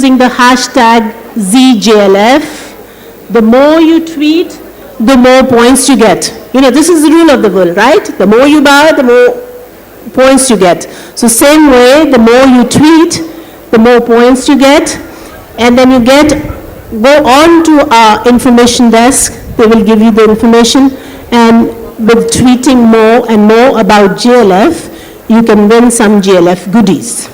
using the hashtag ZJLF. The more you tweet, the more points you get. You know, this is the rule of the world, right? The more you buy, the more points you get. So same way, the more you tweet, the more points you get. And then go on to our information desk. They will give you the information. And with tweeting more and more about JLF, you can win some JLF goodies.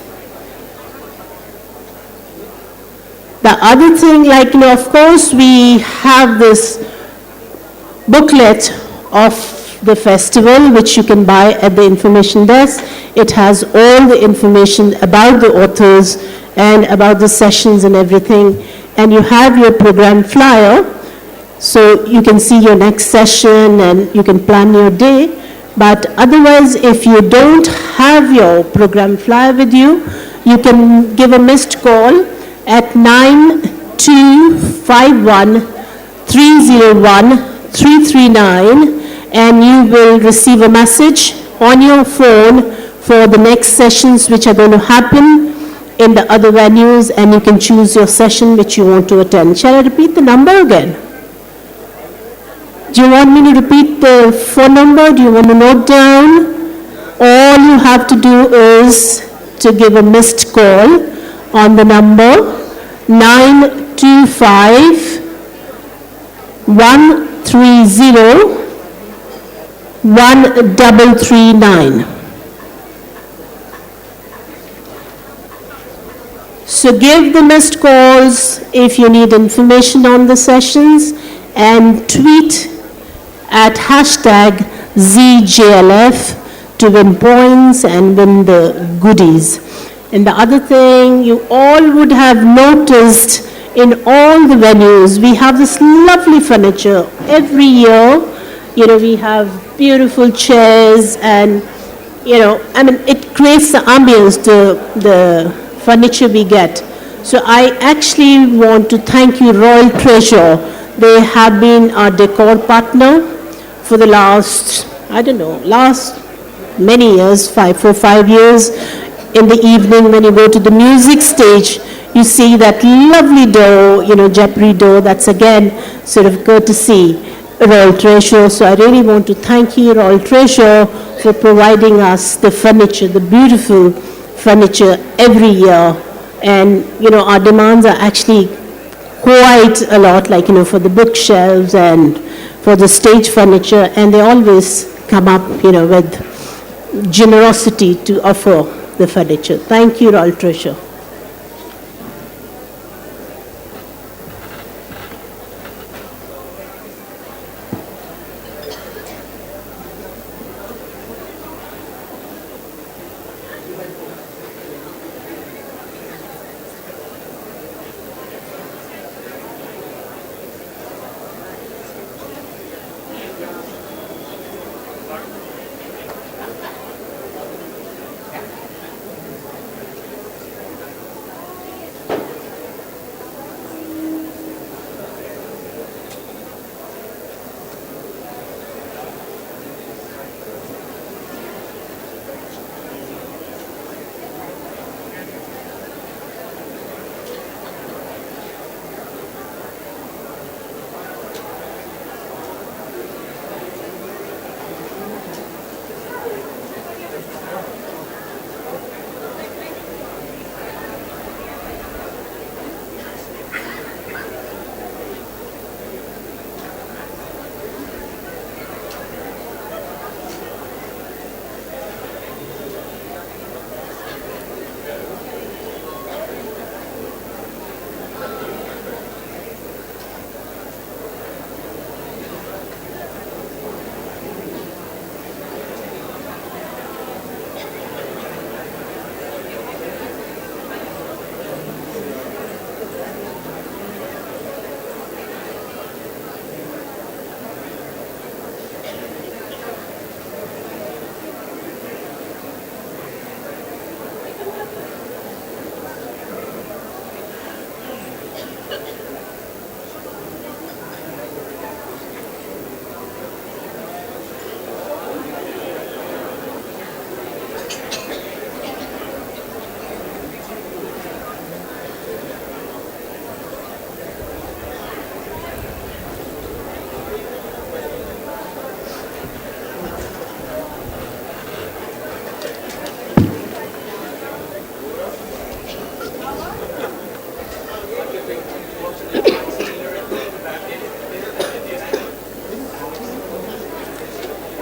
The other thing, like, of course, we have this booklet of the festival, which you can buy at the information desk. It has all the information about the authors and about the sessions and everything. And you have your program flyer, so you can see your next session and you can plan your day. But otherwise, if you don't have your program flyer with you, you can give a missed call at 9251-301-339, and you will receive a message on your phone for the next sessions which are going to happen in the other venues, and you can choose your session which you want to attend. Shall I repeat the number again? Do you want me to repeat the phone number? Do you want to note down? All you have to do is to give a missed call on the number 925-130-1339. So give the missed calls if you need information on the sessions, and tweet at hashtag ZJLF to win points and win the goodies. And the other thing you all would have noticed, in all the venues, we have this lovely furniture. Every year, we have beautiful chairs, and, it creates the ambience, the furniture we get. So I actually want to thank you, Royal Treasure. They have been our decor partner for the last many years, 5 years. In the evening, when you go to the music stage, you see that lovely door, Japri door. That's again sort of courtesy, Royal Treasure. So I really want to thank you, Royal Treasure, for providing us the furniture, the beautiful furniture every year. And, our demands are actually quite a lot, like, for the bookshelves and for the stage furniture, and they always come up, with generosity to offer the furniture. Thank you, Royal Treasure.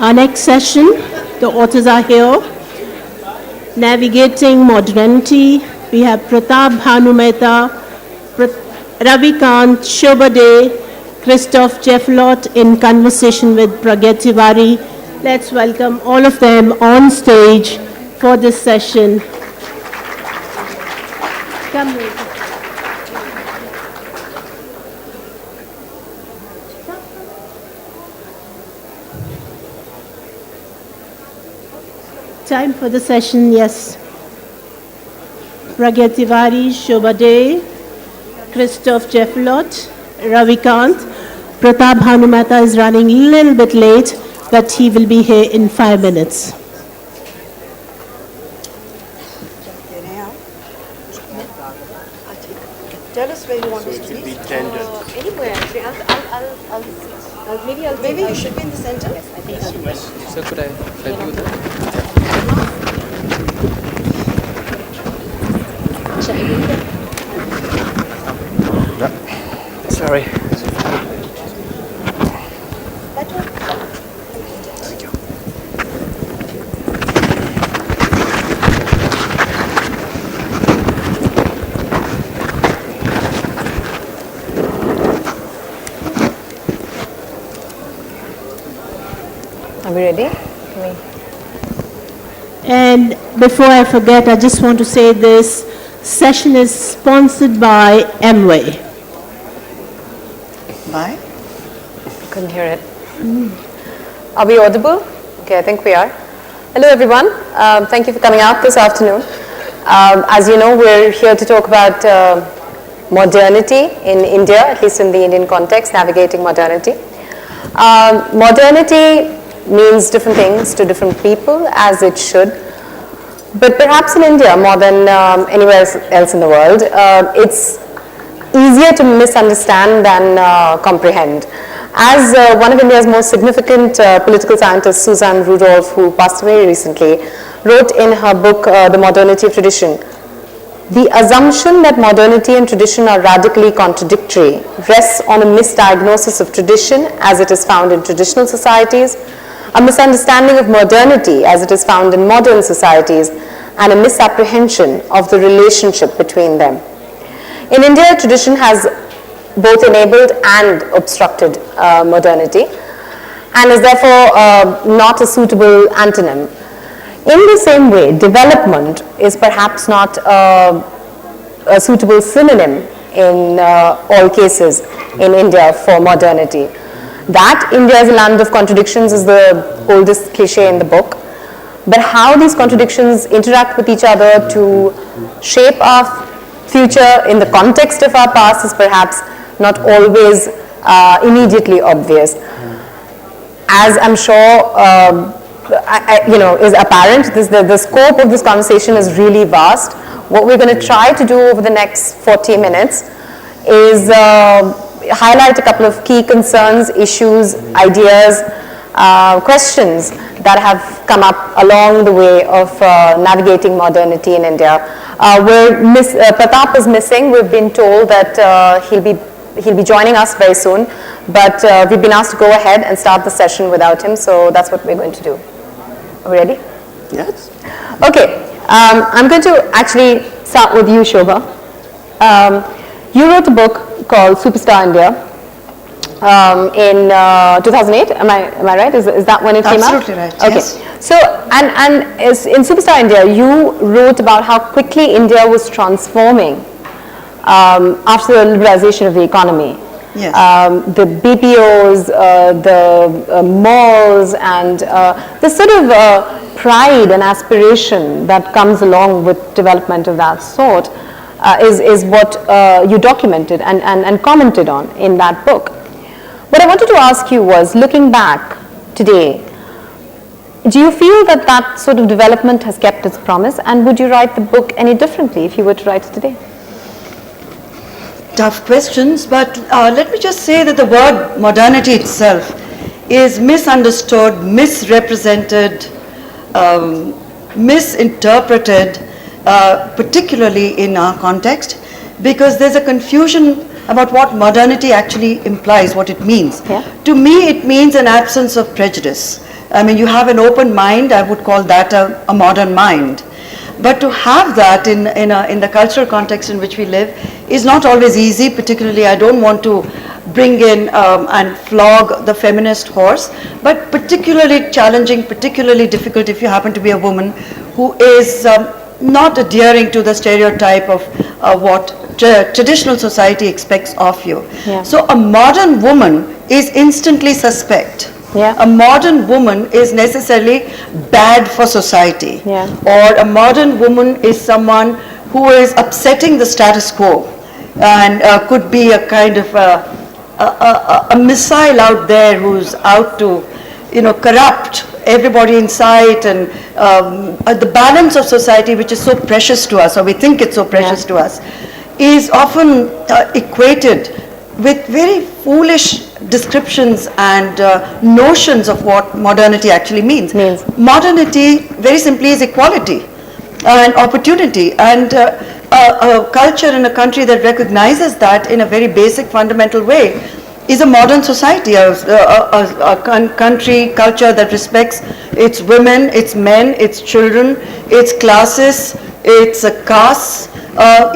Our next session, the authors are here. Navigating Modernity, we have Pratap Bhanumehta, Ravikant, Shobade, Christoph Jeffelot in conversation with Pragyat Tiwari. Let's welcome all of them on stage for this session. Come with. Time for the session, yes. Pragyat Tiwari, Shobade, Christoph Jeffelot, Ravikant. Pratap Bhanumehta is running a little bit late, but he will be here in 5 minutes. Tell us where you want us to be. Anywhere. Maybe you should be in the center. Yes, I think So could I help you there? Sorry. Are we ready? And before I forget, I just want to say this session is sponsored by Amway. Bye. Couldn't hear it. Are we audible? Okay, I think we are. Hello everyone. Thank you for coming out this afternoon. As you know, we're here to talk about modernity in India, at least in the Indian context, navigating modernity. Modernity means different things to different people, as it should. But perhaps in India, more than anywhere else in the world, it's easier to misunderstand than comprehend. As one of India's most significant political scientists, Susan Rudolph, who passed away recently, wrote in her book, The Modernity of Tradition, the assumption that modernity and tradition are radically contradictory rests on a misdiagnosis of tradition as it is found in traditional societies, a misunderstanding of modernity as it is found in modern societies, and a misapprehension of the relationship between them. In India, tradition has both enabled and obstructed modernity, and is therefore not a suitable antonym. In the same way, development is perhaps not a suitable synonym in all cases in India for modernity. That India is a land of contradictions is the oldest cliche in the book, but how these contradictions interact with each other to shape our future in the context of our past is perhaps not always immediately obvious. As I'm sure is apparent, the scope of this conversation is really vast. What we're going to try to do over the next 40 minutes is highlight a couple of key concerns, issues, ideas, questions that have come up along the way of navigating modernity in India. Pratap is missing. We've been told that he'll be joining us very soon, but we've been asked to go ahead and start the session without him, so that's what we're going to do. Are we ready? Yes. Okay. I'm going to actually start with you, Shobha. You wrote a book called Superstar India in 2008. Am I right? Is that when it came out? Absolutely right. Okay. Yes. So, and in Superstar India, you wrote about how quickly India was transforming after the liberalization of the economy. Yes. The BPOs, the malls, and the sort of pride and aspiration that comes along with development of that sort is what you documented and commented on in that book. What I wanted to ask you was, looking back today, do you feel that that sort of development has kept its promise, and would you write the book any differently if you were to write it today? Tough questions, but let me just say that the word modernity itself is misunderstood, misrepresented, misinterpreted, particularly in our context, because there's a confusion about what modernity actually implies, what it means. Yeah. To me, it means an absence of prejudice. I mean, you have an open mind, I would call that a modern mind. But to have that in the cultural context in which we live is not always easy, particularly I don't want to bring in and flog the feminist horse, but particularly challenging, particularly difficult if you happen to be a woman who is not adhering to the stereotype of what traditional society expects of you. Yeah. So a modern woman is instantly suspect. Yeah. A modern woman is necessarily bad for society. Yeah. Or a modern woman is someone who is upsetting the status quo and could be a kind of a missile out there who's out to, corrupt everybody in sight, and the balance of society, which is so precious to us, or we think it's so precious to us, is often equated with very foolish descriptions and notions of what modernity actually means. Modernity, very simply, is equality and opportunity, and a culture in a country that recognizes that in a very basic, fundamental way is a modern society, a country, culture that respects its women, its men, its children, its classes, its castes,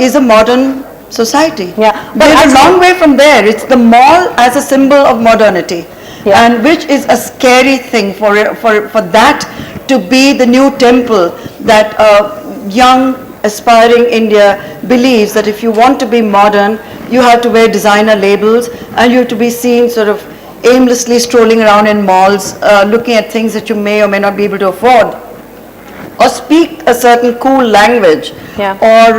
is a modern society. Yeah, but We're a long way from there. It's the mall as a symbol of modernity, and which is a scary thing for that to be the new temple that young aspiring India believes that if you want to be modern, you have to wear designer labels and you have to be seen sort of aimlessly strolling around in malls, looking at things that you may or may not be able to afford, or speak a certain cool language, or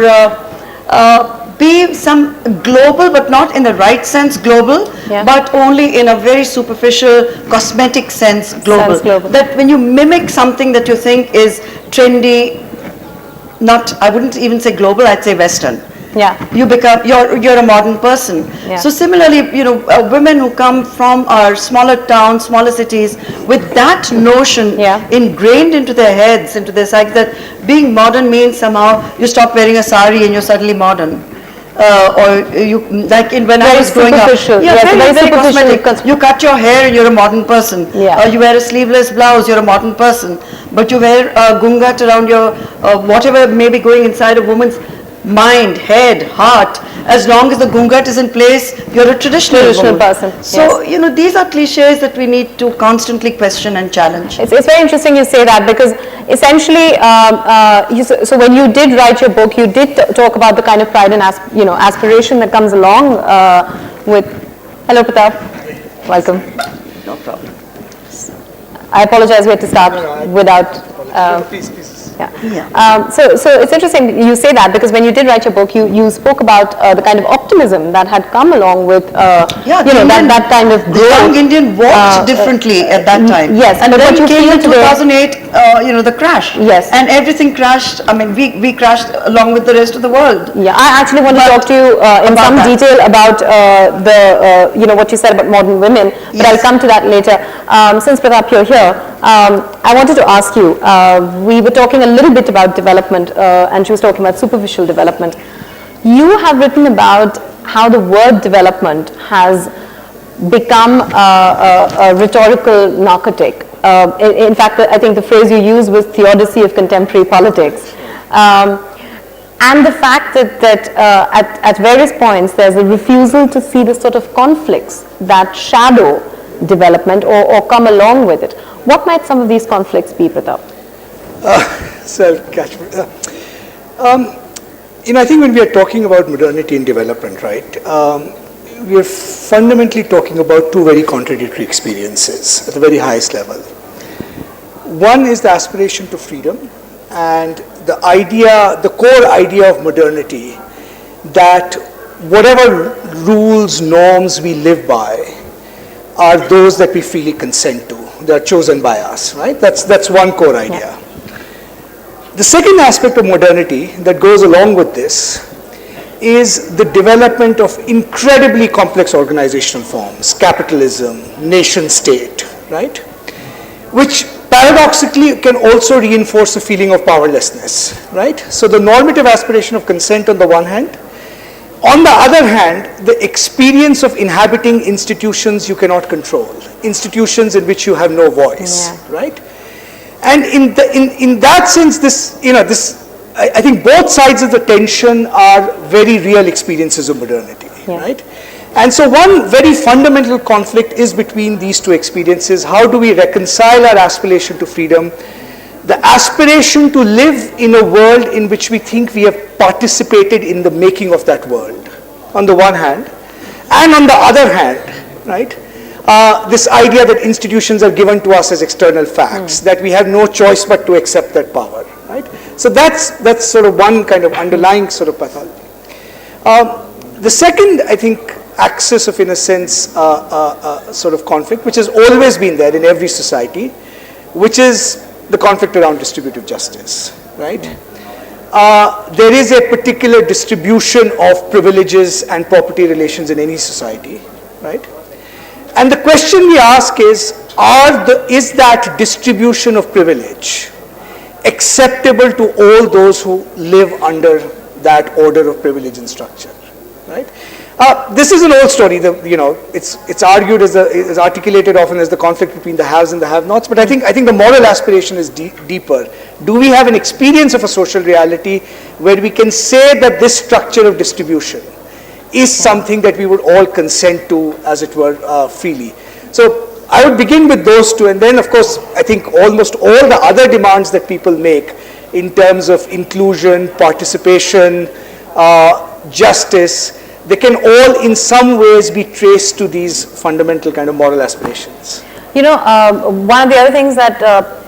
be some global, but not in the right sense global, but only in a very superficial cosmetic sense global. That when you mimic something that you think is trendy, not, I wouldn't even say global, I'd say Western. You become, you're a modern person. So similarly, women who come from our smaller towns, smaller cities, with that notion ingrained into their heads, into their psyche, that being modern means somehow you stop wearing a sari and you're suddenly modern. Or you, like when I was growing up, very cosmetic. You cut your hair and you're a modern person. You wear a sleeveless blouse, you're a modern person. But you wear a gungat around your, whatever may be going inside a woman's mind, head, heart. As long as the gungat is in place, you're a traditional person. So, these are cliches that we need to constantly question and challenge. It's very interesting you say that, because essentially, so when you did write your book, you did talk about the kind of pride and aspiration that comes along with. Hello, Pratap. Welcome. No problem. I apologize. We had to start without. Please. So it's interesting you say that, because when you did write your book, you spoke about the kind of optimism that had come along with that kind of growth. The young Indian walked differently at that time. Yes, and then came in 2008, the crash. Yes, and everything crashed. I mean, we crashed along with the rest of the world. Yeah, I actually want to talk to you in some detail about what you said about modern women, but I'll come to that later. Since Pratap, you're here, I wanted to ask you. We were talking a little bit about development, and she was talking about superficial development. You have written about how the word development has become a rhetorical narcotic. In fact, I think the phrase you used was theodicy of contemporary politics. And the fact that at various points there's a refusal to see the sort of conflicts that shadow development or come along with it. What might some of these conflicts be, Pratap? So I'll catch me. I think when we are talking about modernity and development, right, we are fundamentally talking about two very contradictory experiences at the very highest level. One is the aspiration to freedom, and the core idea of modernity, that whatever rules, norms we live by are those that we freely consent to. They are chosen by us, right? That's one core idea. The second aspect of modernity that goes along with this is the development of incredibly complex organizational forms, capitalism, nation state, right? Which paradoxically can also reinforce a feeling of powerlessness, right? So the normative aspiration of consent on the one hand, on the other hand, the experience of inhabiting institutions you cannot control, institutions in which you have no voice, Yeah. right? And in that sense, I think both sides of the tension are very real experiences of modernity, Yeah. right? And so one very fundamental conflict is between these two experiences. How do we reconcile our aspiration to freedom, the aspiration to live in a world in which we think we have participated in the making of that world, on the one hand, and on the other hand, right, this idea that institutions are given to us as external facts, that we have no choice but to accept that power, right? So that's sort of one kind of underlying sort of pathology. The second, I think, axis of, in a sense, sort of conflict, which has always been there in every society, which is the conflict around distributive justice, right? There is a particular distribution of privileges and property relations in any society, right? And the question we ask is that distribution of privilege acceptable to all those who live under that order of privilege and structure, right? This is an old story. It's argued is articulated often as the conflict between the haves and the have-nots. But I think the moral aspiration is deeper. Do we have an experience of a social reality where we can say that this structure of distribution is something that we would all consent to, as it were, freely? So I would begin with those two, and then, of course, I think almost all the other demands that people make in terms of inclusion, participation, justice, they can all in some ways be traced to these fundamental kind of moral aspirations. You know, one of the other things that,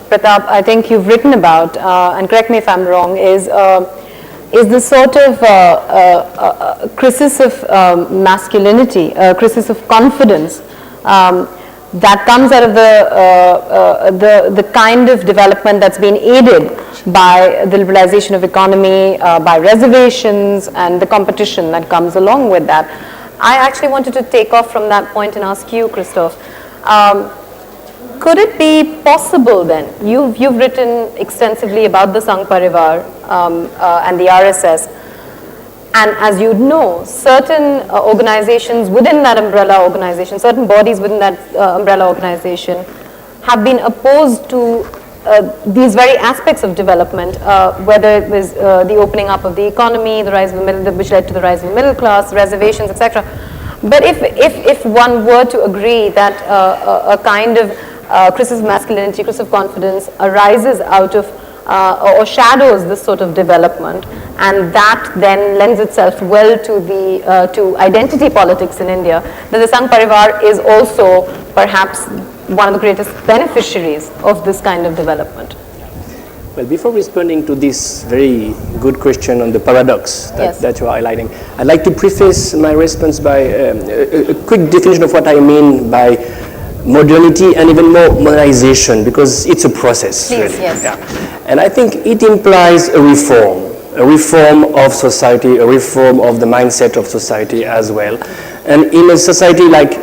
Pratap, I think you've written about, and correct me if I'm wrong, is the sort of crisis of masculinity, crisis of confidence that comes out of the kind of development that's been aided by the liberalization of economy, by reservations and the competition that comes along with that. I actually wanted to take off from that point and ask you, Christoph, could it be possible then, you've written extensively about the Sangh Parivar and the RSS, and as you know, certain organizations within that umbrella organization, certain bodies within that umbrella organization have been opposed to these very aspects of development, whether it was the opening up of the economy, the rise of the middle, which led to the rise of the middle class, reservations, etc. But if one were to agree that a kind of crisis of masculinity, crisis of confidence arises out of or shadows this sort of development, and that then lends itself well to the to identity politics in India, then the Sangh Parivar is also perhaps one of the greatest beneficiaries of this kind of development. Well, before responding to this very good question on the paradox that you're highlighting, I'd like to preface my response by a quick definition of what I mean by modernity and even more modernization, because it's a process. Please, really. yes. Yeah. And I think it implies a reform of society, a reform of the mindset of society as well. And in a society like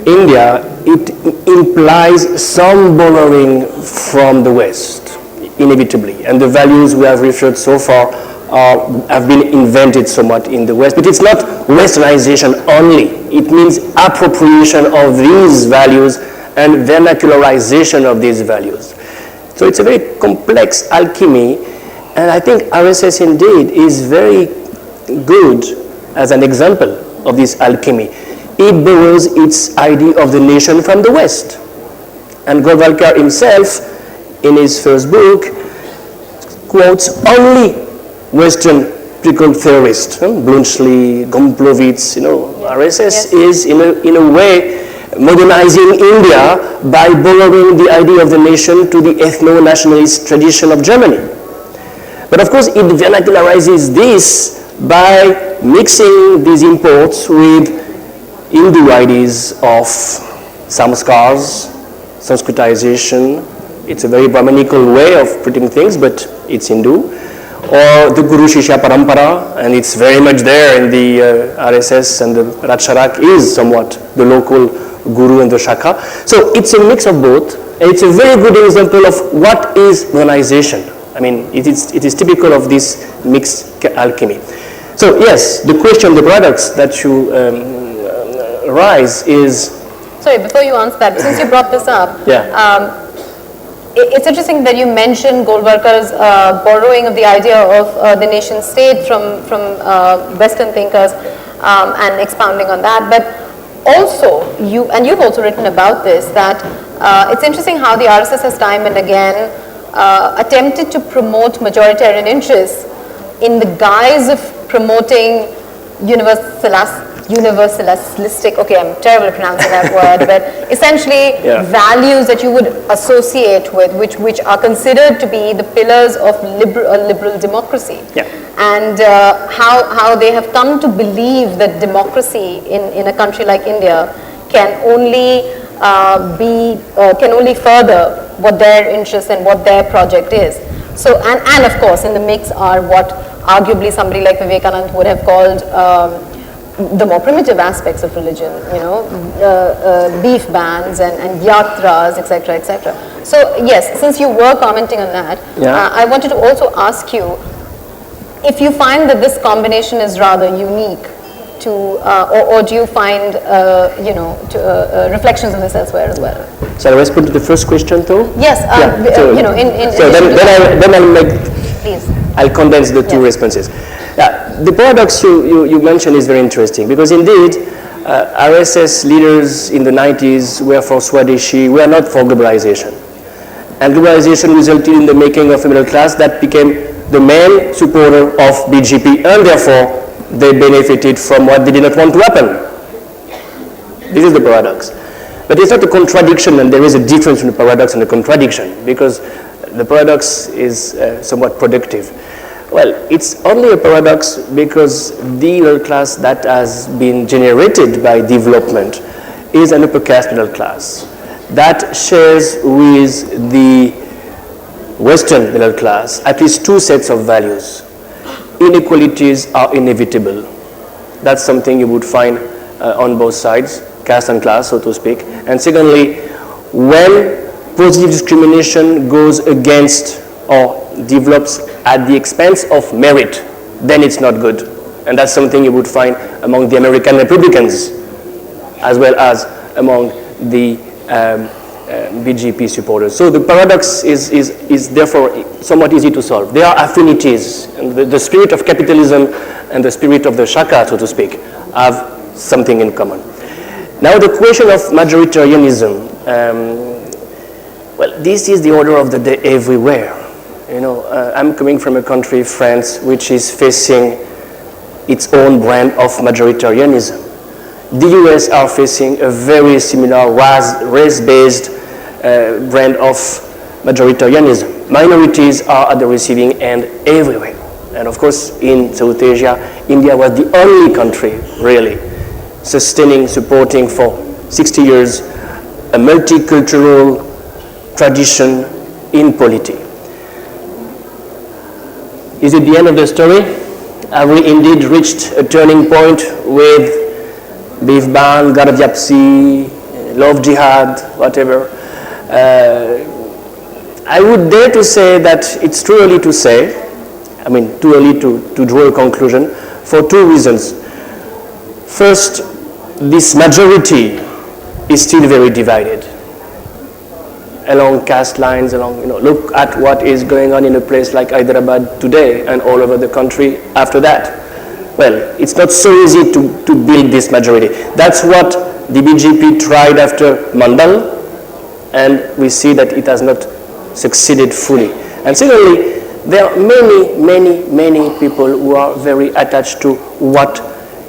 India, it implies some borrowing from the West, inevitably. And the values we have referred so far have been invented somewhat in the West. But it's not Westernization only. It means appropriation of these values and vernacularization of these values. So it's a very complex alchemy, and I think RSS indeed is very good as an example of this alchemy. It borrows its idea of the nation from the West. And Golwalkar himself, in his first book, quotes only Western political theorists, Bluntschli, Gombrowicz, RSS is in a way modernizing India by borrowing the idea of the nation to the ethno-nationalist tradition of Germany. But of course, it vernacularizes this by mixing these imports with Hindu ideas of samskars, Sanskritization. It's a very Brahmanical way of putting things, but it's Hindu. Or the Guru Shishya Parampara, and it's very much there in the RSS, and the Rajsharak is somewhat the local Guru and the Shaka. So it's a mix of both, and it's a very good example of what is modernization. I mean, it is typical of this mixed alchemy. So yes, the question, the paradox that you raise is... So sorry, before you answer that, since you brought this up, Yeah. It's interesting that you mentioned Golwalkar's borrowing of the idea of the nation state from Western thinkers and expounding on that. But also, you've also written about this, that it's interesting how the RSS has time and again attempted to promote majoritarian interests in the guise of promoting universalistic, okay, I'm terrible at pronouncing that word, but essentially values that you would associate with, which are considered to be the pillars of liberal democracy. Yeah. And how they have come to believe that democracy in a country like India can only can only further what their interest and what their project is. So, and of course, in the mix are what arguably somebody like Vivekananda would have called the more primitive aspects of religion, beef bans and yatras, etc., etc. So yes, since you were commenting on that, I wanted to also ask you if you find that this combination is rather unique to, or do you find, reflections of this elsewhere as well? Shall I respond to the first question, though? Yes, So then I'll make. Please. I'll condense the two responses. The paradox you mentioned is very interesting because indeed RSS leaders in the 90s were for Swadeshi, were not for globalization. And globalization resulted in the making of a middle class that became the main supporter of BJP, and therefore they benefited from what they did not want to happen. This is the paradox. But it's not a contradiction, and there is a difference between a paradox and a contradiction, because the paradox is somewhat productive. Well, it's only a paradox because the middle class that has been generated by development is an upper caste middle class that shares with the Western middle class at least two sets of values. Inequalities are inevitable. That's something you would find on both sides, caste and class, so to speak. And secondly, when positive discrimination goes against or develops at the expense of merit, then it's not good. And that's something you would find among the American Republicans as well as among the BJP supporters. So the paradox is therefore somewhat easy to solve. There are affinities, and the spirit of capitalism and the spirit of the Shaka, so to speak, have something in common. Now the question of majoritarianism, well, this is the order of the day everywhere. I'm coming from a country, France, which is facing its own brand of majoritarianism. The US are facing a very similar race-based brand of majoritarianism. Minorities are at the receiving end everywhere. And of course, in South Asia, India was the only country really supporting for 60 years a multicultural tradition in polity. Is it the end of the story? Have we indeed reached a turning point with beef ban, God of Yapsi, love jihad, whatever? I would dare to say that it's too early to say, too early to draw a conclusion for two reasons. First, this majority is still very divided along caste lines, look at what is going on in a place like Hyderabad today and all over the country after that. Well, it's not so easy to build this majority. That's what the BJP tried after Mughal, and we see that it has not succeeded fully. And secondly, there are many people who are very attached to what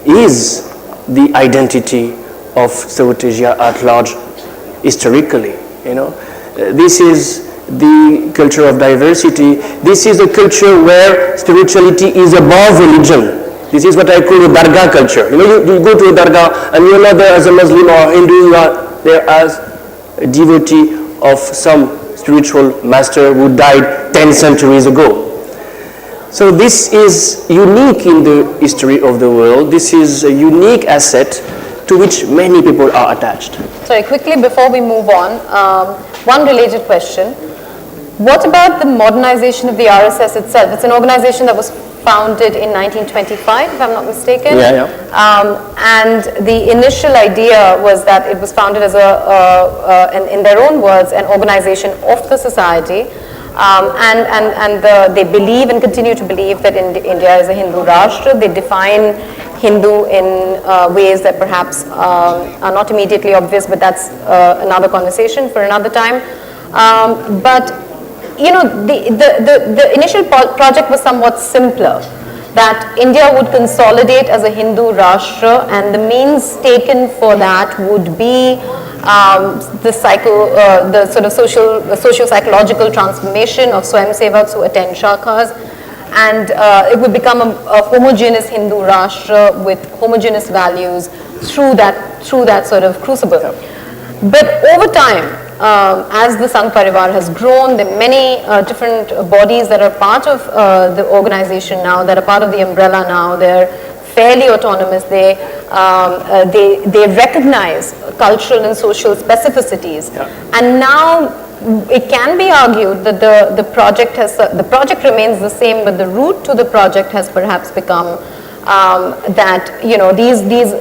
is the identity of South Asia at large historically, This is the culture of diversity. This is a culture where spirituality is above religion. This is what I call the Dargah culture. You go to a Dargah and you're not there as a Muslim or Hindu, you are there as a devotee of some spiritual master who died 10 centuries ago. So this is unique in the history of the world. This is a unique asset to which many people are attached. Sorry, quickly before we move on, one related question. What about the modernization of the RSS itself? It's an organization that was founded in 1925, if I'm not mistaken. Yeah, And the initial idea was that it was founded as in their own words, an organization of the society. They believe and continue to believe that India is a Hindu Rashtra. They define Hindu in ways that perhaps are not immediately obvious, but that's another conversation for another time. But you know, the initial project was somewhat simpler, that India would consolidate as a Hindu Rashtra, and the means taken for that would be the sort of socio-psychological transformation of Swayamsevaks who attend shakhas, and it would become a homogeneous Hindu Rashtra with homogeneous values through that sort of crucible. But over time, as the Sangh Parivar has grown, there are many different bodies that are part of the organization now, that are part of the umbrella now. They're fairly autonomous. They recognize cultural and social specificities, and now it can be argued that the project remains the same, but the route to the project has perhaps become that these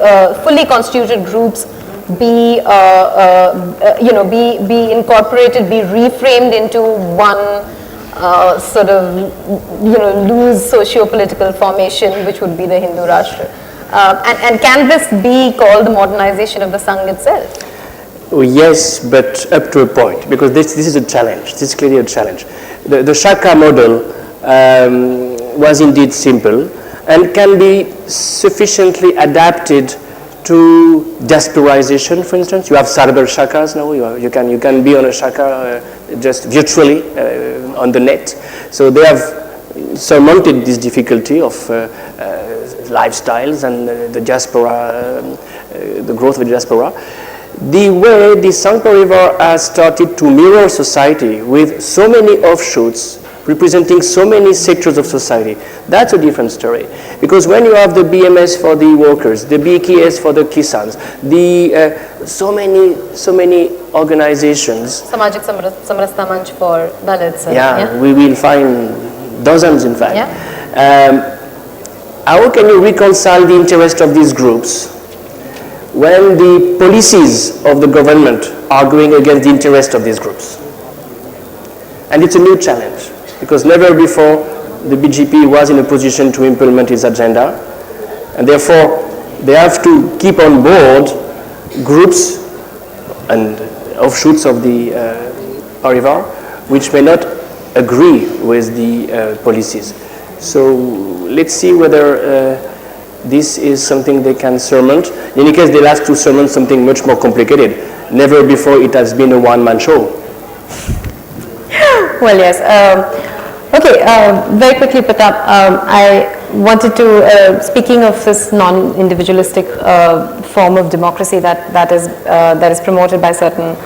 fully constituted groups be incorporated, be reframed into one sort of loose socio-political formation, which would be the Hindu Rashtra. And can this be called the modernization of the Sangh itself? Oh, yes, but up to a point, because this is a challenge. This is clearly a challenge. The Shaka model was indeed simple and can be sufficiently adapted to diasporization. For instance, you have cyber shakas now. You can be on a shaka just virtually on the net. So they have surmounted this difficulty of lifestyles and the diaspora, the growth of the diaspora. The way the Sangh Parivar has started to mirror society with so many offshoots representing so many sectors of society, that's a different story. Because when you have the BMS for the workers, the BKS for the Kisans, so many organizations. Samajik Samrastha Manch for Dalits. We will find dozens, in fact. Yeah. How can you reconcile the interest of these groups when the policies of the government are going against the interest of these groups? And it's a new challenge, because never before the BJP was in a position to implement its agenda, and therefore they have to keep on board groups and offshoots of the Parivar which may not agree with the policies. So let's see whether this is something they can surmount. In any case, they'll have to surmount something much more complicated. Never before it has been a one-man show. Well, yes. Okay, very quickly, Pratap, I wanted to, speaking of this non-individualistic form of democracy that is promoted by certain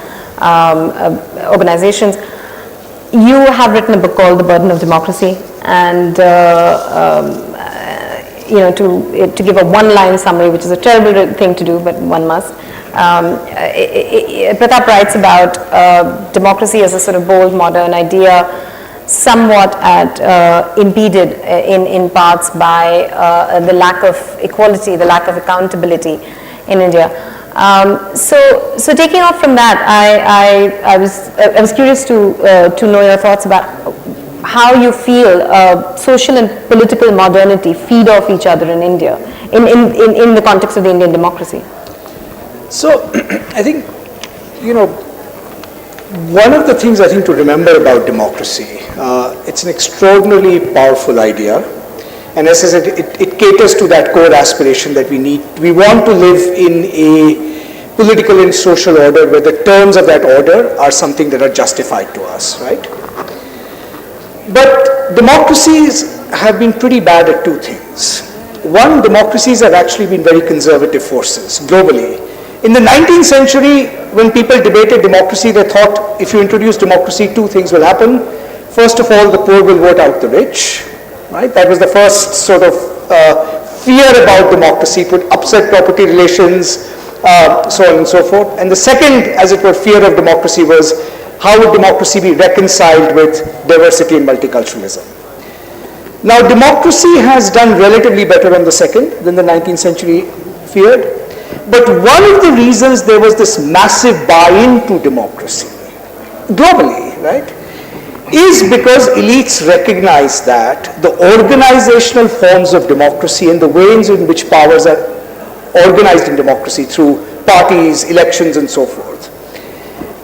organizations, you have written a book called The Burden of Democracy, and to give a one-line summary, which is a terrible thing to do, but one must. Pratap writes about democracy as a sort of bold, modern idea, somewhat impeded in parts by the lack of equality, the lack of accountability in India. So taking off from that, I was curious to know your thoughts about how you feel social and political modernity feed off each other in India, in the context of the Indian democracy. So, I think, one of the things I think to remember about democracy, it's an extraordinarily powerful idea. And as I said, it caters to that core aspiration that we want to live in a political and social order where the terms of that order are something that are justified to us, right? But democracies have been pretty bad at two things. One, democracies have actually been very conservative forces globally. In the 19th century, when people debated democracy, they thought if you introduce democracy, two things will happen. First of all, the poor will vote out the rich, right? That was the first sort of fear about democracy. It would upset property relations, so on and so forth. And the second, as it were, fear of democracy was how would democracy be reconciled with diversity and multiculturalism? Now, democracy has done relatively better on the second than the 19th century feared. But one of the reasons there was this massive buy-in to democracy, globally, right, is because elites recognized that the organizational forms of democracy and the ways in which powers are organized in democracy through parties, elections, and so forth,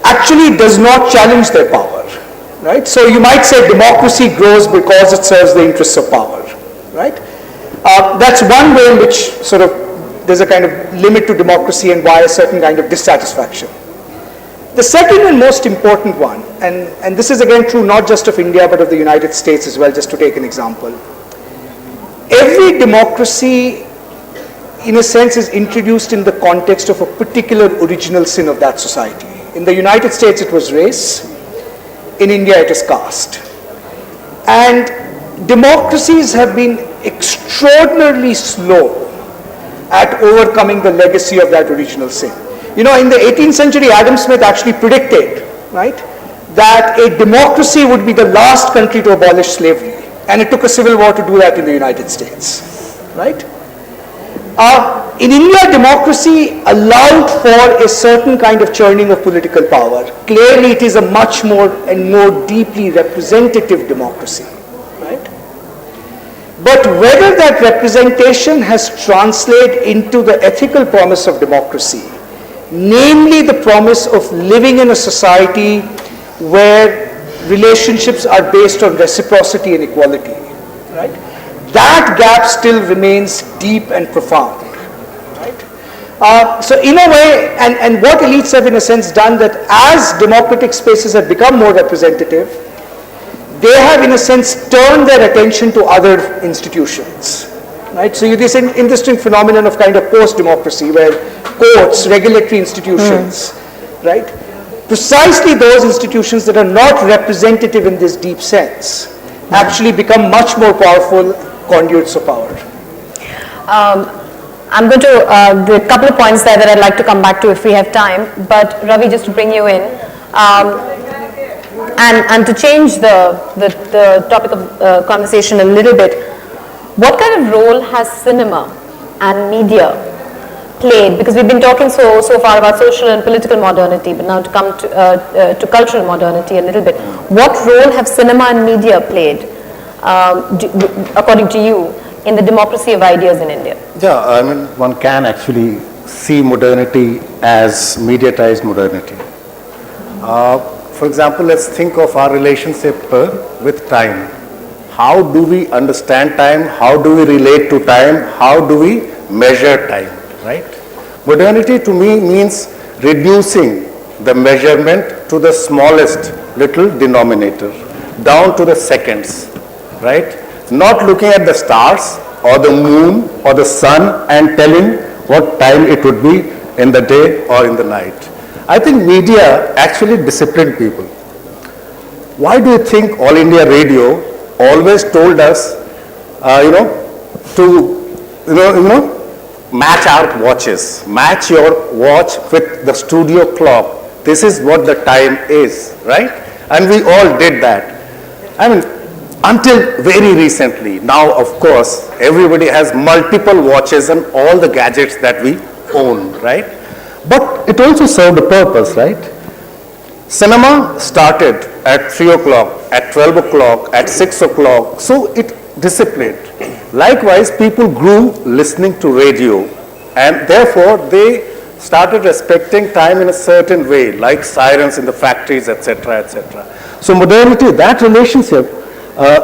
actually does not challenge their power, right? So you might say democracy grows because it serves the interests of power, right? That's one way in which sort of there's a kind of limit to democracy and why a certain kind of dissatisfaction. The second and most important one, and this is again true not just of India but of the United States as well, just to take an example. Every democracy, in a sense, is introduced in the context of a particular original sin of that society. In the United States it was race, in India it is caste. And democracies have been extraordinarily slow at overcoming the legacy of that original sin. You know, in the 18th century, Adam Smith actually predicted, right, that a democracy would be the last country to abolish slavery. And it took a civil war to do that in the United States, right? In India, democracy allowed for a certain kind of churning of political power. Clearly, it is a much more and more deeply representative democracy, right? But whether that representation has translated into the ethical promise of democracy, namely the promise of living in a society where relationships are based on reciprocity and equality, right? That gap still remains deep and profound, right? So in a way, and what elites have in a sense done, that as democratic spaces have become more representative, they have in a sense turned their attention to other institutions, right? So you this interesting phenomenon of kind of post-democracy where courts, regulatory institutions, right? Precisely those institutions that are not representative in this deep sense actually become much more powerful conduits of power. I'm going to do a couple of points there that I'd like to come back to if we have time, but Ravi, just to bring you in, and to change the topic of conversation a little bit, what kind of role has cinema and media played? Because we've been talking so far about social and political modernity, but now to come to cultural modernity a little bit. What role have cinema and media played, according to you, in the democracy of ideas in India? Yeah, I mean, one can actually see modernity as mediatized modernity. For example, let's think of our relationship with time. How do we understand time? How do we relate to time? How do we measure time, right? Modernity to me means reducing the measurement to the smallest little denominator, down to the seconds, right? Not looking at the stars or the moon or the sun and telling what time it would be in the day or in the night. I think media actually disciplined people. Why do you think All India Radio always told us, to match our watches, match your watch with the studio clock. This is what the time is, right? And we all did that. I mean, until very recently. Now, of course, everybody has multiple watches and all the gadgets that we own, right? But it also served a purpose, right? Cinema started at 3 o'clock, at 12 o'clock, at 6 o'clock, so it disciplined. Likewise, people grew listening to radio, and therefore they started respecting time in a certain way, like sirens in the factories, etc., etc. So modernity, that relationship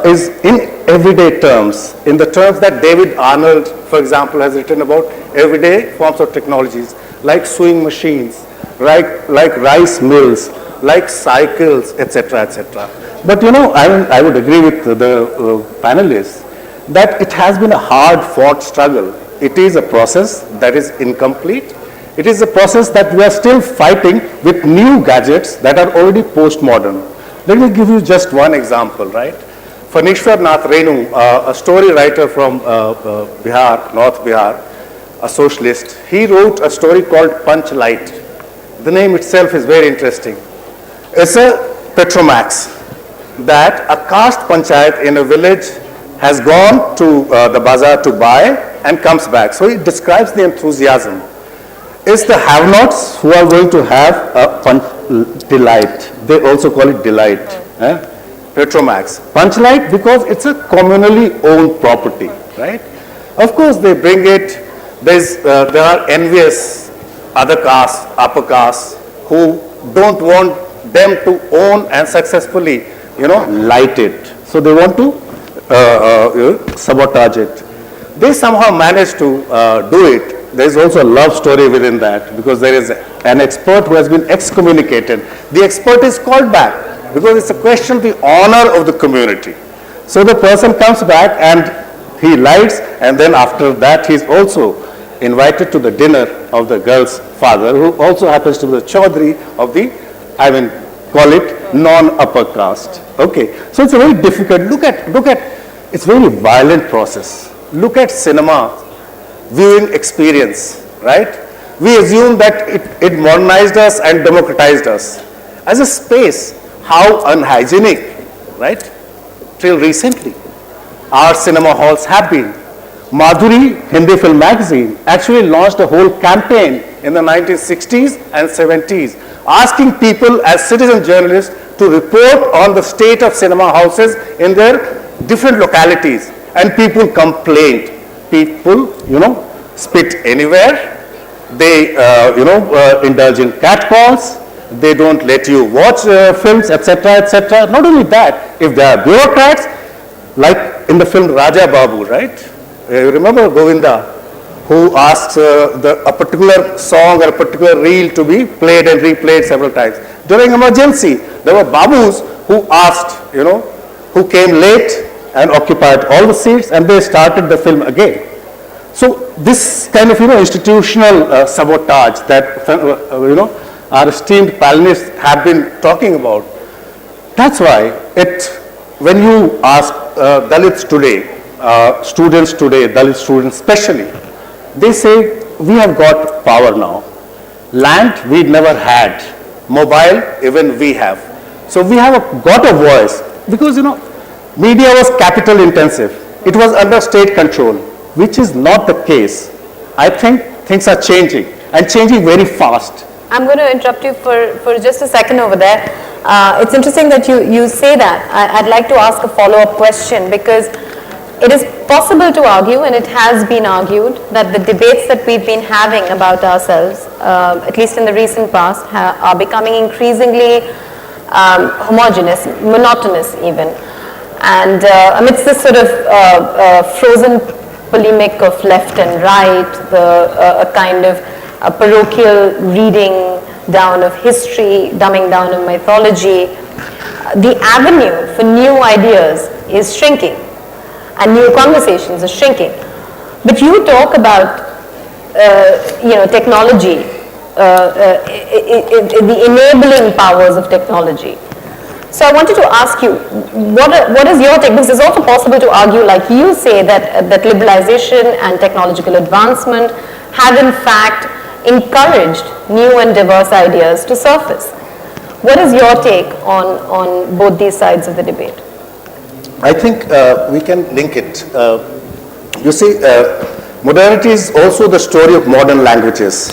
is in everyday terms, in the terms that David Arnold, for example, has written about everyday forms of technologies, like sewing machines, like rice mills, like cycles, etc., etc. But I would agree with the panelists that it has been a hard-fought struggle. It is a process that is incomplete. It is a process that we are still fighting with new gadgets that are already postmodern. Let me give you just one example, right? Phanishwar Nath Renu, a story writer from Bihar, North Bihar, a socialist, he wrote a story called Punch Light. The name itself is very interesting. It's a Petromax that a caste panchayat in a village has gone to the bazaar to buy and comes back. So it describes the enthusiasm. It's the have-nots who are going to have a delight. They also call it delight. Petromax. Punchlight because it's a communally owned property, right? Of course, they bring it. There are envious other castes, upper castes, who don't want them to own and successfully, light it. So they want to sabotage it. They somehow manage to do it. There is also a love story within that because there is an expert who has been excommunicated. The expert is called back because it's a question of the honor of the community. So the person comes back and he lights, and then after that he is also invited to the dinner of the girl's father, who also happens to be the Chaudhary of the, call it non-upper caste. Okay, so it's a very difficult, look at, it's a very violent process. Look at cinema, viewing experience, right? We assume that it modernized us and democratized us. As a space, how unhygienic, right? Till recently, our cinema halls have been. Madhuri, Hindi Film Magazine, actually launched a whole campaign in the 1960s and 70s, asking people as citizen journalists to report on the state of cinema houses in their different localities. And people complained. People, spit anywhere. They, indulge in catcalls. They don't let you watch films, etc., etc. Not only that, if there are bureaucrats, like in the film Raja Babu, right? You remember Govinda, who asked a particular song or a particular reel to be played and replayed several times. During emergency, there were Babus who asked, who came late and occupied all the seats, and they started the film again. So this kind of, institutional sabotage that, our esteemed panelists have been talking about. That's why when you ask Dalits today, students today, Dalit students especially, they say, we have got power now. Land we never had. Mobile even we have. So we have got a voice because, media was capital intensive. It was under state control, which is not the case. I think things are changing and changing very fast. I'm going to interrupt you for just a second over there. It's interesting that you say that. I'd like to ask a follow-up question because it is possible to argue, and it has been argued, that the debates that we've been having about ourselves, at least in the recent past, are becoming increasingly homogeneous, monotonous even. And amidst this sort of frozen polemic of left and right, a kind of a parochial reading down of history, dumbing down of mythology, the avenue for new ideas is shrinking and new conversations are shrinking. But you talk about technology, the enabling powers of technology. So I wanted to ask you, what is your take? Because it's also possible to argue, like you say, that liberalization and technological advancement have in fact encouraged new and diverse ideas to surface. What is your take on both these sides of the debate? I think we can link it. You see, modernity is also the story of modern languages.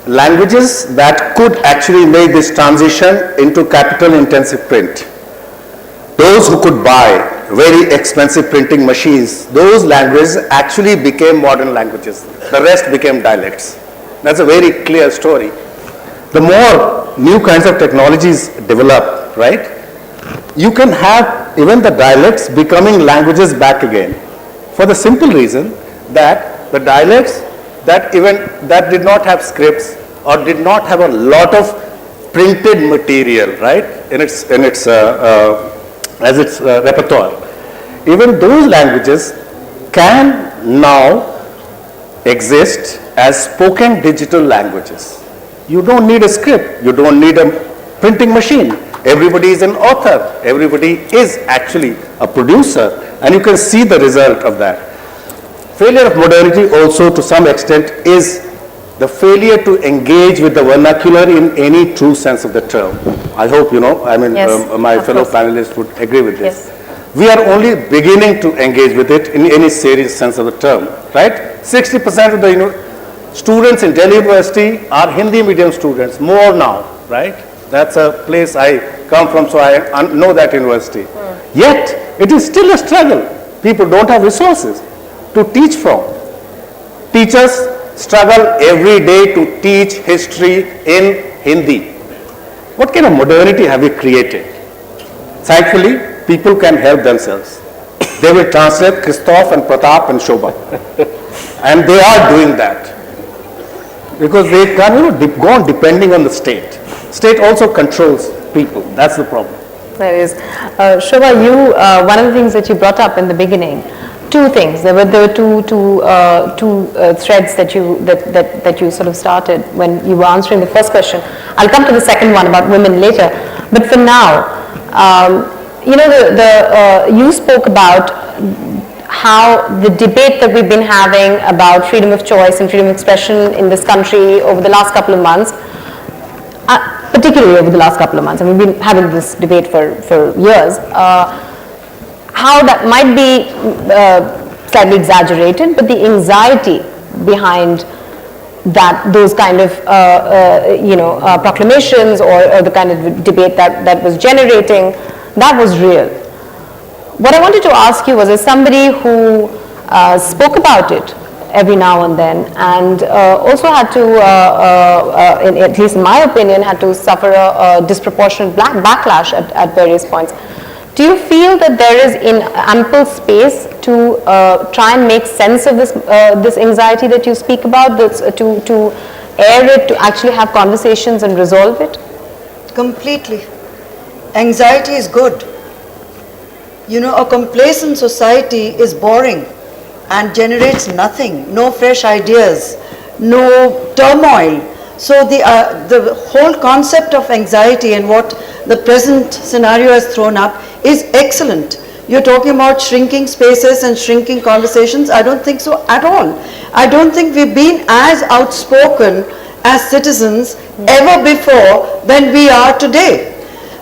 Languages that could actually make this transition into capital-intensive print. Those who could buy very expensive printing machines, those languages actually became modern languages. The rest became dialects. That's a very clear story. The more new kinds of technologies develop, right, you can have even the dialects becoming languages back again. For the simple reason that the dialects that did not have scripts or did not have a lot of printed material, right, in its repertoire. Even those languages can now exist as spoken digital languages. You don't need a script. You don't need a printing machine. Everybody is an author. Everybody is actually a producer, and you can see the result of that. Failure of modernity also to some extent is the failure to engage with the vernacular in any true sense of the term. I hope, Yes, my of fellow course. panelists would agree with this. Yes. We are only beginning to engage with it in any serious sense of the term, right? 60% of the students in Delhi University are Hindi medium students, more now, right? That's a place I come from, so I know that university. Yet, it is still a struggle. People don't have resources to teach from. Teachers struggle every day to teach history in Hindi. What kind of modernity have we created? Thankfully, people can help themselves. They will translate Christoph and Pratap and Shobha. And they are doing that. Because they can go on depending on the state. State also controls people. That's the problem. There is. Shobha, you, one of the things that you brought up in the beginning, two things. There were two threads that you sort of started when you were answering the first question. I'll come to the second one about women later. But for now, you spoke about how the debate that we've been having about freedom of choice and freedom of expression in this country over the last couple of months, particularly over the last couple of months, and we've been having this debate for years, how that might be slightly exaggerated, but the anxiety behind those kind of proclamations or the kind of debate that was generating, that was real. What I wanted to ask you was, as somebody who spoke about it every now and then, and also had to, at least in my opinion, had to suffer a disproportionate backlash at various points. Do you feel that there is ample space to try and make sense of this anxiety that you speak about, to air it, to actually have conversations and resolve it? Completely. Anxiety is good. A complacent society is boring and generates nothing, no fresh ideas, no turmoil. So the whole concept of anxiety and what the present scenario has thrown up is excellent. You're talking about shrinking spaces and shrinking conversations. I don't think so at all. I don't think we've been as outspoken as citizens ever before than we are today.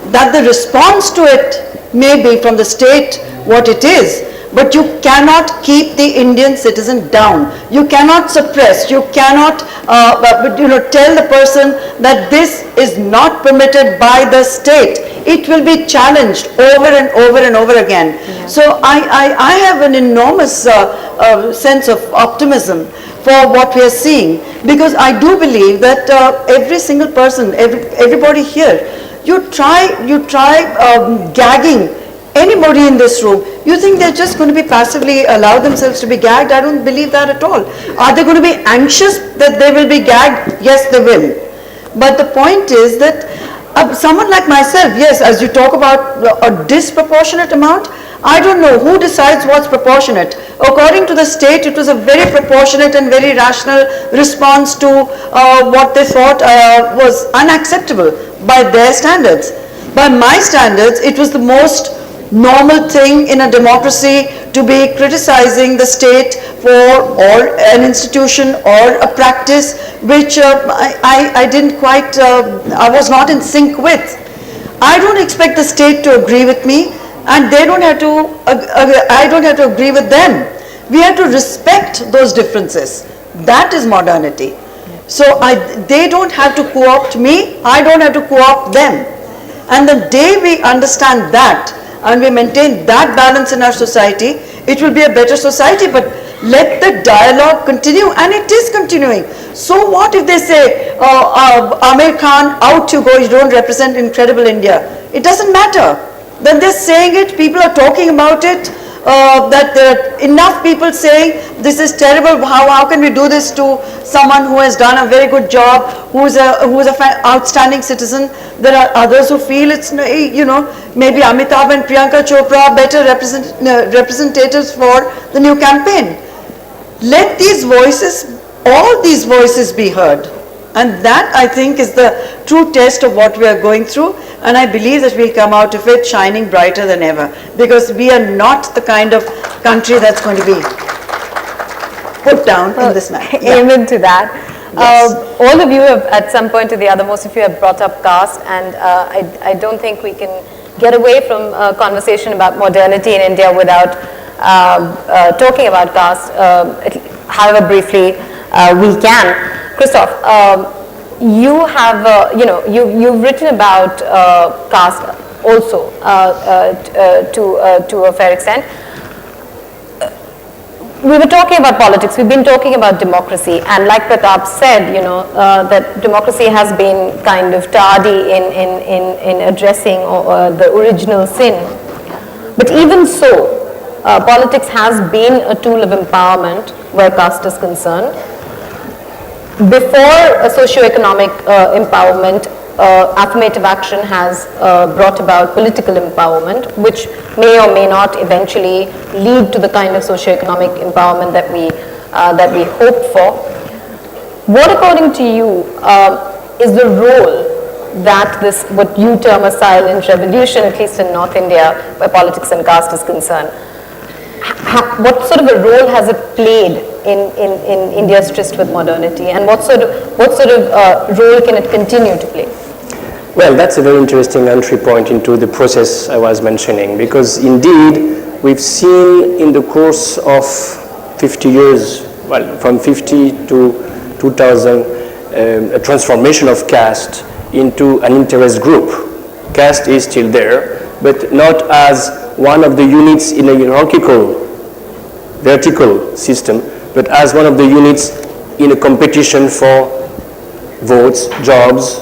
That the response to it may be from the state what it is, but you cannot keep the Indian citizen down. You cannot suppress, you cannot tell the person that this is not permitted by the state. It will be challenged over and over and over again. Yeah. So I have an enormous sense of optimism for what we are seeing, because I do believe that every single person, everybody here, you try gagging anybody in this room, you think they're just going to be passively allow themselves to be gagged? I don't believe that at all. Are they going to be anxious that they will be gagged? Yes, they will. But the point is that someone like myself, yes, as you talk about a disproportionate amount, I don't know who decides what's proportionate. According to the state, it was a very proportionate and very rational response to what they thought was unacceptable by their standards. By my standards, it was the most normal thing in a democracy to be criticizing the state for or an institution or a practice which I didn't quite, I was not in sync with. I don't expect the state to agree with me, and they don't have to, I don't have to agree with them. We have to respect those differences. That is modernity. So they don't have to co-opt me, I don't have to co-opt them. And the day we understand that and we maintain that balance in our society, it will be a better society. But let the dialogue continue, and it is continuing. So what if they say, Amir Khan, out you go, you don't represent incredible India? It doesn't matter. Then they're saying it, people are talking about it, that there are enough people saying this is terrible, how can we do this to someone who has done a very good job, who is a outstanding citizen. There are others who feel it's, maybe Amitabh and Priyanka Chopra are better representatives for the new campaign. Let these voices, all these voices be heard. And that, I think, is the true test of what we are going through. And I believe that we'll come out of it shining brighter than ever. Because we are not the kind of country that's going to be put down in this manner. Amen to that. Yes. All of you have, at some point or the other, most of you have brought up caste. And I don't think we can get away from a conversation about modernity in India without talking about caste, however briefly we can. Christoph, you have, you've written about caste also to a fair extent. We were talking about politics, we've been talking about democracy, and like Pratap said, that democracy has been kind of tardy in addressing the original sin. But even so, politics has been a tool of empowerment where caste is concerned. Before a socio-economic empowerment, affirmative action has brought about political empowerment, which may or may not eventually lead to the kind of socio-economic empowerment that we hope for. What, according to you, is the role that this, what you term a silent revolution, at least in North India, where politics and caste is concerned, what sort of a role has it played in India's tryst with modernity, and what sort of role can it continue to play? Well, that's a very interesting entry point into the process I was mentioning, because indeed we've seen in the course of 50 years, well, from 50 to 2000, a transformation of caste into an interest group. Caste is still there, but not as one of the units in a hierarchical, vertical system, but as one of the units in a competition for votes, jobs,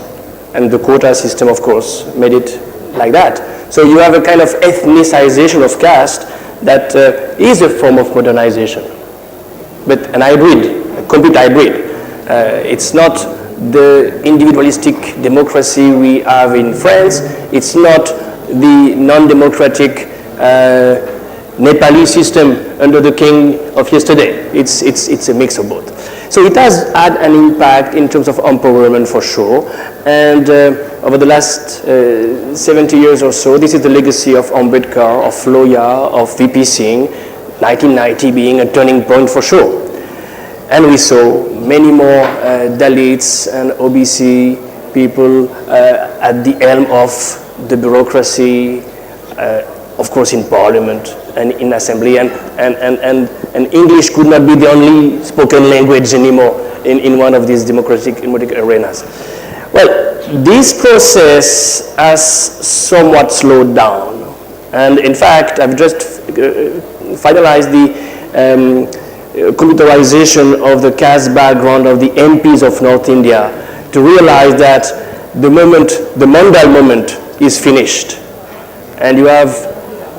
and the quota system, of course, made it like that. So you have a kind of ethnicization of caste that is a form of modernization, but an hybrid, a complete hybrid. It's not the individualistic democracy we have in France. It's not the non-democratic Nepali system under the king of yesterday. It's a mix of both. So it has had an impact in terms of empowerment for sure, and over the last 70 years or so, this is the legacy of Ambedkar, of Loya, of VP Singh, 1990 being a turning point for sure. And we saw many more Dalits and OBC people at the helm of the bureaucracy, of course in parliament and in assembly, and English could not be the only spoken language anymore in one of these democratic arenas. Well, this process has somewhat slowed down, and in fact I've just finalized the computerization of the caste background of the MPs of North India to realize that the Mughal moment is finished, and you have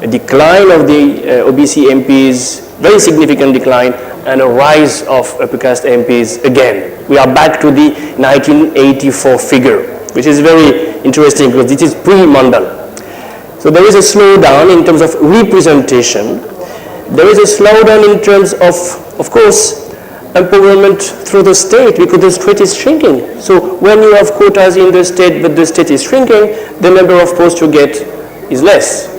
a decline of the OBC MPs, very significant decline, and a rise of upper caste MPs again. We are back to the 1984 figure, which is very interesting because this is pre-Mughal. So there is a slowdown in terms of representation. There is a slowdown in terms of course, empowerment through the state, because the state is shrinking. So when you have quotas in the state, but the state is shrinking, the number of posts you get is less.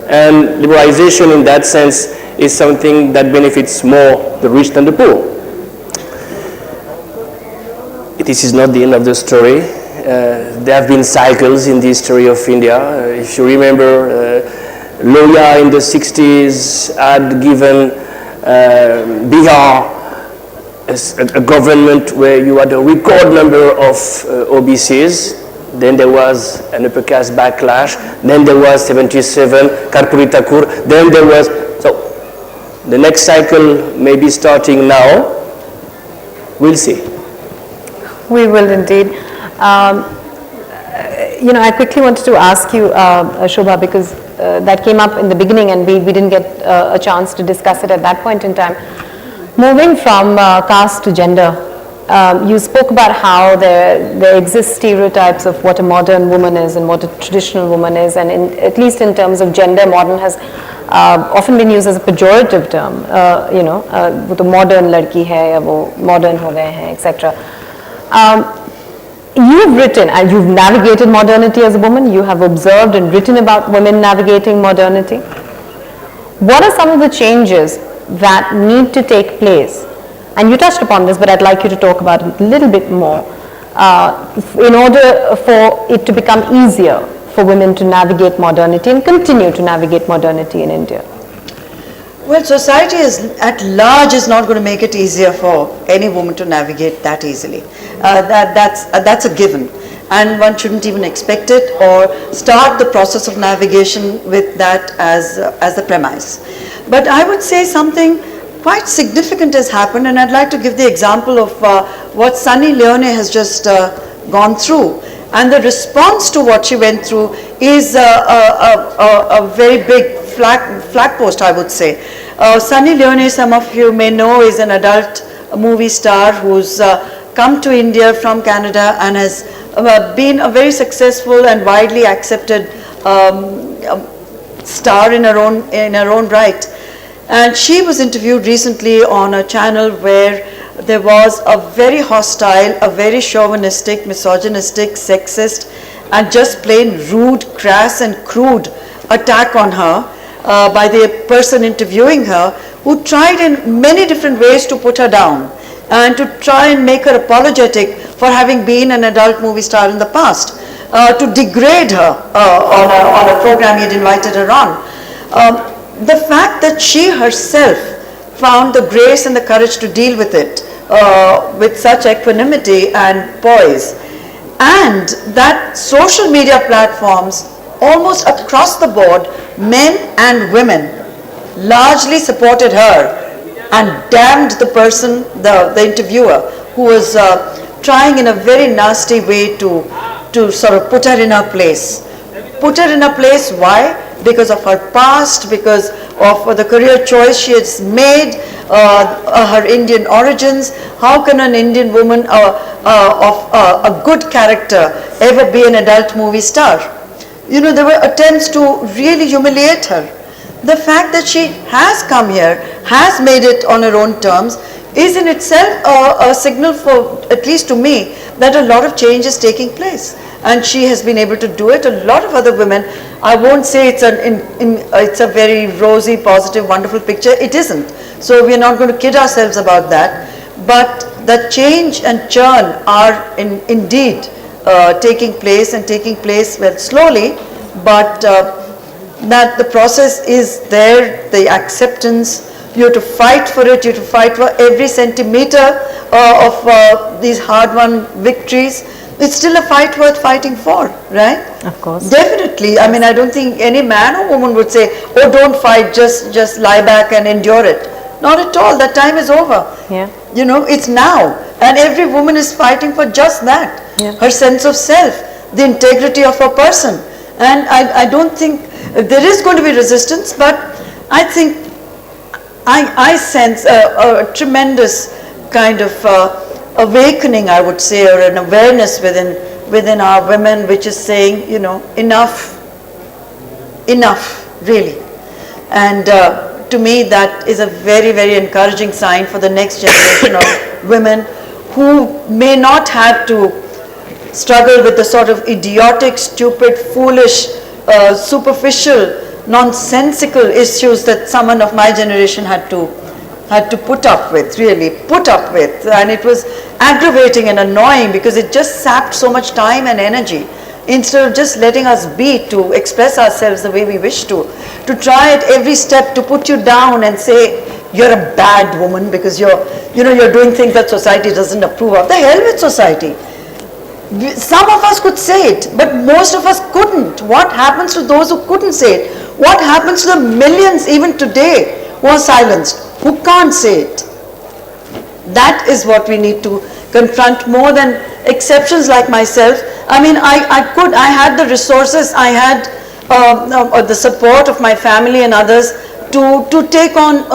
And liberalization in that sense is something that benefits more the rich than the poor. This is not the end of the story. There have been cycles in the history of India. If you remember, Loya in the 60s had given Bihar a government where you had a record number of OBCs. Then there was an upper caste backlash. Then there was 77, Karpuri Thakur. Then there was, so the next cycle may be starting now. We'll see. We will indeed. I quickly wanted to ask you, Shobha, because that came up in the beginning and we didn't get a chance to discuss it at that point in time. Moving from caste to gender, you spoke about how there exist stereotypes of what a modern woman is and what a traditional woman is, and at least in terms of gender, modern has often been used as a pejorative term. वो तो modern लड़की है या वो modern हो गए हैं, etc. You've written and you've navigated modernity as a woman. You have observed and written about women navigating modernity. What are some of the changes that need to take place? And you touched upon this, but I'd like you to talk about it a little bit more. In order for it to become easier for women to navigate modernity and continue to navigate modernity in India? Well, society at large is not going to make it easier for any woman to navigate that easily. That's a given. And one shouldn't even expect it or start the process of navigation with that as the premise. But I would say something quite significant has happened, and I'd like to give the example of what Sunny Leone has just gone through. And the response to what she went through is a very big flag post, I would say. Sunny Leone, some of you may know, is an adult movie star who's come to India from Canada and has been a very successful and widely accepted star in her own right. And she was interviewed recently on a channel where there was a very hostile, a very chauvinistic, misogynistic, sexist, and just plain rude, crass and crude attack on her by the person interviewing her, who tried in many different ways to put her down and to try and make her apologetic for having been an adult movie star in the past, to degrade her on a program he had invited her on. The fact that she herself found the grace and the courage to deal with it with such equanimity and poise, and that social media platforms almost across the board, men and women, largely supported her and damned the person, the interviewer, who was trying in a very nasty way to sort of put her in her place. Put her in her place, why? Because of her past, because of the career choice she has made, her Indian origins. How can an Indian woman of a good character ever be an adult movie star? You know, there were attempts to really humiliate her. The fact that she has come here, has made it on her own terms, is in itself a signal for, at least to me, that a lot of change is taking place. And she has been able to do it. A lot of other women, I won't say it's a very rosy, positive, wonderful picture. It isn't. So we're not going to kid ourselves about that. But the change and churn are indeed taking place, and taking place well slowly, but that the process is there, the acceptance. You have to fight for it, you have to fight for every centimeter of these hard-won victories. It's still a fight worth fighting for, right? Of course. Definitely. I mean, I don't think any man or woman would say, oh, don't fight, just lie back and endure it. Not at all. That time is over. Yeah. You know, it's now. And every woman is fighting for just that. Yeah. Her sense of self, the integrity of her person. And I don't think, there is going to be resistance, but I think, I sense a tremendous kind of awakening, I would say, or an awareness within our women, which is saying, you know, enough, really. And to me, that is a very, very encouraging sign for the next generation of women who may not have to struggle with the sort of idiotic, stupid, foolish, superficial, nonsensical issues that someone of my generation had to put up with, really put up with. And it was aggravating and annoying because it just sapped so much time and energy. Instead of just letting us be, to express ourselves the way we wish to try at every step to put you down and say, you're a bad woman because you're doing things that society doesn't approve of. The hell with society. Some of us could say it, but most of us couldn't. What happens to those who couldn't say it? What happens to the millions even today who are silenced, who can't say it? That is what we need to confront more than exceptions like myself. I mean, I had the resources, I had the support of my family and others to take on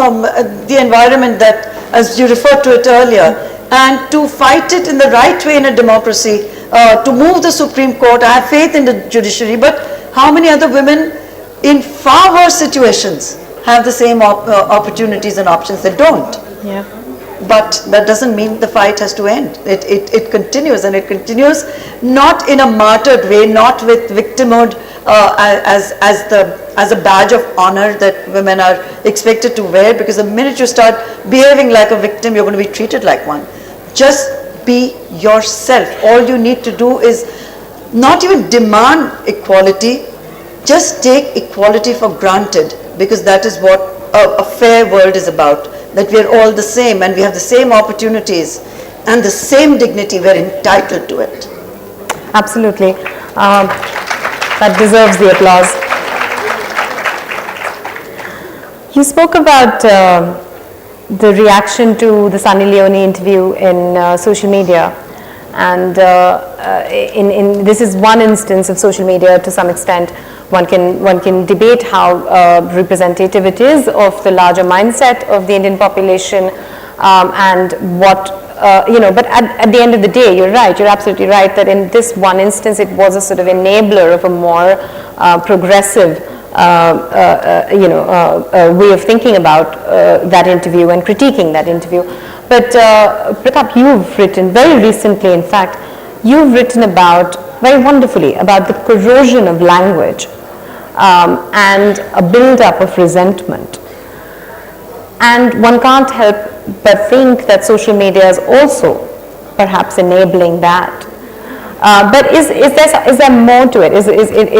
the environment that, as you referred to it earlier, and to fight it in the right way in a democracy, to move the Supreme Court. I have faith in the judiciary, but how many other women in far worse situations have the same opportunities and options? They don't. Yeah. But that doesn't mean the fight has to end. It continues, and it continues not in a martyred way, not with victimhood as a badge of honor that women are expected to wear, because the minute you start behaving like a victim, you're going to be treated like one. Just be yourself. All you need to do is not even demand equality, just take equality for granted, because that is what a fair world is about, that we are all the same and we have the same opportunities and the same dignity, we are entitled to it. Absolutely. That deserves the applause. You spoke about the reaction to the Sunny Leone interview in social media, and this is one instance of social media. To some extent, one can debate how representative it is of the larger mindset of the Indian population, and what but at the end of the day, you're right, you're absolutely right, that in this one instance it was a sort of enabler of a more progressive way of thinking about that interview and critiquing that interview. But Pratap, you've written very recently, in fact, you've written very wonderfully about the corrosion of language and a build-up of resentment. And one can't help but think that social media is also perhaps enabling that. But is there more to it? Is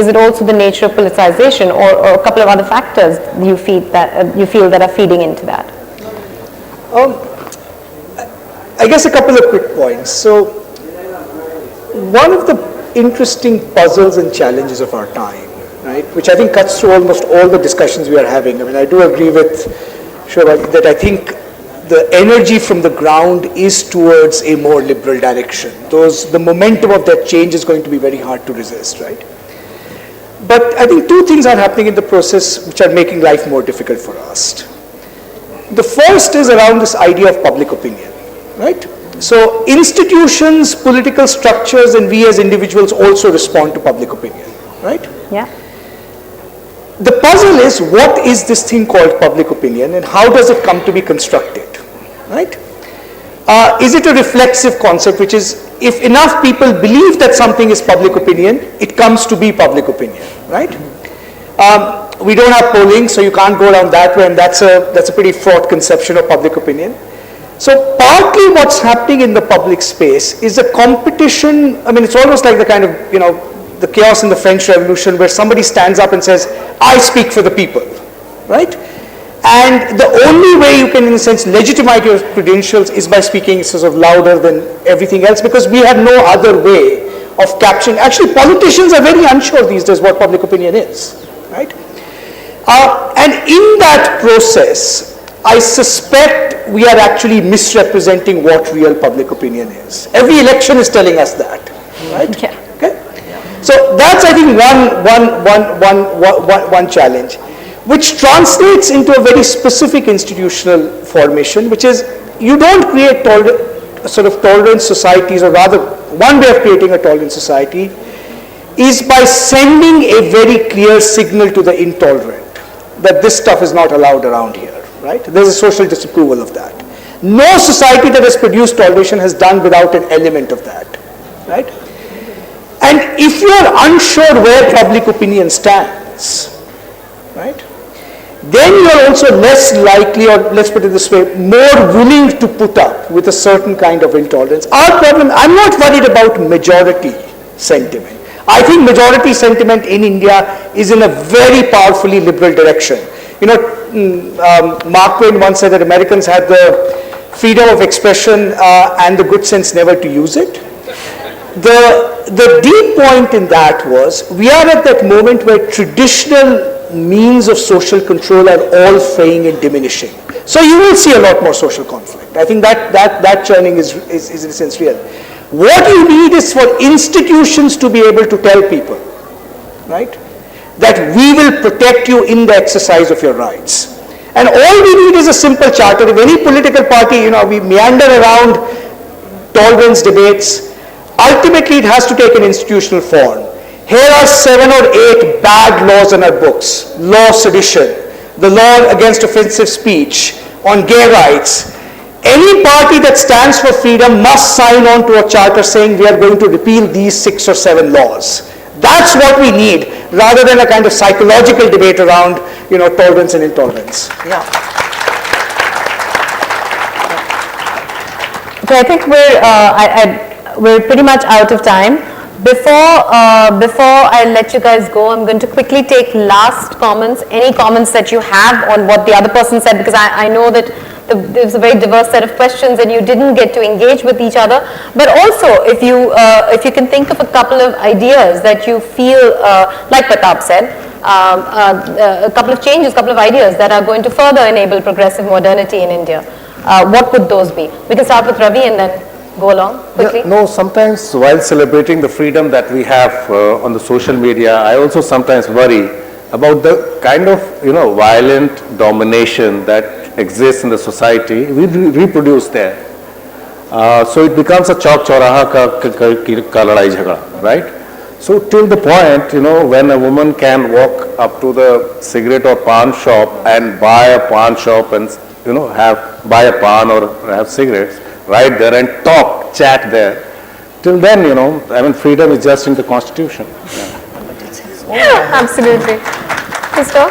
it also the nature of politicization, or a couple of other factors you feel that are feeding into that? I guess a couple of quick points. So, one of the interesting puzzles and challenges of our time, right, which I think cuts through almost all the discussions we are having. I mean, I do agree with Shobha that I think the energy from the ground is towards a more liberal direction. The momentum of that change is going to be very hard to resist, right? But I think two things are happening in the process which are making life more difficult for us. The first is around this idea of public opinion, right? So institutions, political structures, and we as individuals also respond to public opinion, right? Yeah. The puzzle is, what is this thing called public opinion, and how does it come to be constructed, right? Is it a reflexive concept, which is, if enough people believe that something is public opinion, it comes to be public opinion, right? We don't have polling, so you can't go down that way, and that's a pretty fraught conception of public opinion. So partly what's happening in the public space is a competition. I mean, it's almost like the kind of, the chaos in the French Revolution, where somebody stands up and says, I speak for the people, right? And the only way you can, in a sense, legitimize your credentials is by speaking sort of louder than everything else, because we have no other way of capturing. Actually, politicians are very unsure these days what public opinion is, right? And in that process, I suspect we are actually misrepresenting what real public opinion is. Every election is telling us that, right? Yeah. Okay? So that's, I think, one challenge, which translates into a very specific institutional formation, which is, you don't create sort of tolerant societies, or rather, one way of creating a tolerant society is by sending a very clear signal to the intolerant that this stuff is not allowed around here, right? There's a social disapproval of that. No society that has produced toleration has done without an element of that, right? And if you are unsure where public opinion stands, right, then you are also less likely, or let's put it this way, more willing to put up with a certain kind of intolerance. Our problem, I'm not worried about majority sentiment. I think majority sentiment in India is in a very powerfully liberal direction. Mark Twain once said that Americans had the freedom of expression and the good sense never to use it. The deep point in that was, we are at that moment where traditional means of social control are all fraying and diminishing. So you will see a lot more social conflict. I think that churning is in a sense real. What you need is for institutions to be able to tell people, right, that we will protect you in the exercise of your rights. And all we need is a simple charter. If any political party, we meander around tolerance debates, ultimately it has to take an institutional form. Here are 7 or 8 bad laws in our books. Law sedition, the law against offensive speech, on gay rights. Any party that stands for freedom must sign on to a charter saying we are going to repeal these 6 or 7 laws. That's what we need, rather than a kind of psychological debate around, tolerance and intolerance. Yeah. Okay, I think we're pretty much out of time. Before I let you guys go, I'm going to quickly take last comments, any comments that you have on what the other person said, because I know that there's a very diverse set of questions and you didn't get to engage with each other. But also, if you can think of a couple of ideas that you feel, like Pratap said, a couple of changes, a couple of ideas that are going to further enable progressive modernity in India, what would those be? We can start with Ravi and then go along quickly. Yeah, no, sometimes while celebrating the freedom that we have on the social media, I also sometimes worry about the kind of, violent domination that exists in the society. We reproduce there. So it becomes a chowk chauraha ka ladai jhagda, right? So till the point, when a woman can walk up to the cigarette or pan shop and buy a pan shop and, buy a pan or have cigarettes right there and talk, chat there. Till then, freedom is just in the constitution. Yeah. Absolutely. Mr.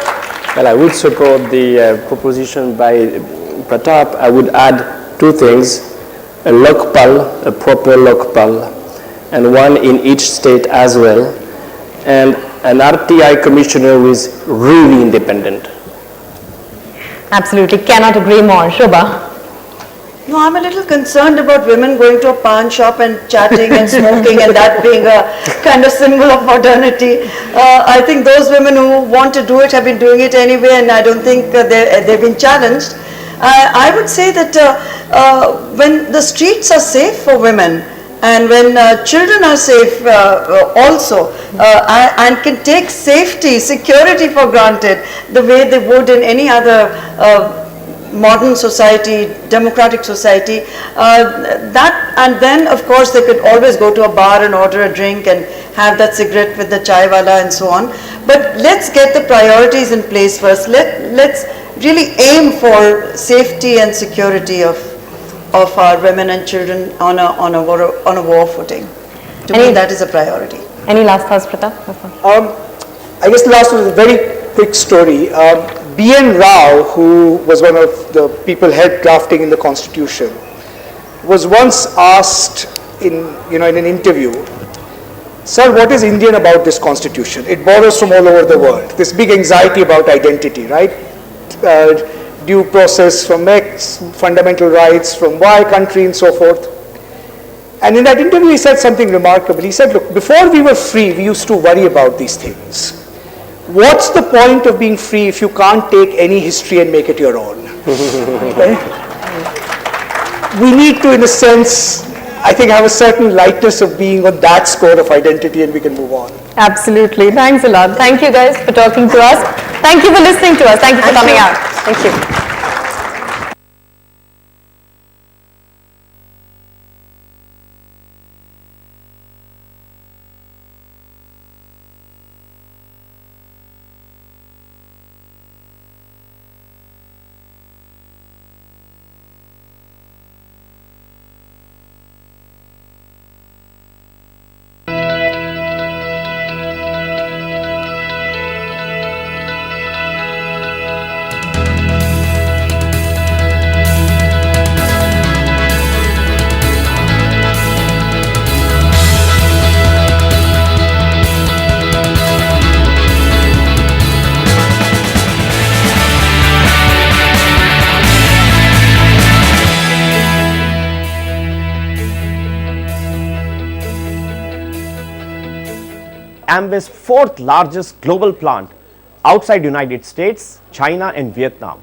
Well, I would support the proposition by Pratap. I would add two things, a Lokpal, a proper Lokpal, and one in each state as well, and an RTI commissioner who is really independent. Absolutely, cannot agree more. Shobha. No, I'm a little concerned about women going to a pawn shop and chatting and smoking and that being a kind of symbol of modernity. I think those women who want to do it have been doing it anyway, and I don't think they've been challenged. I would say that when the streets are safe for women, and when children are safe also, and can take safety, security for granted the way they would in any other modern society, democratic society, and then of course they could always go to a bar and order a drink and have that cigarette with the chai wala and so on. But let's get the priorities in place first. Let's really aim for safety and security of our women and children on a war footing. To me, that is a priority. Any last thoughts, Pratap? I guess the last one is a very quick story. B.N. Rao, who was one of the people helped drafting in the Constitution, was once asked in an interview, "Sir, what is Indian about this Constitution? It borrows from all over the world. This big anxiety about identity, right? Due process from X, fundamental rights from Y country and so forth." And in that interview he said something remarkable. He said, "Look, before we were free, we used to worry about these things. What's the point of being free if you can't take any history and make it your own?" Okay? We need to, in a sense, I think, have a certain lightness of being on that score of identity, and we can move on. Absolutely. Thanks a lot. Thank you guys for talking to us. Thank you for listening to us. Thank you for coming out. Thank you. Amway's fourth largest global plant outside United States, China and Vietnam.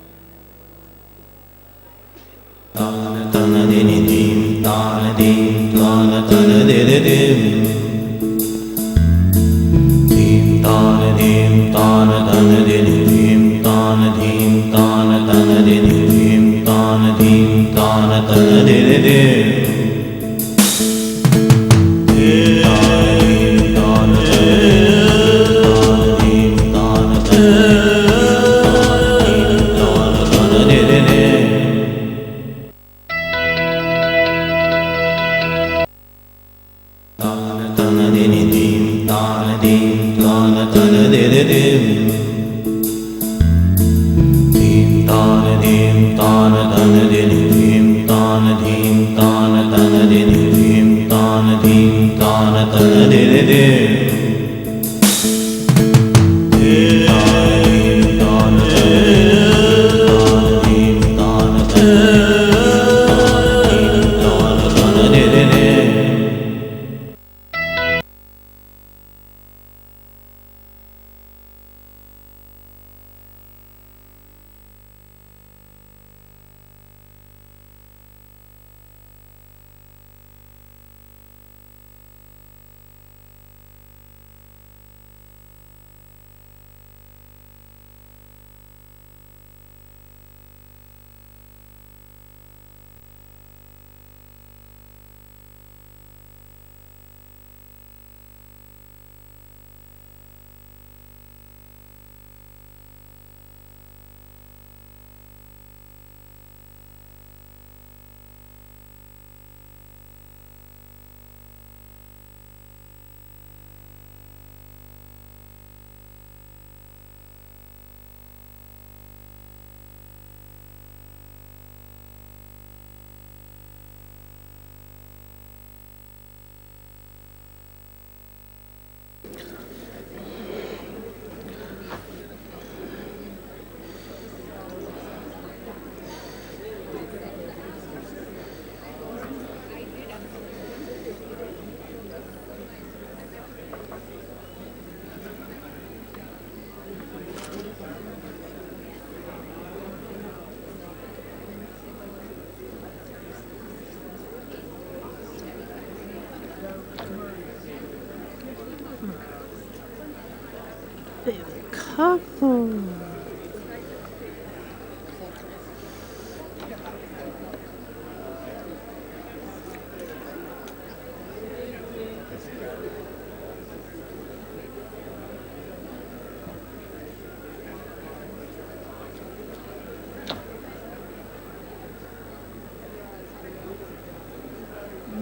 Couple.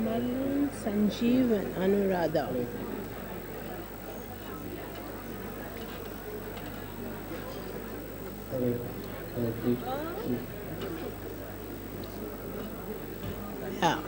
Malan, Sanjeev and Anuradha. Yeah.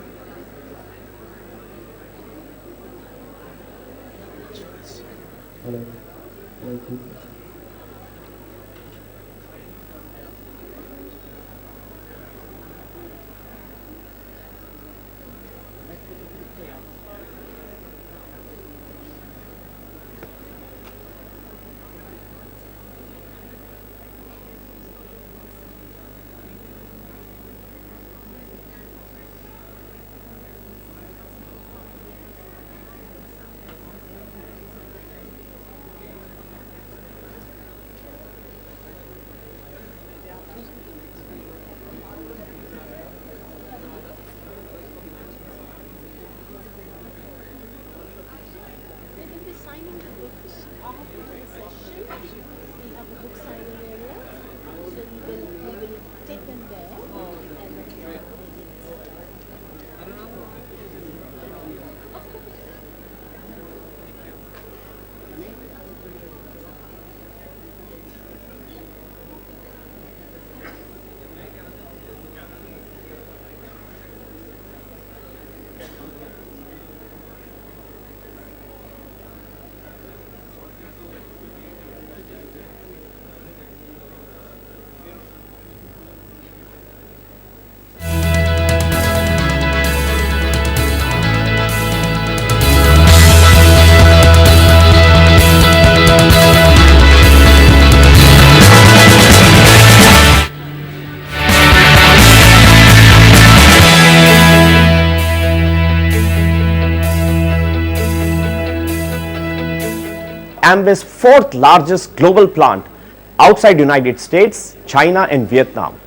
Amway's fourth largest global plant outside United States, China and Vietnam.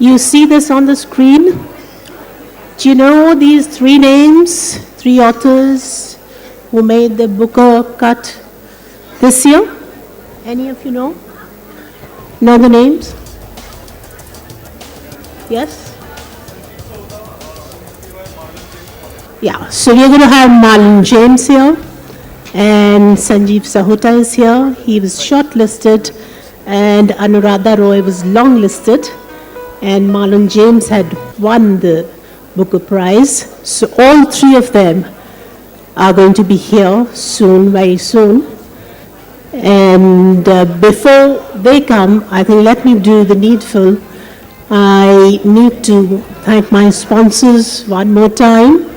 You see this on the screen? Do you know these three names, three authors who made the Booker cut this year? Any of you know? Know the names? Yes? Yeah, so we're going to have Marlon James here, and Sanjeev Sahuta is here. He was shortlisted, and Anuradha Roy was longlisted, and Marlon James had won the Booker Prize. So all three of them are going to be here soon, very soon. And before they come, I think let me do the needful. I need to thank my sponsors one more time.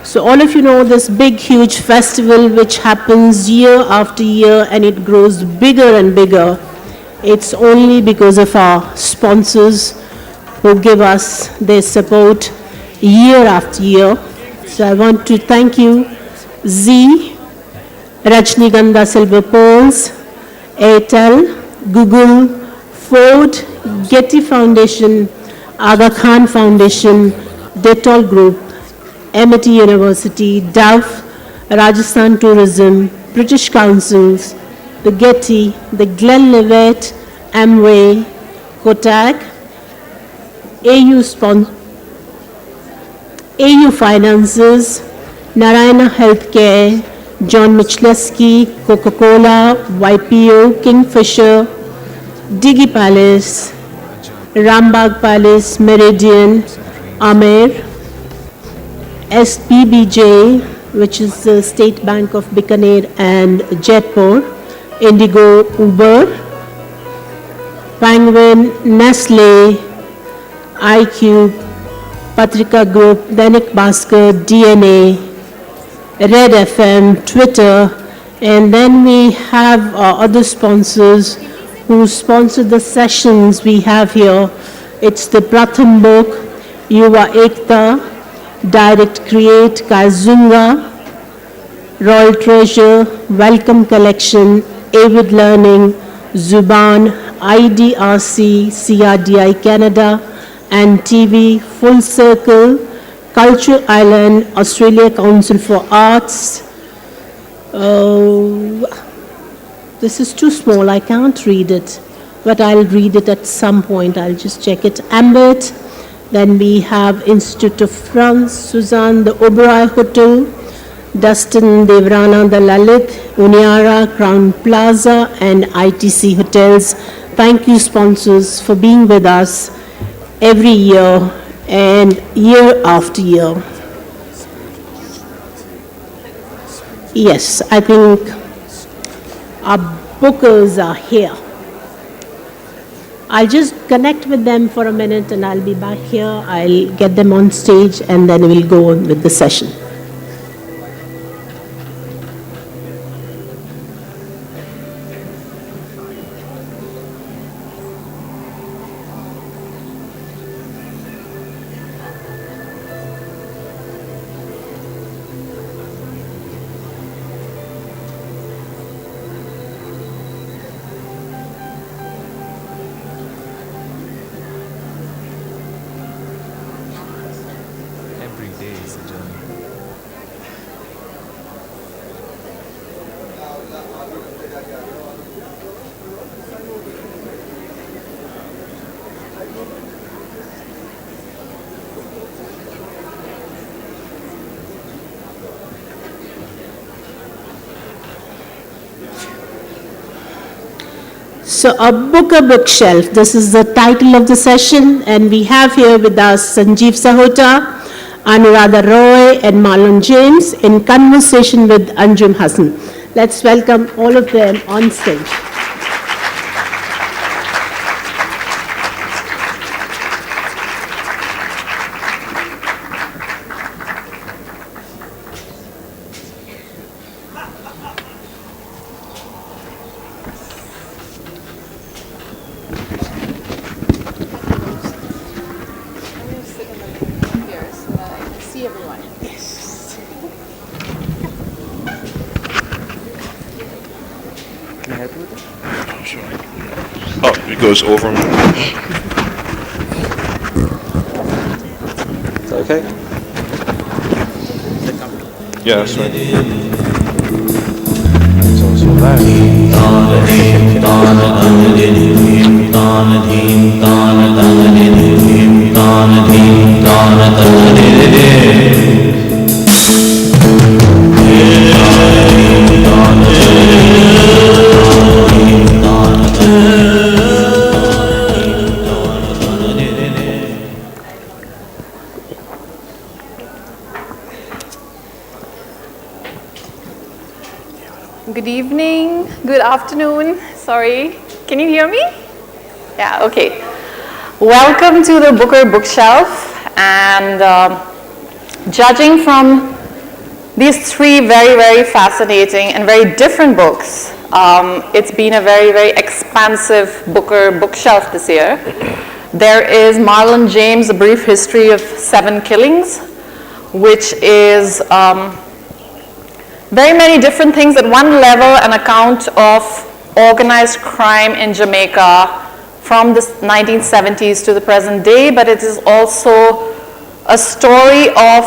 So all of you know this big, huge festival which happens year after year and it grows bigger and bigger. It's only because of our sponsors who give us their support year after year. So I want to thank you, Z, Rajnigandha Silver Pearls, Airtel, Google, Ford, Getty Foundation, Aga Khan Foundation, Dettol Group, Amity University, Dove, Rajasthan Tourism, British Councils, the Getty, the Glenlivet, Amway, Kotak, AU Finances, Narayana Healthcare, John Michleski, Coca-Cola, YPO, Kingfisher, Digi Palace, Rambagh Palace, Meridian, Amer, SPBJ, which is the State Bank of Bikaner and Jaipur, Indigo, Uber, Penguin, Nestle, iCube, Patrika Group, Dainik Bhaskar, DNA, Red FM, Twitter, and then we have other sponsors who sponsor the sessions we have here. It's the Pratham Book, Yuva Ekta, Direct Create, Kazunga, Royal Treasure, Welcome Collection, Avid Learning, Zuban, IDRC, CRDI Canada, and TV, Full Circle, Culture Island, Australia Council for Arts. This is too small, I can't read it, but I'll read it at some point, I'll just check it. Ambit, then we have Institute of France, Suzanne, the Oberoi Hotel, Dustin, Devrana, the Lalit, Uniara, Crown Plaza, and ITC Hotels. Thank you, sponsors, for being with us every year and year after year. Yes, I think our bookers are here. I'll just connect with them for a minute and I'll be back here. I'll get them on stage and then we'll go on with the session. Every day is a journey. So a bookshelf, this is the title of the session, and we have here with us Sanjeev Sahota, Anuradha Roy, and Marlon James in conversation with Anjum Hassan. Let's welcome all of them on stage. Can I help you with that? Oh, sure. Oh, it goes over me. Is that okay? Yeah, that's right. It's also loud. Good evening, good afternoon, sorry, can you hear me? Yeah, okay. Welcome to the Booker Bookshelf, and judging from these three very, very fascinating and very different books, it's been a very, very expansive Booker Bookshelf this year. There is Marlon James' A Brief History of 7 Killings, which is very many different things. At one level, an account of organized crime in Jamaica from the 1970s to the present day, but it is also a story of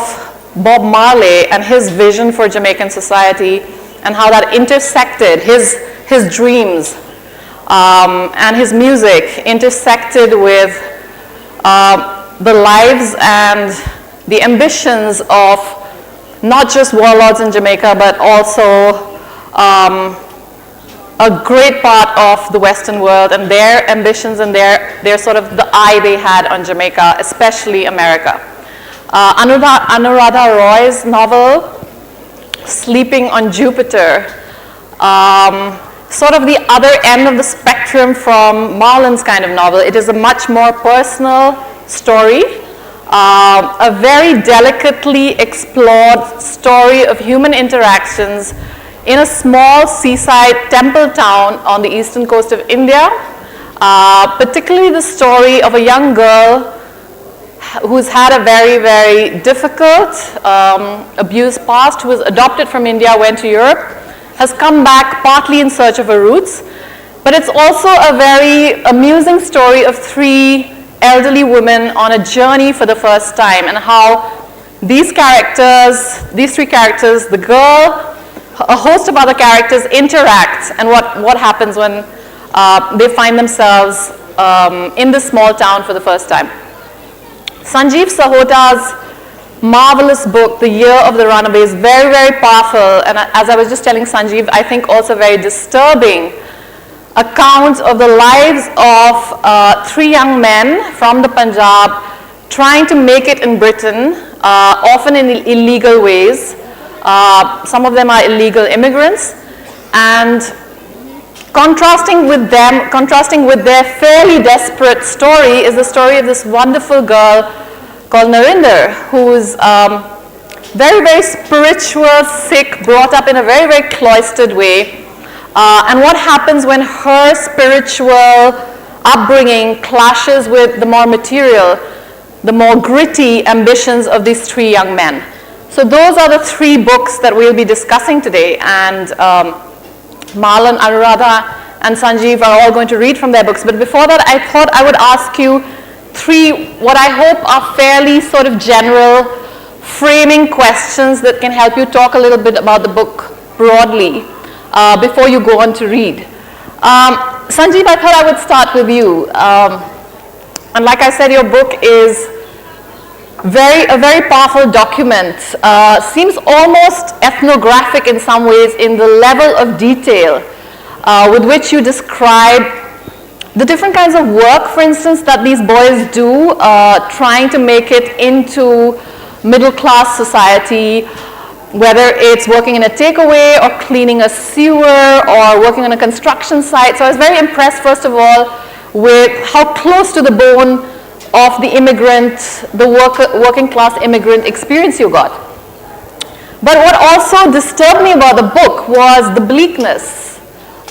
Bob Marley and his vision for Jamaican society and how that intersected his dreams and his music intersected with the lives and the ambitions of not just warlords in Jamaica, but also a great part of the Western world and their ambitions and their sort of the eye they had on Jamaica, especially America. Anuradha Roy's novel, Sleeping on Jupiter, sort of the other end of the spectrum from Marlon's kind of novel. It is a much more personal story, a very delicately explored story of human interactions in a small seaside temple town on the eastern coast of India, particularly the story of a young girl who's had a very, very difficult, abused past, who was adopted from India, went to Europe, has come back partly in search of her roots. But it's also a very amusing story of three elderly women on a journey for the first time, and how these three characters, the girl, a host of other characters interact, and what happens when they find themselves in this small town for the first time. Sanjeev Sahot's marvelous book, The Year of the Runaway, is very, very powerful, and as I was just telling Sanjeev, I think also very disturbing account of the lives of three young men from the Punjab trying to make it in Britain, often in illegal ways. Some of them are illegal immigrants, and contrasting with their fairly desperate story is the story of this wonderful girl called Narinder, who's very, very spiritual, sick, brought up in a very, very cloistered way. And what happens when her spiritual upbringing clashes with the more material, the more gritty ambitions of these three young men. So those are the three books that we'll be discussing today, and Marlon, Anuradha, and Sanjeev are all going to read from their books. But before that, I thought I would ask you three, what I hope are fairly sort of general framing questions that can help you talk a little bit about the book broadly before you go on to read. Sanjeev, I thought I would start with you. And like I said, your book is a very powerful document. Seems almost ethnographic in some ways in the level of detail with which you describe the different kinds of work, for instance, that these boys do, trying to make it into middle-class society, whether it's working in a takeaway or cleaning a sewer or working on a construction site. So I was very impressed, first of all, with how close to the bone of the immigrant, the working class immigrant experience you got. But what also disturbed me about the book was the bleakness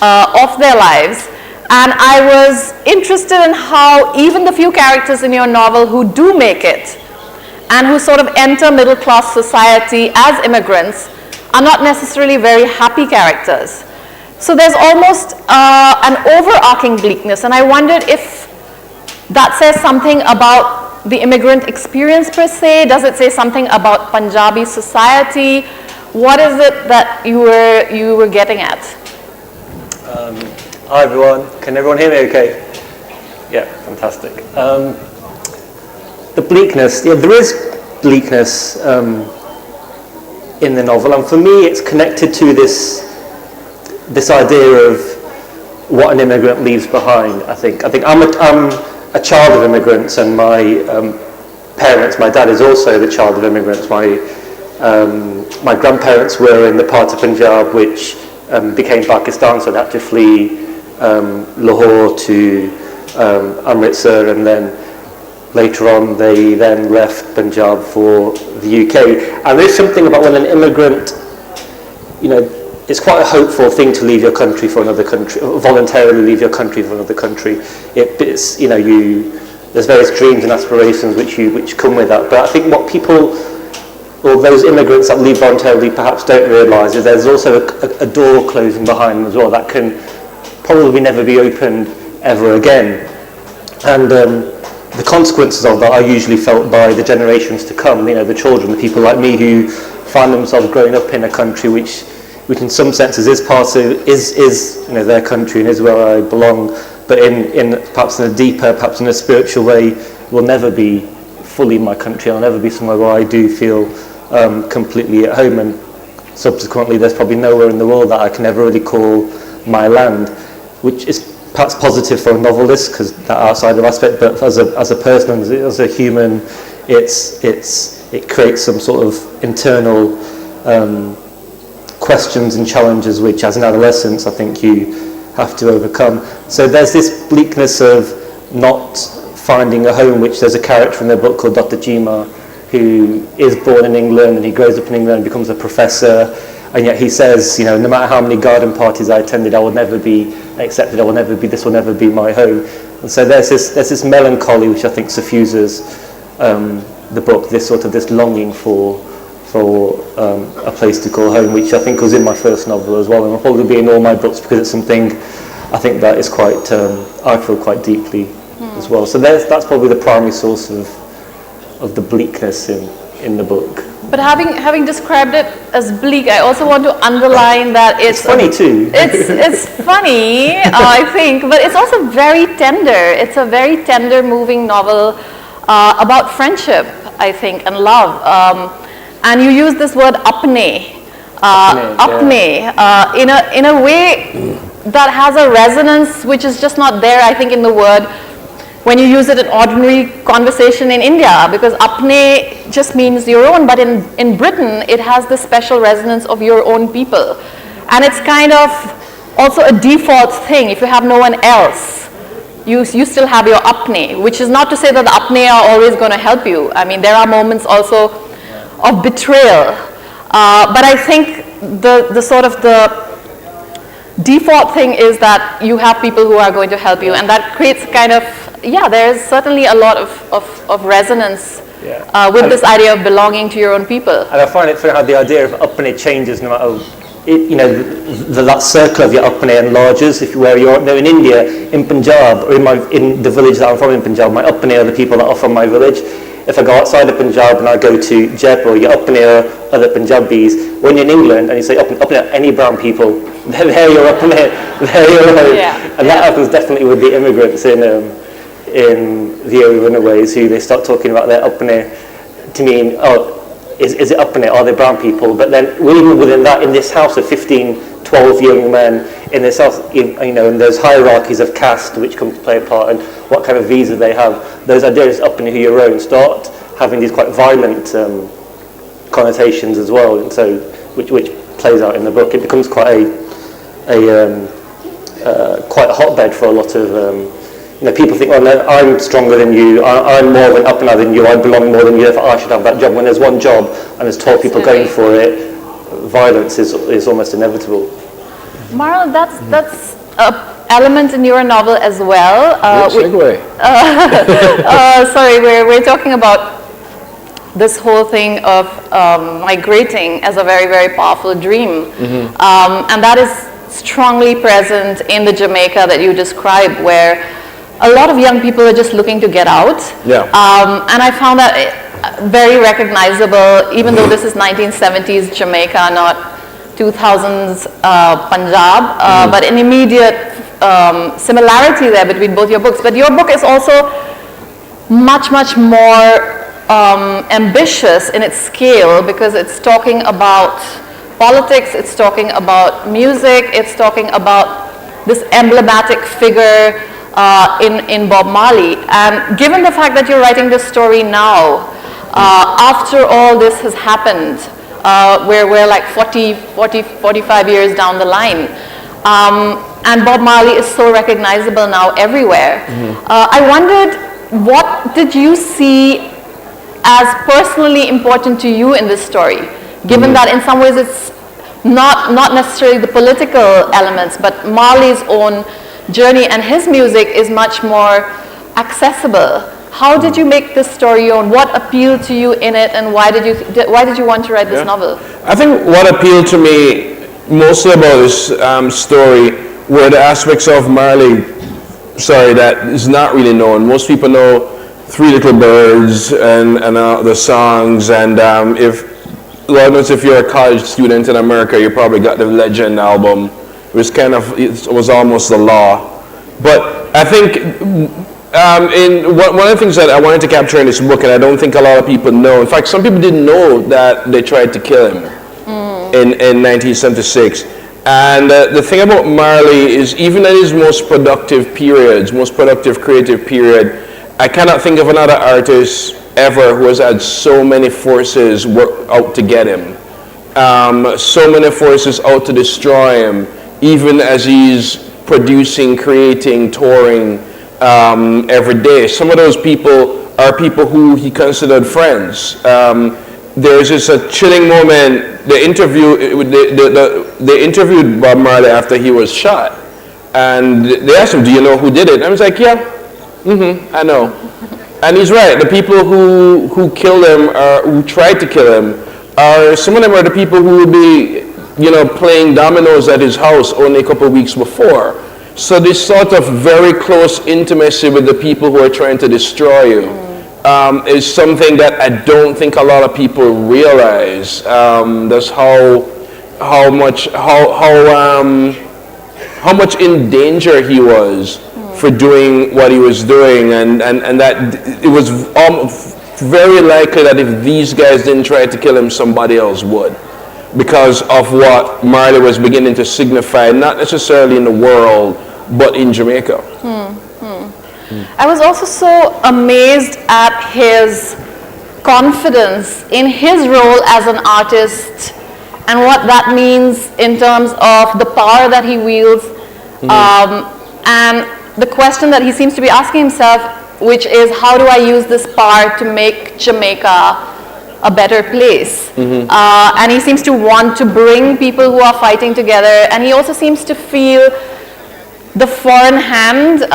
of their lives. And I was interested in how even the few characters in your novel who do make it and who sort of enter middle class society as immigrants are not necessarily very happy characters. So there's almost an overarching bleakness, and I wondered if that says something about the immigrant experience per se. Does it say something about Punjabi society? What is it that you were getting at? Hi everyone, can everyone hear me okay? Yeah, fantastic. The bleakness, yeah, there is bleakness in the novel, and for me it's connected to this idea of what an immigrant leaves behind. I think I'm a child of immigrants, and my parents, my dad is also the child of immigrants. My grandparents were in the part of Punjab which became Pakistan, so they had to flee Lahore to Amritsar, and then later on they then left Punjab for the UK. And there's something about when an immigrant, it's quite a hopeful thing to leave your country for another country, voluntarily leave your country for another country. It's there's various dreams and aspirations which come with that. But I think what people, or those immigrants that leave voluntarily, perhaps don't realise is there's also a door closing behind them as well that can probably never be opened ever again. And the consequences of that are usually felt by the generations to come. The children, the people like me who find themselves growing up in a country which in some senses is part of their country and is where I belong, but in perhaps in a deeper, perhaps in a spiritual way, will never be fully my country. I'll never be somewhere where I do feel completely at home, and subsequently there's probably nowhere in the world that I can ever really call my land, which is perhaps positive for a novelist because that outside of aspect, but as a person, as a human, it creates some sort of internal questions and challenges which as an adolescent I think you have to overcome. So there's this bleakness of not finding a home, which there's a character in the book called Dr. Jima, who is born in England and he grows up in England and becomes a professor, and yet he says, you know, no matter how many garden parties I attended, I will never be accepted, this will never be my home. And so there's this melancholy which I think suffuses the book, this longing for a place to call home, which I think was in my first novel as well, and will probably be in all my books because it's something I think that is quite, I feel quite deeply as well. So that's probably the primary source of the bleakness in the book. But having described it as bleak, I also want to underline that it's funny too. It's funny, I think, but it's also very tender. It's a very tender, moving novel about friendship, I think, and love. And you use this word apne, in a way that has a resonance which is just not there, I think, in the word when you use it in ordinary conversation in India, because apne just means your own, but in Britain it has this special resonance of your own people. And it's kind of also a default thing. If you have no one else, you still have your apne, which is not to say that the apne are always going to help you. I mean, there are moments also of betrayal. But I think the sort of the default thing is that you have people who are going to help you, and that creates kind of, there's certainly a lot of resonance with this idea of belonging to your own people. And I find it funny how the idea of apne changes no matter, that circle of your apne enlarges. Where you're in India, in Punjab, or in the village that I'm from in Punjab, my apne are the people that are from my village. If I go outside of Punjab and I go to Jaipur, your apne are other Punjabis. When you're in England and you say apne are any brown people, they're your apne, they're your home. And that happens definitely with the immigrants in the early runaways, who they start talking about their apne to mean, is it apne, are they brown people? But then even within that, in this house of 15, 12 young men, in this house, and there's hierarchies of caste which come to play a part, and what kind of visa they have. Those ideas up in your own start having these quite violent connotations as well, and so which plays out in the book. It becomes quite quite a hotbed for a lot of people think, no, I'm stronger than you, I'm more of an apna than you, I belong more than you, therefore I should have that job. When there's one job and there's 12 people going for it, violence is almost inevitable. Marlon, that's an element in your novel as well. Good segue. Sorry, we're talking about this whole thing of migrating as a very, very powerful dream. And that is strongly present in the Jamaica that you describe, where a lot of young people are just looking to get out. And I found that very recognizable, even though this is 1970s Jamaica, not 2000s Punjab, but an immediate similarity there between both your books. But your book is also much, much more ambitious in its scale, because it's talking about politics, it's talking about music, it's talking about this emblematic figure in Bob Marley. And given the fact that you're writing this story now, after all this has happened, where we're like 45 years down the line, and Bob Marley is so recognizable now everywhere. I wondered, what did you see as personally important to you in this story, given that in some ways it's not necessarily the political elements, but Marley's own journey and his music is much more accessible. How did you make this story your own? What appealed to you in it, and why did you want to write this novel? I think what appealed to me mostly about this story were the aspects of Marley, that is not really known. Most people know Three Little Birds and the songs, and if Lord knows if you're a college student in America, you probably got the Legend album. It was almost the law. But I think one of the things that I wanted to capture in this book, and I don't think a lot of people know, in fact, some people didn't know that they tried to kill him in 1976. And the thing about Marley is, even at his most productive creative period, I cannot think of another artist ever who has had so many forces work out to get him. So many forces out to destroy him, even as he's producing, creating, touring every day. Some of those people are people who he considered friends. There's just a chilling moment. They interviewed Bob Marley after he was shot, and they asked him, "Do you know who did it?" And I was like, "Yeah, I know." And he's right. The people who killed him, or who tried to kill him, are some of them are the people who would be, playing dominoes at his house only a couple of weeks before. So this sort of very close intimacy with the people who are trying to destroy you is something that I don't think a lot of people realize. That's how much in danger he was for doing what he was doing, and that it was very likely that if these guys didn't try to kill him, somebody else would, because of what Marley was beginning to signify, not necessarily in the world, but in Jamaica. I was also so amazed at his confidence in his role as an artist and what that means in terms of the power that he wields, and the question that he seems to be asking himself, which is, how do I use this power to make Jamaica a better place? And he seems to want to bring people who are fighting together, and he also seems to feel the foreign hand,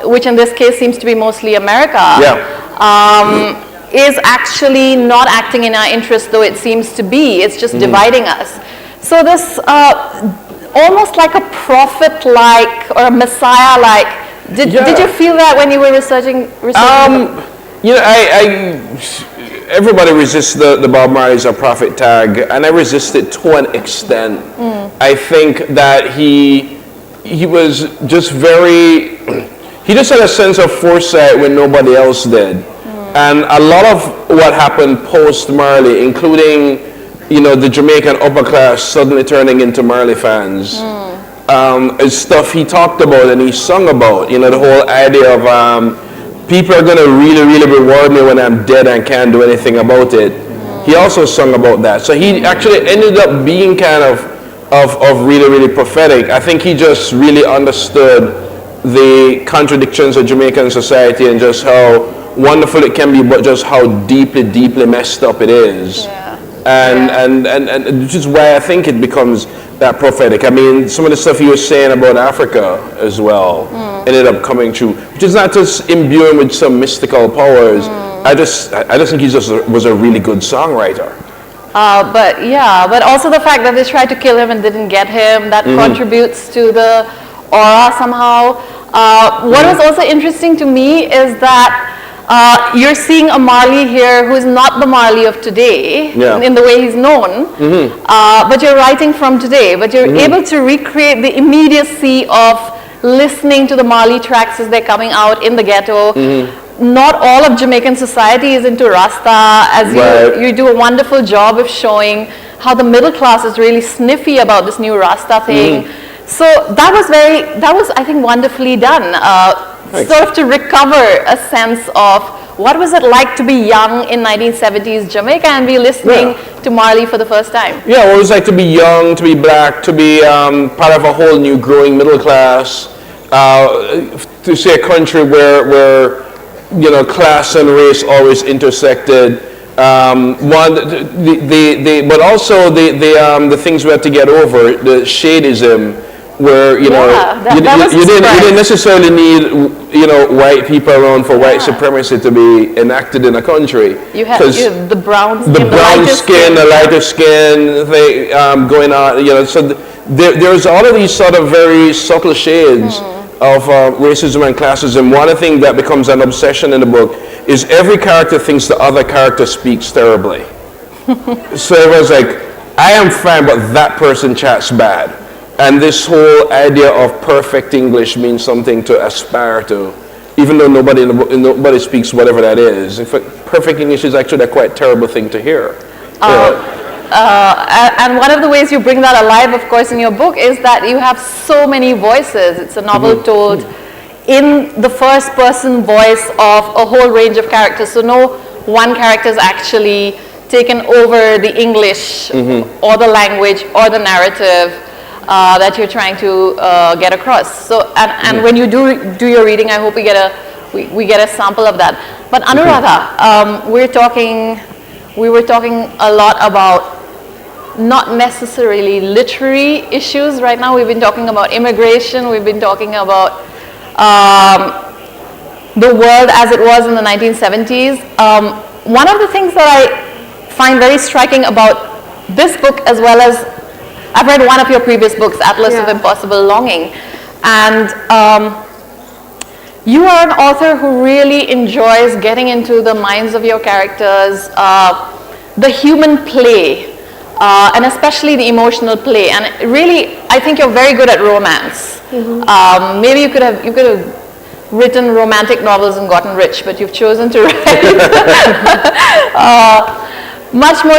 which in this case seems to be mostly America, is actually not acting in our interest, though it seems to be. It's just dividing us. So this almost like a prophet-like or a messiah-like. Did you feel that when you were researching? Everybody resists the Bob Marley's a prophet tag, and I resist it to an extent. I think that he was just he just had a sense of foresight when nobody else did. And a lot of what happened post Marley, including, the Jamaican upper class suddenly turning into Marley fans, is stuff he talked about and he sung about. The whole idea of people are going to really, really reward me when I'm dead and can't do anything about it. He also sung about that. So he actually ended up being kind of really, really prophetic. I think he just really understood the contradictions of Jamaican society and just how wonderful it can be, but just how deeply, deeply messed up it is. And which is why I think it becomes that prophetic. I mean, some of the stuff he was saying about Africa as well ended up coming true, which is not just imbuing with some mystical powers. I just think he just was a really good songwriter. But also the fact that they tried to kill him and didn't get him, that contributes to the aura somehow. What was also interesting to me is that you're seeing a Marley here who is not the Marley of today in the way he's known, but you're writing from today, but you're able to recreate the immediacy of listening to the Marley tracks as they're coming out in the ghetto. Not all of Jamaican society is into Rasta, as you do a wonderful job of showing how the middle class is really sniffy about this new Rasta thing. So that was I think wonderfully done. Sort of to recover a sense of what was it like to be young in 1970s Jamaica and be listening to Marley for the first time. Yeah, what it was like to be young, to be black, to be part of a whole new growing middle class, to see a country where class and race always intersected. But also the things we had to get over, the shadism, where you didn't necessarily need white people around for white supremacy to be enacted in a country. You had the brown skin, the lighter skin thing going on. So there's all of these sort of very subtle shades of racism and classism. One of the things that becomes an obsession in the book is every character thinks the other character speaks terribly. So everyone's like, I am fine, but that person chats bad. And this whole idea of perfect English means something to aspire to, even though nobody speaks whatever that is. In fact, perfect English is actually a quite terrible thing to hear. And one of the ways you bring that alive, of course, in your book is that you have so many voices. It's a novel told in the first person voice of a whole range of characters. So no one character is actually taken over the English or the language or the narrative. that you're trying to get across. So, and when you do your reading, I hope we get a sample of that. But Anuradha, we were talking a lot about not necessarily literary issues right now. We've been talking about immigration. We've been talking about the world as it was in the 1970s. One of the things that I find very striking about this book, as well as I've read one of your previous books, Atlas of Impossible Longing, and you are an author who really enjoys getting into the minds of your characters, the human play, and especially the emotional play. And really, I think you're very good at romance. Maybe you could have written romantic novels and gotten rich, but you've chosen to write much more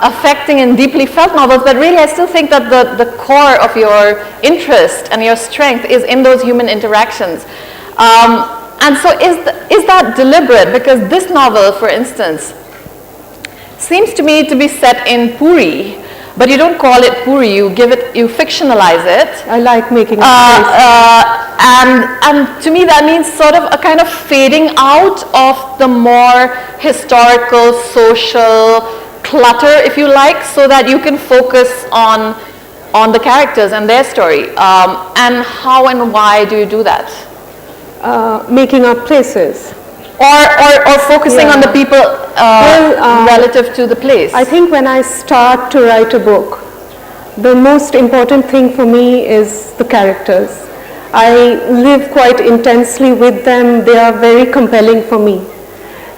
affecting and deeply felt novels. But really, I still think that the core of your interest and your strength is in those human interactions. And so is that deliberate? Because this novel, for instance, seems to me to be set in Puri, but you don't call it Puri, you fictionalize it. I like making it and to me that means sort of a kind of fading out of the more historical, social clutter, if you like, so that you can focus on the characters and their story. And how and why do you do that? Making up places. Or focusing on the people relative to the place. I think when I start to write a book, the most important thing for me is the characters. I live quite intensely with them. They are very compelling for me.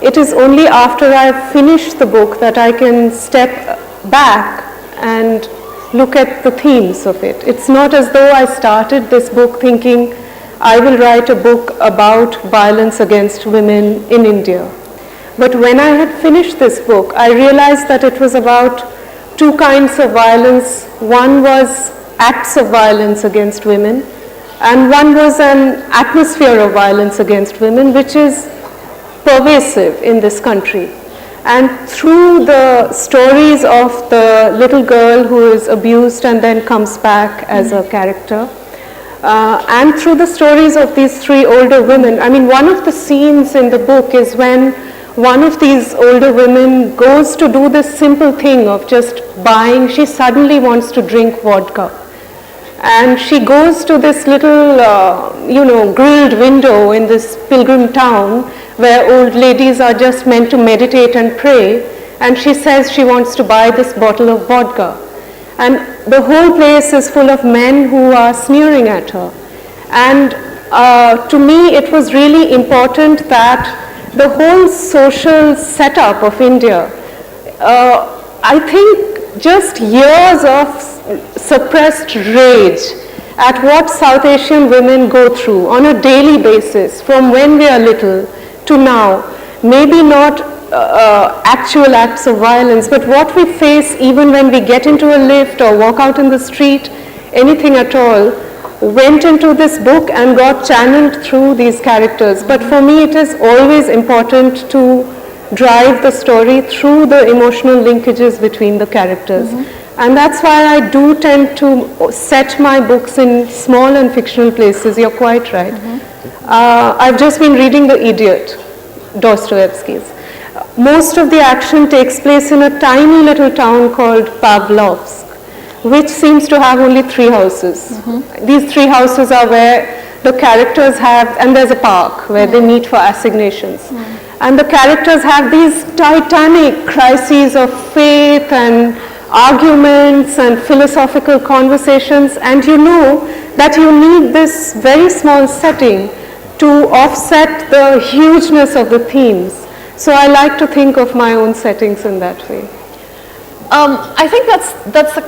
It is only after I've finished the book that I can step back and look at the themes of it. It's not as though I started this book thinking I will write a book about violence against women in India. But when I had finished this book, I realized that it was about two kinds of violence. One was acts of violence against women, and one was an atmosphere of violence against women, which is pervasive in this country. And through the stories of the little girl who is abused and then comes back as a character, and through the stories of these three older women. I mean, one of the scenes in the book is when one of these older women goes to do this simple thing of just buying, she suddenly wants to drink vodka. And she goes to this little, grilled window in this pilgrim town where old ladies are just meant to meditate and pray. And she says she wants to buy this bottle of vodka. And the whole place is full of men who are sneering at her. And to me, it was really important that the whole social setup of India, I think just years of suppressed rage at what South Asian women go through on a daily basis from when we are little to now, maybe not actual acts of violence, but what we face even when we get into a lift or walk out in the street, anything at all, went into this book and got channeled through these characters. But for me, it is always important to drive the story through the emotional linkages between the characters. And that's why I do tend to set my books in small and fictional places. You're quite right. I've just been reading The Idiot, Dostoevsky's. Most of the action takes place in a tiny little town called Pavlovsk, which seems to have only 3 houses. These 3 houses are where the characters have, and there's a park where they meet for assignations. And the characters have these titanic crises of faith and arguments and philosophical conversations, and you know that you need this very small setting to offset the hugeness of the themes. So I like to think of my own settings in that way. I think that's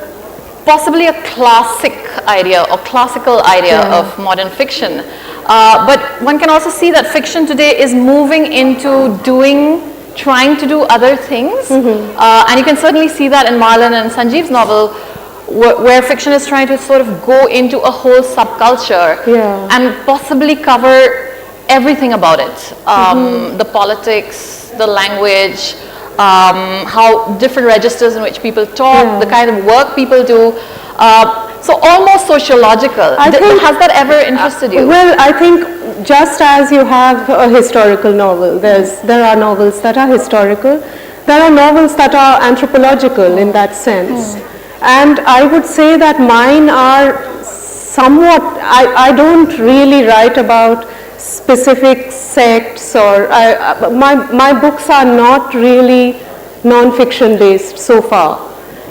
possibly a classic idea or classical idea of modern fiction. But one can also see that fiction today is moving into trying to do other things. And you can certainly see that in Marlon and Sanjeev's novel, where fiction is trying to sort of go into a whole subculture and possibly cover everything about it. The politics, the language, how different registers in which people talk, the kind of work people do. So almost sociological. Has that ever interested you? Well, I think just as you have a historical novel, there are novels that are historical, there are novels that are anthropological in that sense. And I would say that mine are somewhat, I don't really write about specific sects or, my books are not really non-fiction based so far.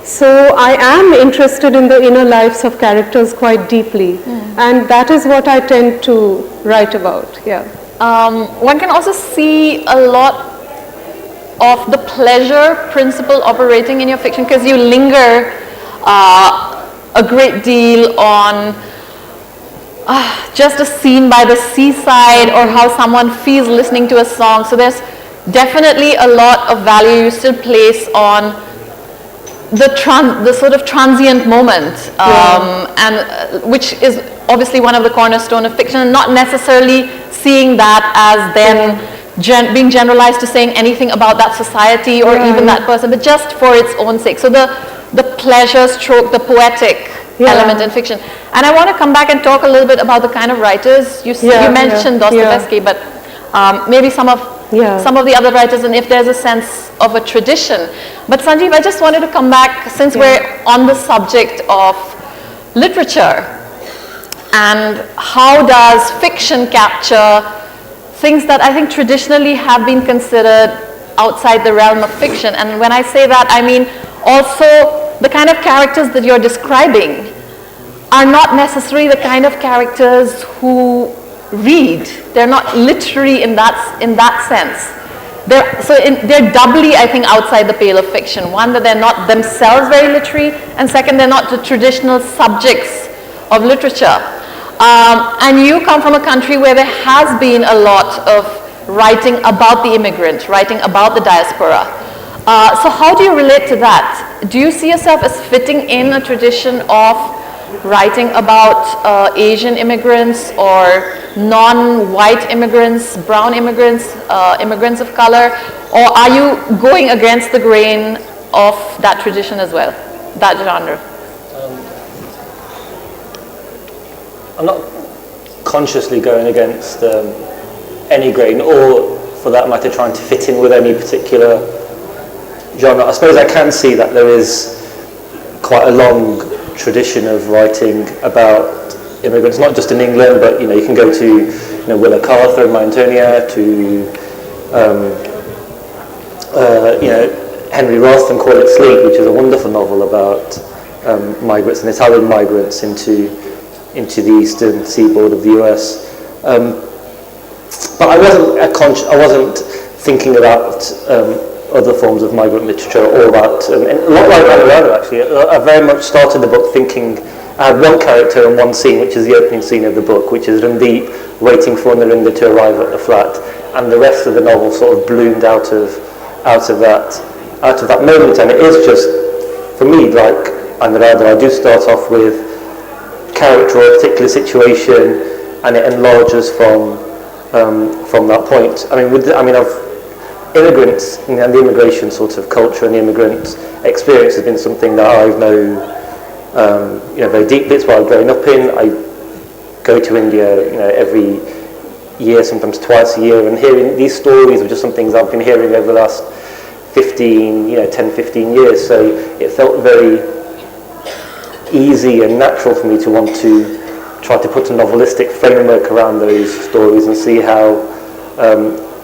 So I am interested in the inner lives of characters quite deeply, and that is what I tend to write about, yeah. One can also see a lot of the pleasure principle operating in your fiction, because you linger a great deal on just a scene by the seaside or how someone feels listening to a song. So there's definitely a lot of value you still place on the sort of transient moment, and which is obviously one of the cornerstone of fiction, and not necessarily seeing that as then being generalized to saying anything about that society or even that person, but just for its own sake. So the pleasure stroke, the poetic element in fiction. And I want to come back and talk a little bit about the kind of writers. You mentioned Dostoevsky, but maybe some of the other writers, and if there's a sense of a tradition. But Sanjeev, I just wanted to come back, since we're on the subject of literature, and how does fiction capture things that I think traditionally have been considered outside the realm of fiction. And when I say that, I mean also the kind of characters that you're describing are not necessarily the kind of characters who read. They're not literary in that sense. They're doubly, I think, outside the pale of fiction. One, that they're not themselves very literary, and second, they're not the traditional subjects of literature. And you come from a country where there has been a lot of writing about the immigrant, writing about the diaspora. So how do you relate to that? Do you see yourself as fitting in a tradition of writing about Asian immigrants or non-white immigrants, brown immigrants, immigrants of color, or are you going against the grain of that tradition as well, that genre? I'm not consciously going against any grain, or for that matter trying to fit in with any particular genre. I suppose I can see that there is quite a long tradition of writing about immigrants, not just in England, but you can go to Willa Cather in Antonia, to Henry Roth and Call It Sleep, which is a wonderful novel about migrants and Italian migrants into the eastern seaboard of the US. But I wasn't thinking about other forms of migrant literature, or about, and a lot like Manuela actually. I very much started the book thinking, I had one character and one scene, which is the opening scene of the book, which is Randeep waiting for Narinda to arrive at the flat, and the rest of the novel sort of bloomed out of that moment. And it is just, for me, like Anuradha, I do start off with character or a particular situation, and it enlarges from that point. Immigrants and the immigration sort of culture and the immigrant experience has been something that I've known very deeply. It's what I've grown up in. I go to India every year, sometimes twice a year, and hearing these stories are just some things I've been hearing over the last 10, 15 years. So it felt very easy and natural for me to want to try to put a novelistic framework around those stories and see how,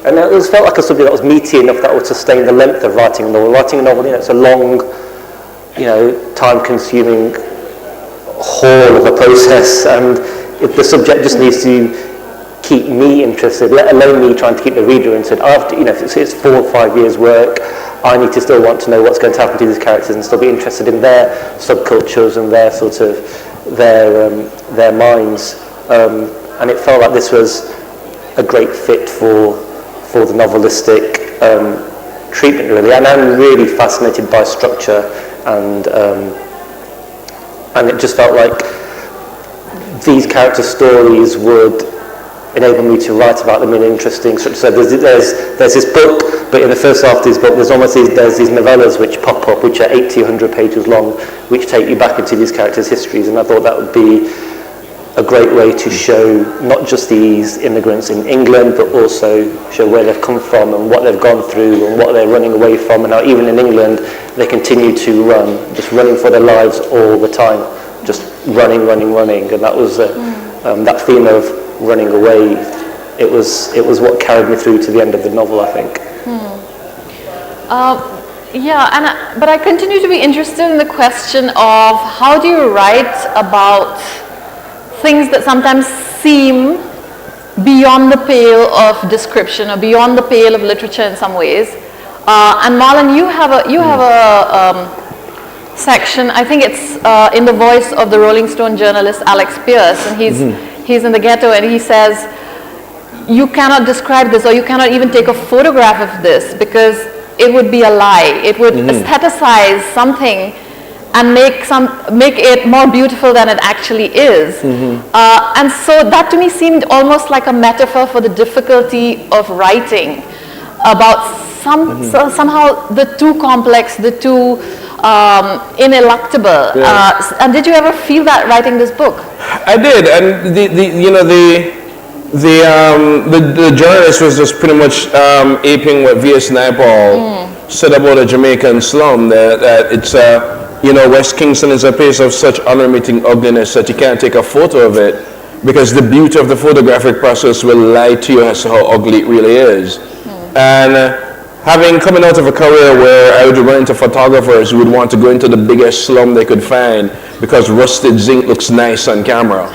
and it felt like a subject that was meaty enough that would sustain the length of writing a novel. Writing a novel, it's a long, time-consuming haul of a process, and if the subject just needs to keep me interested, let alone me trying to keep the reader interested. After, if it's 4 or 5 years' work, I need to still want to know what's going to happen to these characters and still be interested in their subcultures and their sort of their minds. And it felt like this was a great fit for the novelistic treatment, really. And I'm really fascinated by structure, and it just felt like these character stories would enabled me to write about them in interesting structure. So there's this book, but in the first half of this book, there's these novellas which pop up, which are 80, 100 pages long, which take you back into these characters' histories, and I thought that would be a great way to show not just these immigrants in England, but also show where they've come from and what they've gone through and what they're running away from, and how even in England they continue to run, just running for their lives all the time, just running, and that was that theme of running away. It was what carried me through to the end of the novel, I think. Yeah, but I continue to be interested in the question of how do you write about things that sometimes seem beyond the pale of description or beyond the pale of literature in some ways. And Marlon, you have a section, I think it's in the voice of the Rolling Stone journalist Alex Pierce, and he's in the ghetto, and he says, you cannot describe this, or you cannot even take a photograph of this, because it would be a lie. It would aestheticize something and make it more beautiful than it actually is. And so that to me seemed almost like a metaphor for the difficulty of writing about somehow the too complex, the too ineluctable. And did you ever feel that writing this book? I did, and the journalist was just pretty much aping what V.S. Naipaul said about a Jamaican slum, that it's West Kingston is a place of such unremitting ugliness that you can't take a photo of it, because the beauty of the photographic process will lie to you as to how ugly it really is. And coming out of a career where I would run into photographers who would want to go into the biggest slum they could find because rusted zinc looks nice on camera.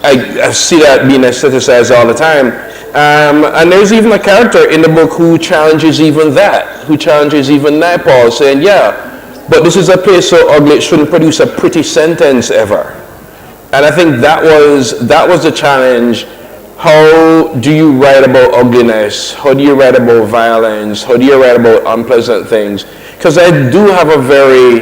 I see that being aestheticized all the time. And there's even a character in the book who challenges even that, who challenges even Naipaul, saying, yeah, but this is a place so ugly it shouldn't produce a pretty sentence ever. And I think that was the challenge. How do you write about ugliness? How do you write about violence? How do you write about unpleasant things? Because I do have a very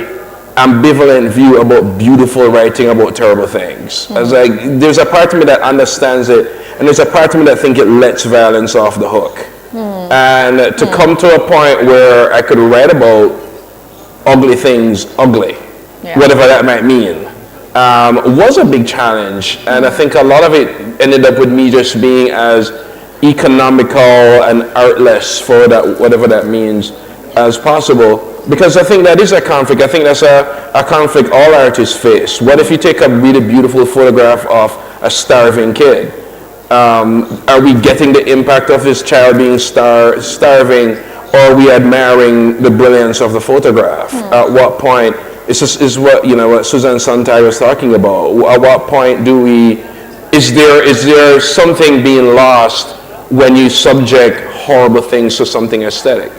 ambivalent view about beautiful writing about terrible things. As there's a part of me that understands it, and there's a part of me that think it lets violence off the hook. And to come to a point where I could write about ugly things, whatever that might mean, was a big challenge. And I think a lot of it ended up with me just being as economical and artless, for that, whatever that means, as possible. Because I think that is a conflict. I think that's a conflict all artists face. What if you take a really beautiful photograph of a starving kid? Are we getting the impact of this child being starving, or are we admiring the brilliance of the photograph? At what point, is what Susan Sontag was talking about. At what point is there something being lost when you subject horrible things to something aesthetic?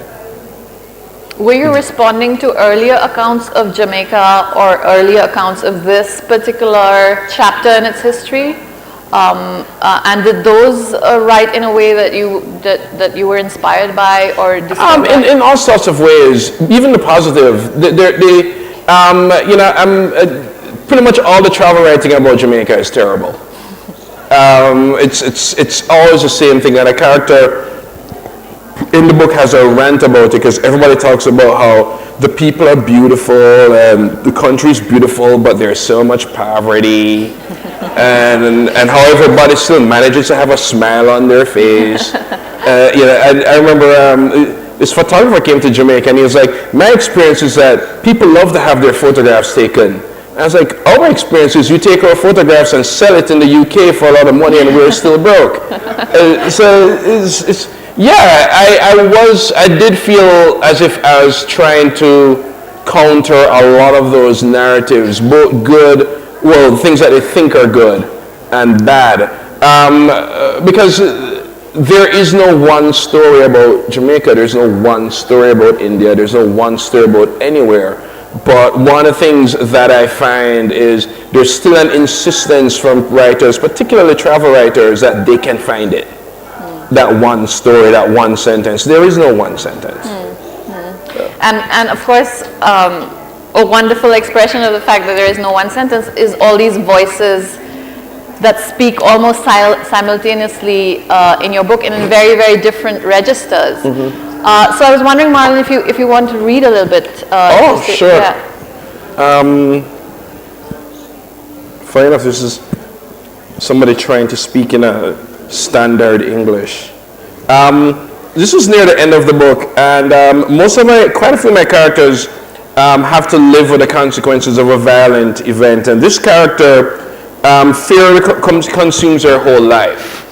Were you responding to earlier accounts of Jamaica or earlier accounts of this particular chapter in its history? And did those write in a way that you were inspired by or disturbed by? In all sorts of ways, even the positive. Pretty much all the travel writing about Jamaica is terrible. It's always the same thing, that a character in the book has a rant about it, because everybody talks about how the people are beautiful and the country's beautiful, but there's so much poverty, and how everybody still manages to have a smile on their face. I remember this photographer came to Jamaica, and he was like, my experience is that people love to have their photographs taken. I was like, our experience is you take our photographs and sell it in the UK for a lot of money, and we're still broke. I did feel as if I was trying to counter a lot of those narratives, both good, things that they think are good, and bad. Because there is no one story about Jamaica, there's no one story about India, there's no one story about anywhere. But one of the things that I find is there's still an insistence from writers, particularly travel writers, that they can find it. That one story, that one sentence. There is no one sentence. And of course, a wonderful expression of the fact that there is no one sentence is all these voices that speak almost simultaneously in your book and in very, very different registers. So I was wondering, Marlon, if you want to read a little bit. Sure. Yeah. Fair enough, this is somebody trying to speak in a standard English. This was near the end of the book, and quite a few of my characters have to live with the consequences of a violent event. And this character, fear consumes her whole life,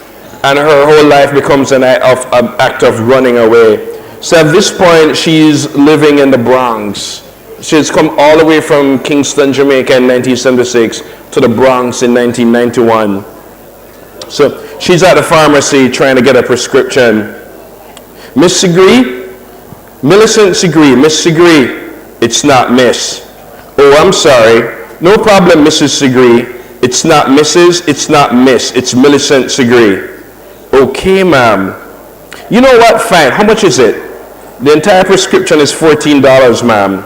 and her whole life becomes an act of running away. So at this point, she's living in the Bronx. She's come all the way from Kingston, Jamaica in 1976 to the Bronx in 1991. So she's at the pharmacy trying to get a prescription. Miss Segree? Millicent Segree. Miss Segree. It's not Miss. Oh, I'm sorry. No problem, Mrs. Segree. It's not Mrs., it's not Miss. It's Millicent Segree. Okay, ma'am. You know what? Fine. How much is it? The entire prescription is $14, ma'am.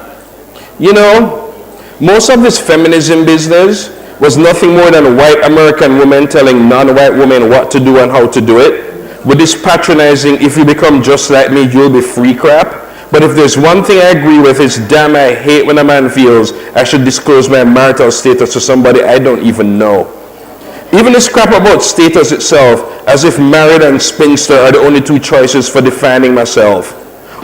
You know, most of this feminism business was nothing more than white American women telling non-white women what to do and how to do it. With this patronizing, if you become just like me, you'll be free crap. But if there's one thing I agree with, it's damn I hate when a man feels I should disclose my marital status to somebody I don't even know. Even this crap about status itself, as if married and spinster are the only two choices for defining myself.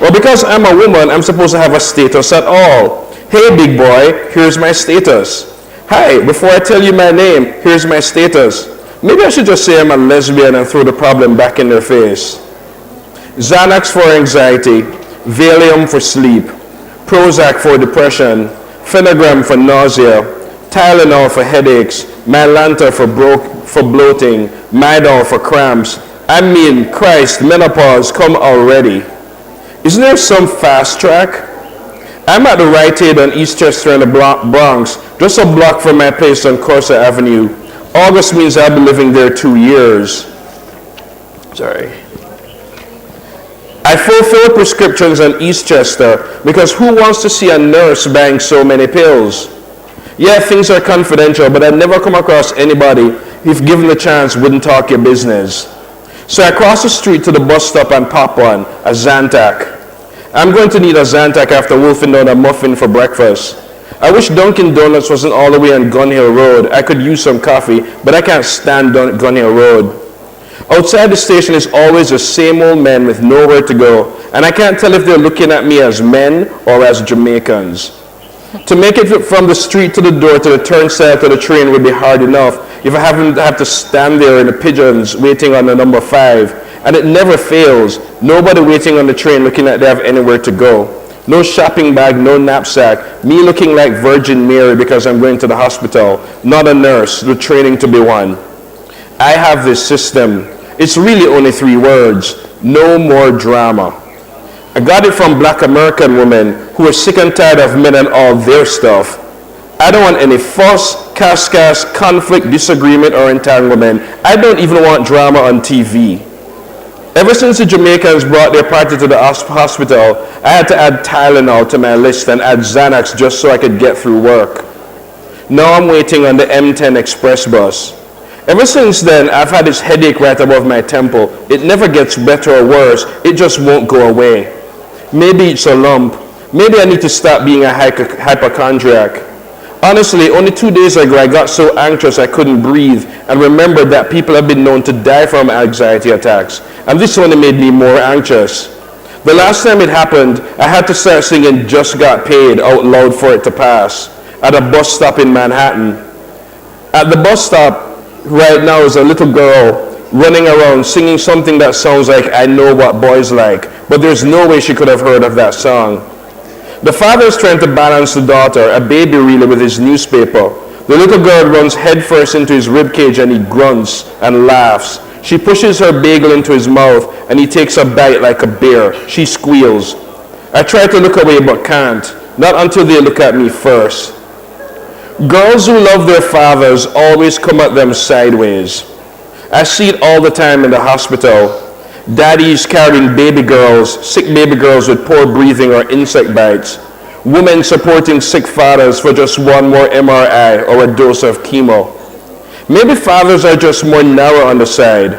Or because I'm a woman, I'm supposed to have a status at all. Hey, big boy, here's my status. Hi, before I tell you my name, here's my status. Maybe I should just say I'm a lesbian and throw the problem back in their face. Xanax for anxiety, Valium for sleep, Prozac for depression, Phenagram for nausea, Tylenol for headaches, Mylanta for bloating, Midol for cramps. I mean, Christ, menopause, come already. Isn't there some fast track? I'm at the Rite Aid on Eastchester in the Bronx, just a block from my place on Corsa Avenue. August means I'll be living there 2 years. Sorry. I fulfill prescriptions on Eastchester because who wants to see a nurse buying so many pills? Yeah, things are confidential, but I've never come across anybody who, if given the chance, wouldn't talk your business. So I cross the street to the bus stop and pop one, a Zantac. I'm going to need a Zantac after wolfing down a muffin for breakfast. I wish Dunkin' Donuts wasn't all the way on Gun Hill Road. I could use some coffee, but I can't stand Gun Hill Road. Outside the station is always the same old men with nowhere to go, and I can't tell if they're looking at me as men or as Jamaicans. To make it from the street to the door to the turnstile to the train would be hard enough if I have to stand there in the pigeons waiting on the number 5. And it never fails. Nobody waiting on the train looking like they have anywhere to go. No shopping bag, no knapsack. Me looking like Virgin Mary because I'm going to the hospital. Not a nurse, with training to be one. I have this system. It's really only 3 words. No more drama. I got it from black American women who are sick and tired of men and all their stuff. I don't want any fuss, cascas, conflict, disagreement, or entanglement. I don't even want drama on TV. Ever since the Jamaicans brought their party to the hospital, I had to add Tylenol to my list and add Xanax just so I could get through work. Now I'm waiting on the M10 express bus. Ever since then, I've had this headache right above my temple. It never gets better or worse. It just won't go away. Maybe it's a lump. Maybe I need to stop being a hypochondriac. Honestly, only 2 days ago, I got so anxious I couldn't breathe and remembered that people have been known to die from anxiety attacks. And this only made me more anxious. The last time it happened, I had to start singing Just Got Paid out loud for it to pass at a bus stop in Manhattan. At the bus stop right now is a little girl running around singing something that sounds like I Know What Boys Like, but there's no way she could have heard of that song. The father is trying to balance the daughter, a baby really, with his newspaper. The little girl runs headfirst into his ribcage and he grunts and laughs. She pushes her bagel into his mouth and he takes a bite like a bear. She squeals. I try to look away but can't, not until they look at me first. Girls who love their fathers always come at them sideways. I see it all the time in the hospital. Daddies carrying baby girls, sick baby girls with poor breathing or insect bites. Women supporting sick fathers for just one more MRI or a dose of chemo. Maybe fathers are just more narrow on the side.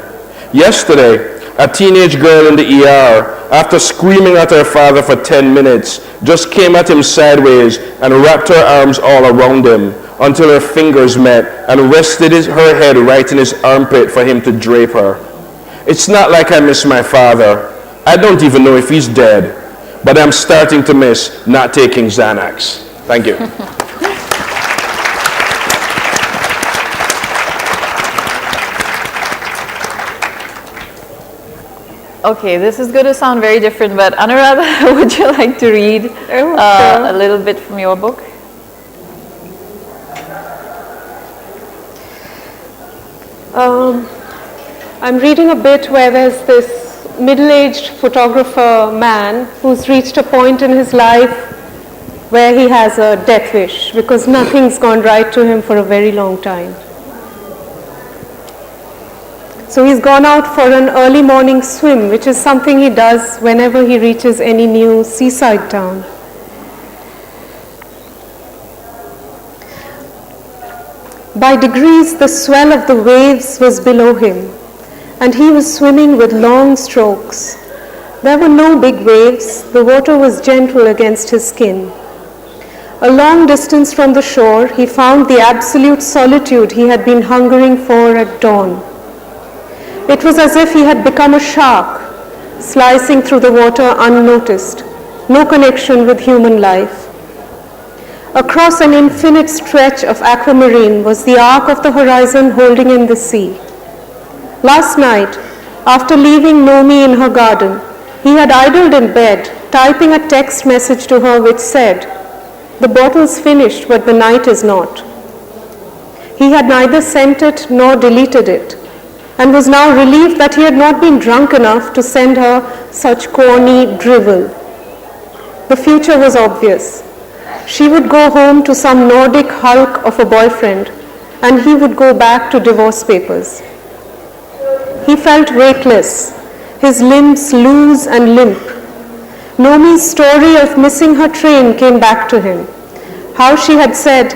Yesterday, a teenage girl in the ER, after screaming at her father for 10 minutes, just came at him sideways and wrapped her arms all around him until her fingers met and rested her head right in his armpit for him to drape her. It's not like I miss my father. I don't even know if he's dead, but I'm starting to miss not taking Xanax. Thank you. Okay, this is going to sound very different, but Anuradha, would you like to read a little bit from your book? I'm reading a bit where there's this middle-aged photographer man who's reached a point in his life where he has a death wish because nothing's gone right to him for a very long time. So he's gone out for an early morning swim, which is something he does whenever he reaches any new seaside town. By degrees, the swell of the waves was below him, and he was swimming with long strokes. There were no big waves. The water was gentle against his skin. A long distance from the shore, he found the absolute solitude he had been hungering for at dawn. It was as if he had become a shark, slicing through the water unnoticed, no connection with human life. Across an infinite stretch of aquamarine was the arc of the horizon holding in the sea. Last night, after leaving Nomi in her garden, he had idled in bed, typing a text message to her which said, "The bottle's finished, but the night is not." He had neither sent it nor deleted it, and was now relieved that he had not been drunk enough to send her such corny drivel. The future was obvious. She would go home to some Nordic hulk of a boyfriend, and he would go back to divorce papers. He felt weightless, his limbs loose and limp. Nomi's story of missing her train came back to him. How she had said,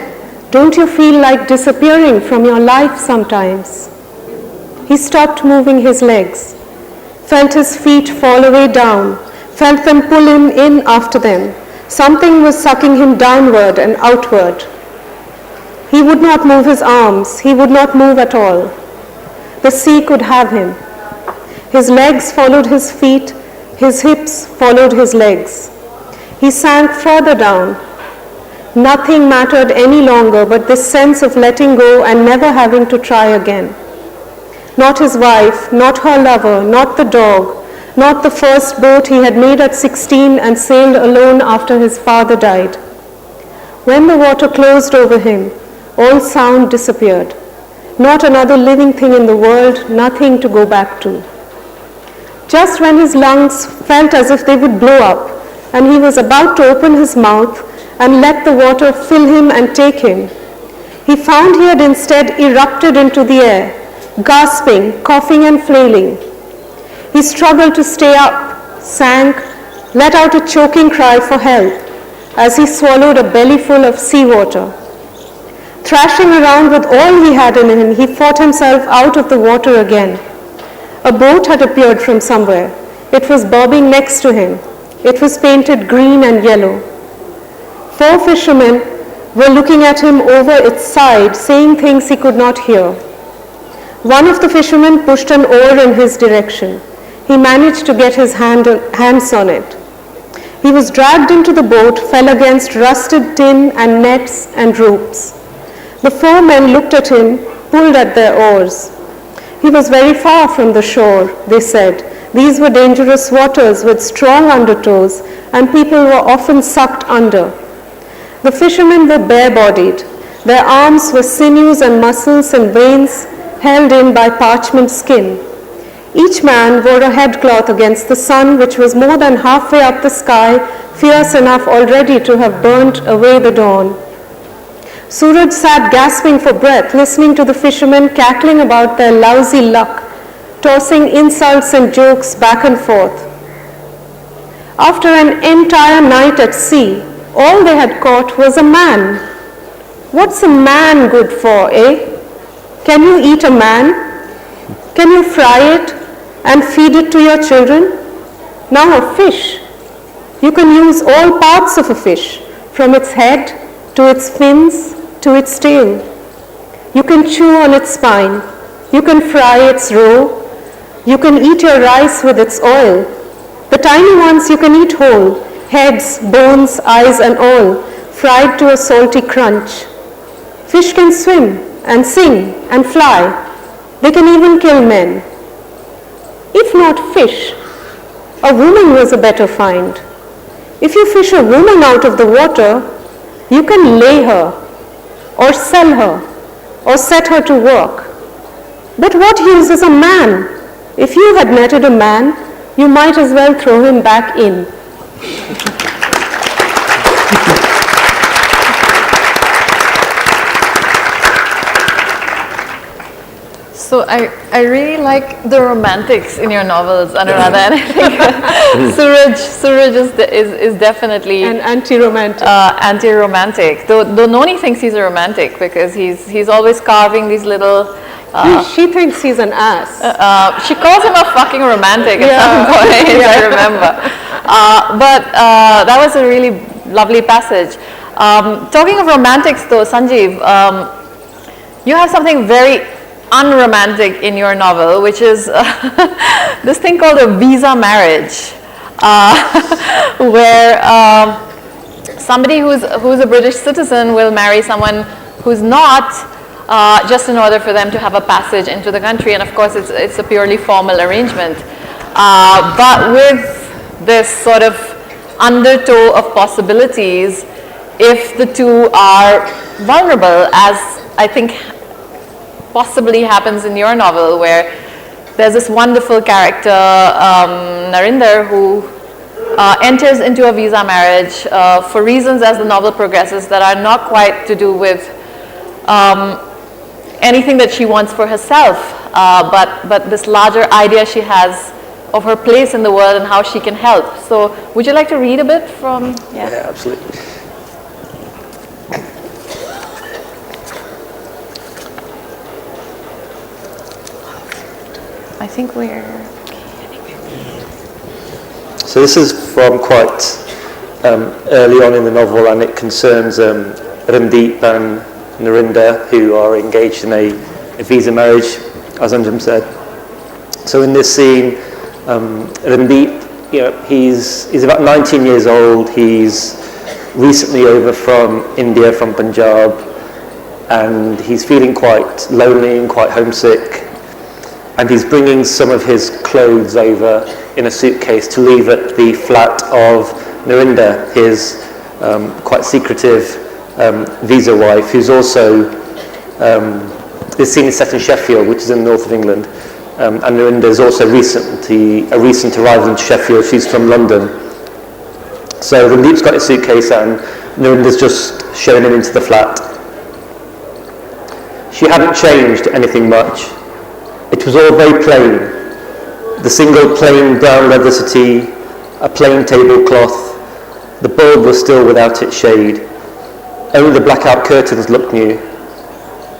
"Don't you feel like disappearing from your life sometimes?" He stopped moving his legs, felt his feet fall away down, felt them pull him in after them. Something was sucking him downward and outward. He would not move his arms. He would not move at all. The sea could have him. His legs followed his feet. His hips followed his legs. He sank further down. Nothing mattered any longer but this sense of letting go and never having to try again. Not his wife, not her lover, not the dog, not the first boat he had made at 16 and sailed alone after his father died. When the water closed over him, all sound disappeared. Not another living thing in the world, nothing to go back to. Just when his lungs felt as if they would blow up, and he was about to open his mouth and let the water fill him and take him, he found he had instead erupted into the air, gasping, coughing and flailing. He struggled to stay up, sank, let out a choking cry for help as he swallowed a bellyful of seawater. Thrashing around with all he had in him, he fought himself out of the water again. A boat had appeared from somewhere. It was bobbing next to him. It was painted green and yellow. 4 fishermen were looking at him over its side, saying things he could not hear. One of the fishermen pushed an oar in his direction. He managed to get his hands on it. He was dragged into the boat, fell against rusted tin and nets and ropes. The 4 men looked at him, pulled at their oars. He was very far from the shore, they said. These were dangerous waters with strong undertows, and people were often sucked under. The fishermen were bare-bodied. Their arms were sinews and muscles and veins held in by parchment skin. Each man wore a headcloth against the sun, which was more than halfway up the sky, fierce enough already to have burnt away the dawn. Suraj sat gasping for breath, listening to the fishermen cackling about their lousy luck, tossing insults and jokes back and forth. After an entire night at sea, all they had caught was a man. What's a man good for, eh? Can you eat a man? Can you fry it and feed it to your children? Now a fish. You can use all parts of a fish, from its head to its fins to its tail. You can chew on its spine. You can fry its roe. You can eat your rice with its oil. The tiny ones you can eat whole, heads, bones, eyes and all, fried to a salty crunch. Fish can swim and sing and fly. They can even kill men. If not fish, a woman was a better find. If you fish a woman out of the water, you can lay her, or sell her, or set her to work. But what use is a man? If you had netted a man, you might as well throw him back in. So I really like the romantics in your novels, Anuradha, and I think Suraj is definitely an anti-romantic. Though Noni thinks he's a romantic because he's always carving these little. She thinks he's an ass. She calls him a fucking romantic at some point, I remember. But that was a really lovely passage. Talking of romantics, though, Sanjeev, you have something very unromantic in your novel, which is this thing called a visa marriage, where somebody who's a British citizen will marry someone who's not, just in order for them to have a passage into the country. And of course, it's a purely formal arrangement, but with this sort of undertow of possibilities if the two are vulnerable, as I think possibly happens in your novel, where there's this wonderful character, Narinder, who enters into a visa marriage for reasons as the novel progresses that are not quite to do with anything that she wants for herself, but this larger idea she has of her place in the world and how she can help. So would you like to read a bit from? Yeah, absolutely. I think we're... So this is from quite early on in the novel, and it concerns Randeep and Narinder, who are engaged in a visa marriage, as Anjum said. So in this scene, Randeep, he's about 19 years old. He's recently over from India, from Punjab, and he's feeling quite lonely and quite homesick. And he's bringing some of his clothes over in a suitcase to leave at the flat of Narinder, his quite secretive visa wife, who's also, this scene is set in Sheffield, which is in the north of England, and Narinder is also a recent arrival in Sheffield. She's from London. So Randeep's got his suitcase and Narinder's just showing him into the flat. She hadn't changed anything much. It was all very plain. The single plain brown leather settee, a plain tablecloth. The bulb was still without its shade. Only the blackout curtains looked new.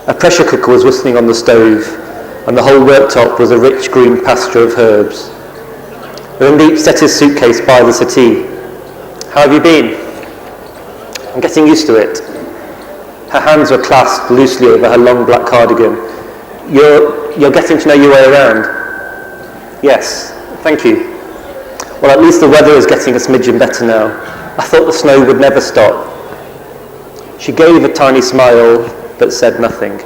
A pressure cooker was whistling on the stove, and the whole worktop was a rich green pasture of herbs. Randeep set his suitcase by the settee. How have you been? I'm getting used to it. Her hands were clasped loosely over her long black cardigan. You're getting to know your way around? Yes, thank you. Well, at least the weather is getting a smidgen better now. I thought the snow would never stop. She gave a tiny smile, but said nothing.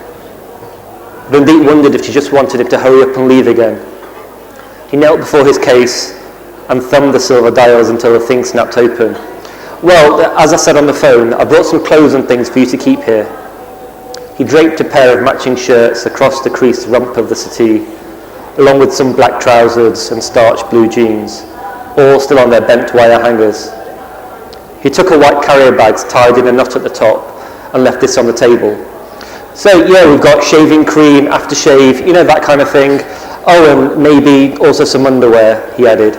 Randeep wondered if she just wanted him to hurry up and leave again. He knelt before his case and thumbed the silver dials until the thing snapped open. Well, as I said on the phone, I brought some clothes and things for you to keep here. He draped a pair of matching shirts across the creased rump of the settee, along with some black trousers and starched blue jeans, all still on their bent wire hangers. He took a white carrier bag tied in a knot at the top and left this on the table. So, yeah, we've got shaving cream, aftershave, that kind of thing. Oh, and maybe also some underwear, he added,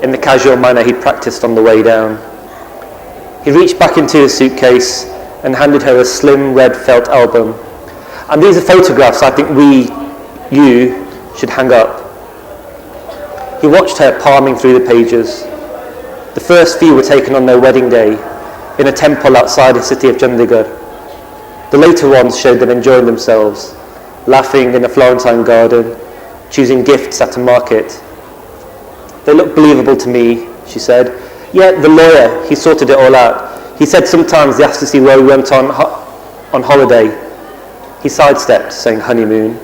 in the casual manner he'd practiced on the way down. He reached back into his suitcase and handed her a slim red felt album. And these are photographs I think you should hang up. He watched her palming through the pages. The first few were taken on their wedding day in a temple outside the city of Chandigarh. The later ones showed them enjoying themselves, laughing in a Florentine garden, choosing gifts at a market. They look believable to me, she said. Yeah, the lawyer, he sorted it all out. He said sometimes they asked to see where we went on holiday. He sidestepped, saying honeymoon.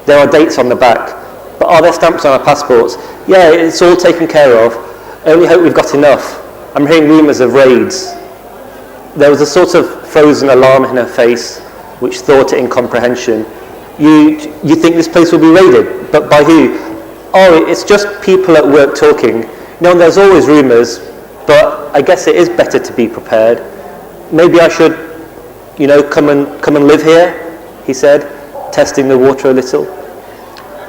There are dates on the back, but are there stamps on our passports? Yeah, it's all taken care of. I only hope we've got enough. I'm hearing rumours of raids. There was a sort of frozen alarm in her face, which thought it in comprehension. You think this place will be raided? But by who? Oh, it's just people at work talking. No, there's always rumours, but I guess it is better to be prepared. Maybe I should, come and live here, he said, testing the water a little.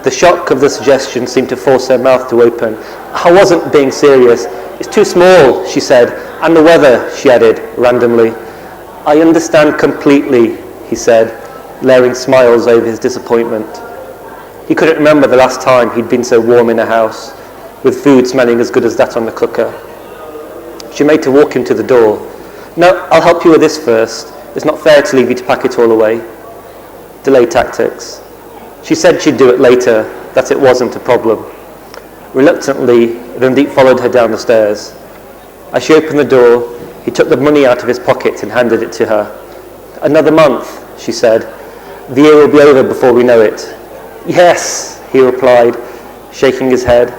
The shock of the suggestion seemed to force her mouth to open. I wasn't being serious. It's too small, she said, and the weather, she added, randomly. I understand completely, he said, layering smiles over his disappointment. He couldn't remember the last time he'd been so warm in a house, with food smelling as good as that on the cooker. She made to walk him to the door. No, I'll help you with this first. It's not fair to leave you to pack it all away. Delay tactics. She said she'd do it later, that it wasn't a problem. Reluctantly, Randeep followed her down the stairs. As she opened the door, he took the money out of his pocket and handed it to her. Another month, she said. The year will be over before we know it. Yes, he replied, shaking his head,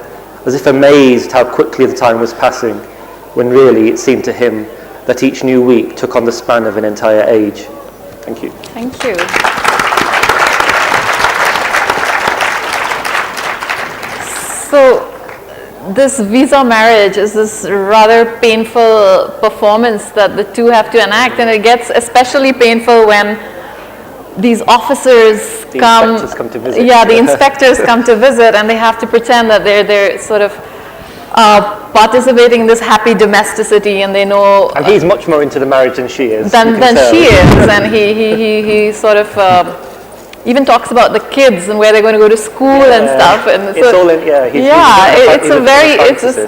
as if amazed how quickly the time was passing, when really it seemed to him that each new week took on the span of an entire age. Thank you. Thank you. So, this visa marriage is this rather painful performance that the two have to enact, and it gets especially painful when these officers come to visit. Yeah, the inspectors come to visit, and they have to pretend that they're sort of participating in this happy domesticity, and they know. And he's much more into the marriage than she is. Than she is, and he sort of even talks about the kids and where they're going to go to school and stuff. And it's all in,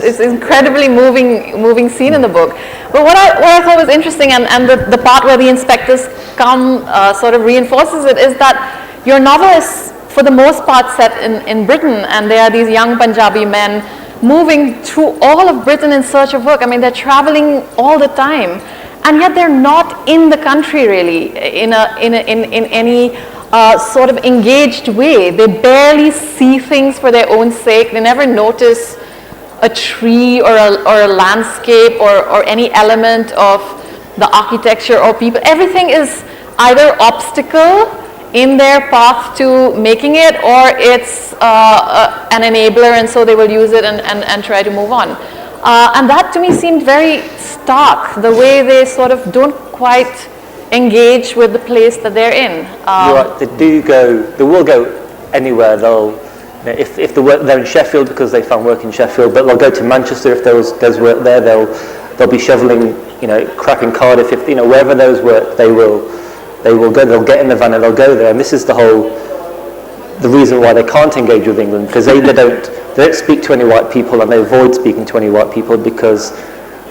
it's incredibly moving scene in the book. But what I thought was interesting, and the part where the inspectors come sort of reinforces it, is that your novel is for the most part set in Britain, and there are these young Punjabi men moving through all of Britain in search of work. I mean, they're traveling all the time, and yet they're not in the country really in any sort of engaged way. They barely see things for their own sake. They never notice a tree or a landscape or any element of the architecture or people. Everything is either obstacle in their path to making it, or it's an enabler, and so they will use it and try to move on. And that to me seemed very stark, the way they sort of don't quite engage with the place that they're in. You're right, they will go anywhere. If they're in Sheffield because they found work in Sheffield, but they'll go to Manchester if there's work there. They'll be shoveling, crap in Cardiff. If wherever there's work, they will go. They'll get in the van and they'll go there. And this is the reason why they can't engage with England, because they don't speak to any white people, and they avoid speaking to any white people because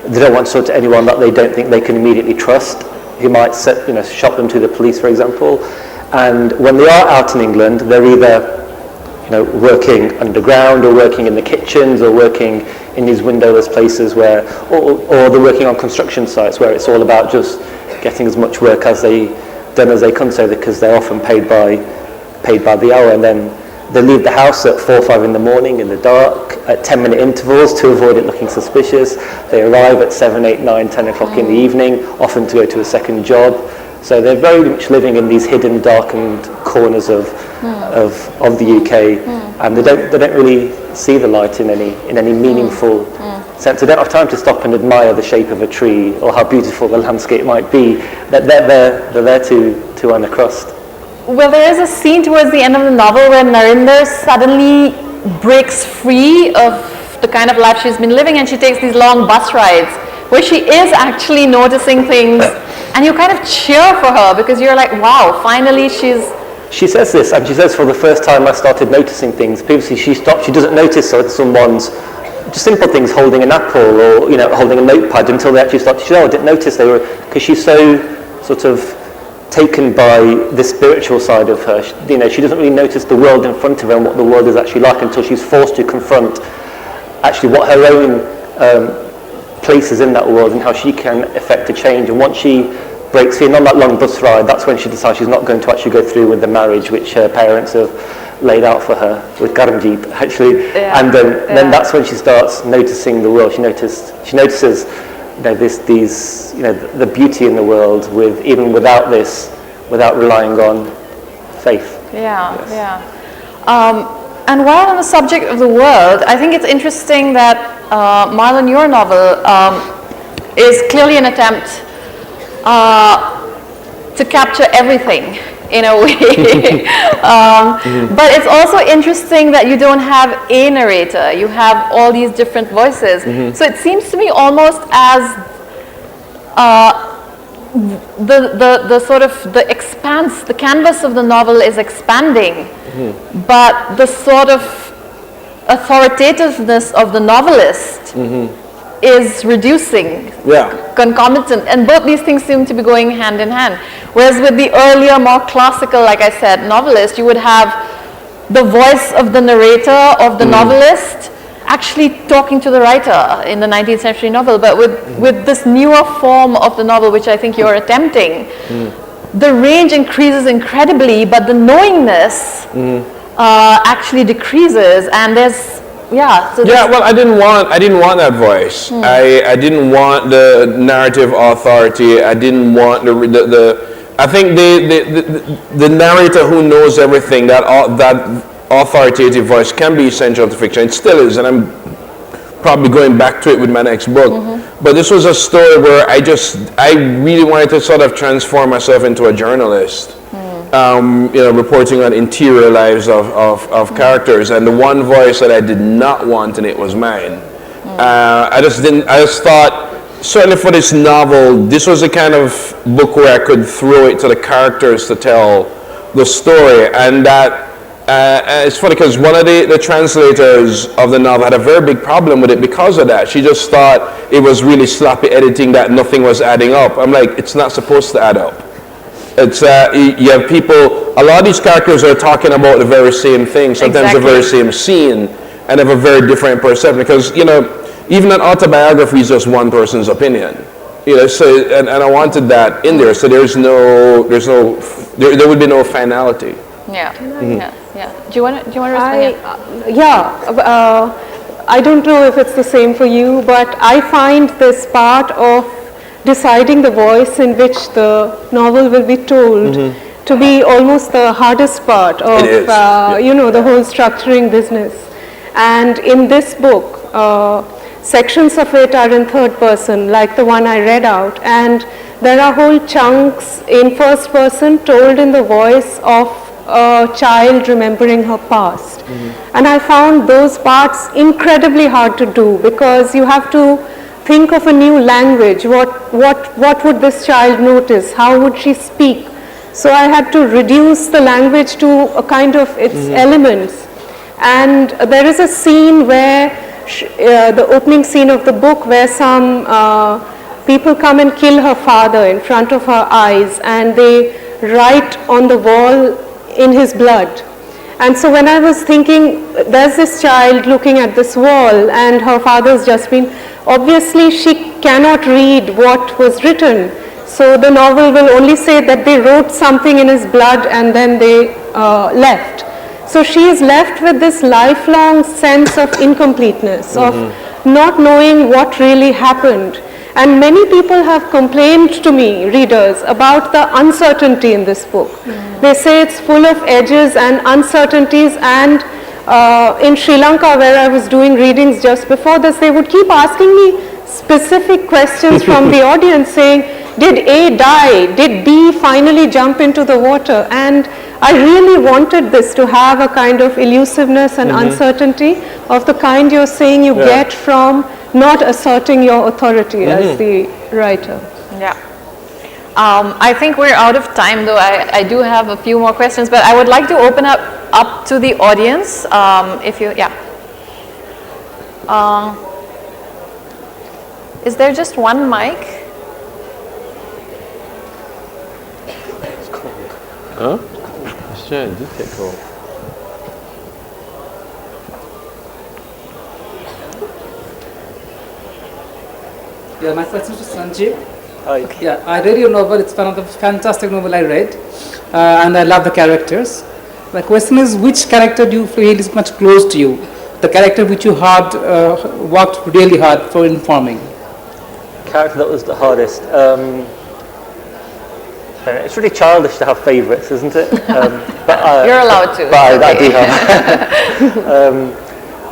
they don't want to talk to anyone that they don't think they can immediately trust, who might shop them to the police, for example. And when they are out in England, they're either working underground, or working in the kitchens, or working in these windowless places or they're working on construction sites where it's all about just getting as much work as they can, so because they're often paid by the hour, and then they leave the house at 4 or 5 in the morning in the dark at 10-minute intervals to avoid it looking suspicious. They arrive at 7, 8, 9, 10 o'clock in the evening, often to go to a second job. So they're very much living in these hidden, darkened corners of the UK, and they don't really see the light in any meaningful sense. They don't have time to stop and admire the shape of a tree or how beautiful the landscape might be. They're there to run across. Well, there is a scene towards the end of the novel where Narinder suddenly breaks free of the kind of life she's been living, and she takes these long bus rides where she is actually noticing things And you kind of cheer for her because you're like, wow, finally She says this, and she says, for the first time I started noticing things. Previously she doesn't notice someone's, just simple things, holding an apple or, holding a notepad, until they actually start to show, I didn't notice they were, because she's so sort of taken by the spiritual side of her. She doesn't really notice the world in front of her and what the world is actually like until she's forced to confront actually what her own place is in that world and how she can affect a change. And once she breaks free, and on that long bus ride, that's when she decides she's not going to actually go through with the marriage which her parents have laid out for her with Karamjeet, actually. Yeah. And then that's when she starts noticing the world. She notices the beauty in the world even without relying on faith. Yeah, yes. And while on the subject of the world, I think it's interesting that Marlon, your novel is clearly an attempt to capture everything in a way. But it's also interesting that you don't have a narrator. You have all these different voices. So it seems to me almost as the sort of the expanse, the canvas of the novel is expanding, but the sort of authoritativeness of the novelist is reducing, concomitant, and both these things seem to be going hand in hand. Whereas with the earlier, more classical, like I said, novelist, you would have the voice of the narrator, of the novelist, actually talking to the writer in the 19th century novel. But with this newer form of the novel, which I think you're attempting, the range increases incredibly, but the knowingness actually decreases, and there's well, I didn't want that voice. I didn't want the narrative authority. I didn't want I think the narrator who knows everything, that authoritative voice can be essential to fiction. It still is, and I'm probably going back to it with my next book. But this was a story where I really wanted to sort of transform myself into a journalist. Reporting on interior lives of characters, and the one voice that I did not want in it was mine. I just thought, certainly for this novel, this was the kind of book where I could throw it to the characters to tell the story. And that it's funny because one of the translators of the novel had a very big problem with it because of that. She just thought it was really sloppy editing, that nothing was adding up. I'm like, it's not supposed to add up. It's you have people, a lot of these characters are talking about the very same thing, sometimes the very same scene, and have a very different perception, because even an autobiography is just one person's opinion. So and I wanted that in there, so there would be no finality. Yeah. Do you want to respond? I don't know if it's the same for you, but I find this part of deciding the voice in which the novel will be told to be almost the hardest part of the whole structuring business. And in this book, sections of it are in third person, like the one I read out, and there are whole chunks in first person told in the voice of a child remembering her past. And I found those parts incredibly hard to do, because you have to think of a new language. What would this child notice? How would she speak? So I had to reduce the language to a kind of its elements. And there is a scene where, the opening scene of the book, where some people come and kill her father in front of her eyes, and they write on the wall in his blood. And so when I was thinking, there's this child looking at this wall, and her father's just been, obviously she cannot read what was written. So the novel will only say that they wrote something in his blood and then they left. So she is left with this lifelong sense of incompleteness, of not knowing what really happened. And many people have complained to me, readers, about the uncertainty in this book. They say it's full of edges and uncertainties, and in Sri Lanka, where I was doing readings just before this, they would keep asking me specific questions from the audience, saying, did A die? Did B finally jump into the water? And I really wanted this to have a kind of elusiveness and uncertainty of the kind you're saying you get from not asserting your authority as the writer. Yeah. I think we're out of time, though. I do have a few more questions, but I would like to open up to the audience. If you, yeah. Is there just one mic? It's cold. Huh? Sure, it did get cold. Yeah, my question is to Sanjeev. Hi. Yeah, I read your novel. It's one of the fantastic novel I read, and I love the characters. My question is, which character do you feel is much close to you? The character which you worked really hard for informing. Character that was the hardest. It's really childish to have favourites, isn't it? You're allowed to. But I do have.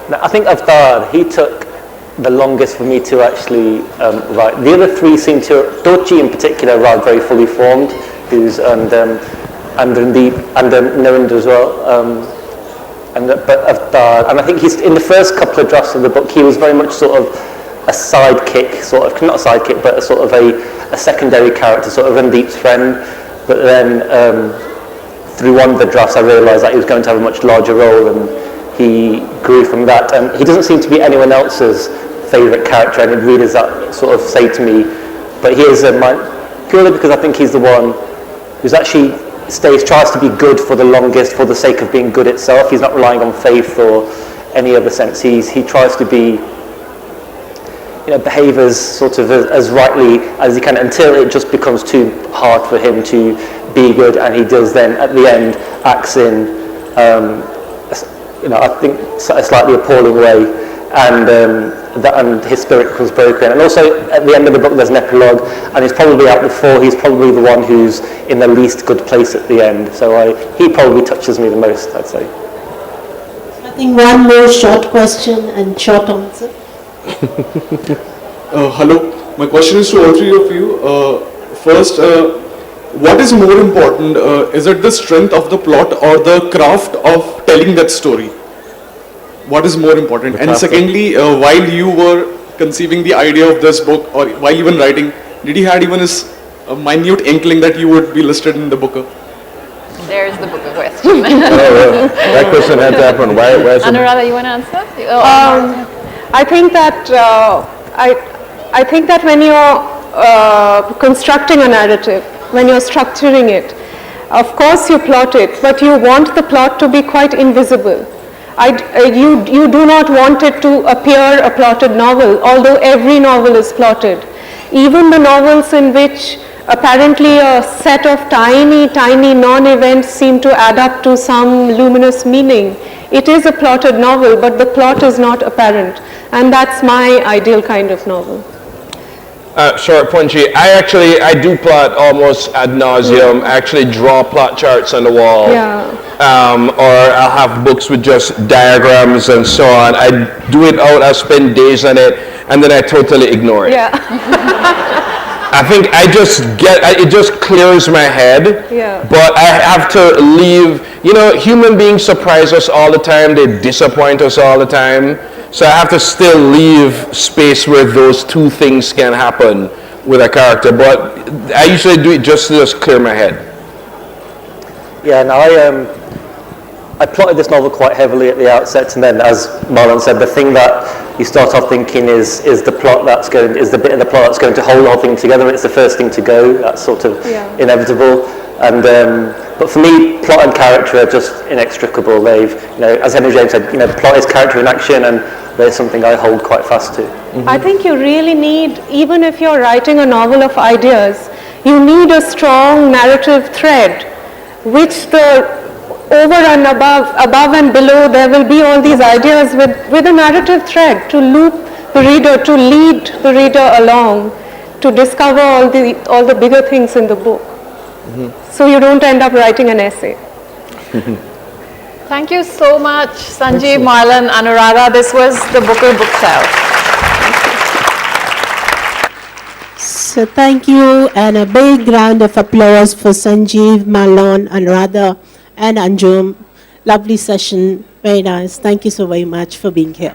No, I think Avtar, he took the longest for me to actually write. The other three seem to, Dochi in particular, write very fully formed, who's and Narinder as well. But Avtar, and I think he's in the first couple of drafts of the book, he was very much sort of a sidekick, sort of, not a sidekick, but a sort of a secondary character, sort of Randeep's friend. But then through one of the drafts, I realised that he was going to have a much larger role, and he grew from that. And he doesn't seem to be anyone else's favourite character, and readers that sort of say to me, but he is mine, purely because I think he's the one who's actually tries to be good for the longest, for the sake of being good itself. He's not relying on faith or any other sense. He tries to be, behave as sort of as rightly as he can, until it just becomes too hard for him to be good, and he does then at the end acts in I think a slightly appalling way, and his spirit becomes broken. And also at the end of the book there's an epilogue, and he's probably out before, he's probably the one who's in the least good place at the end. So he probably touches me the most, I'd say. I think one more short question and short answer. Hello, my question is to all three of you. First, what is more important? Is it the strength of the plot or the craft of telling that story? What is more important? And secondly, while you were conceiving the idea of this book, or while even writing, did you had even a minute inkling that you would be listed in the book? There's the Booker question. That question had to happen. Anuradha, you want to answer? I think that I think that when you're constructing a narrative, when you're structuring it, of course you plot it, but you want the plot to be quite invisible. You do not want it to appear a plotted novel, although every novel is plotted. Even the novels in which apparently a set of tiny non-events seem to add up to some luminous meaning. It is a plotted novel, but the plot is not apparent, and that's my ideal kind of novel. Sure, Punji. I do plot almost ad nauseum. I actually draw plot charts on the wall. Yeah. Or I'll have books with just diagrams and so on. I do it out, I spend days on it, and then I totally ignore it. Yeah. I think it just clears my head. Yeah. But I have to leave, human beings surprise us all the time, they disappoint us all the time. So I have to still leave space where those two things can happen with a character. But I usually do it just to clear my head. Yeah, no, I plotted this novel quite heavily at the outset, and then, as Marlon said, the thing that you start off thinking is the plot is the bit of the plot that's going to hold the whole thing together. It's the first thing to go. That's sort of inevitable. And but for me, plot and character are just inextricable. As Henry James said, plot is character in action, and there's something I hold quite fast to. Mm-hmm. I think you really need, even if you're writing a novel of ideas, you need a strong narrative thread, which over and above and below, there will be all these ideas with a narrative thread to loop the reader, to lead the reader along, to discover all the bigger things in the book. Mm-hmm. So you don't end up writing an essay. Thank you so much, Sanjeev, Marlon, Anuradha. This was the Booker Bookshelf. So thank you, and a big round of applause for Sanjeev, Marlon, Anuradha, and Anjum. Lovely session, very nice. Thank you so very much for being here.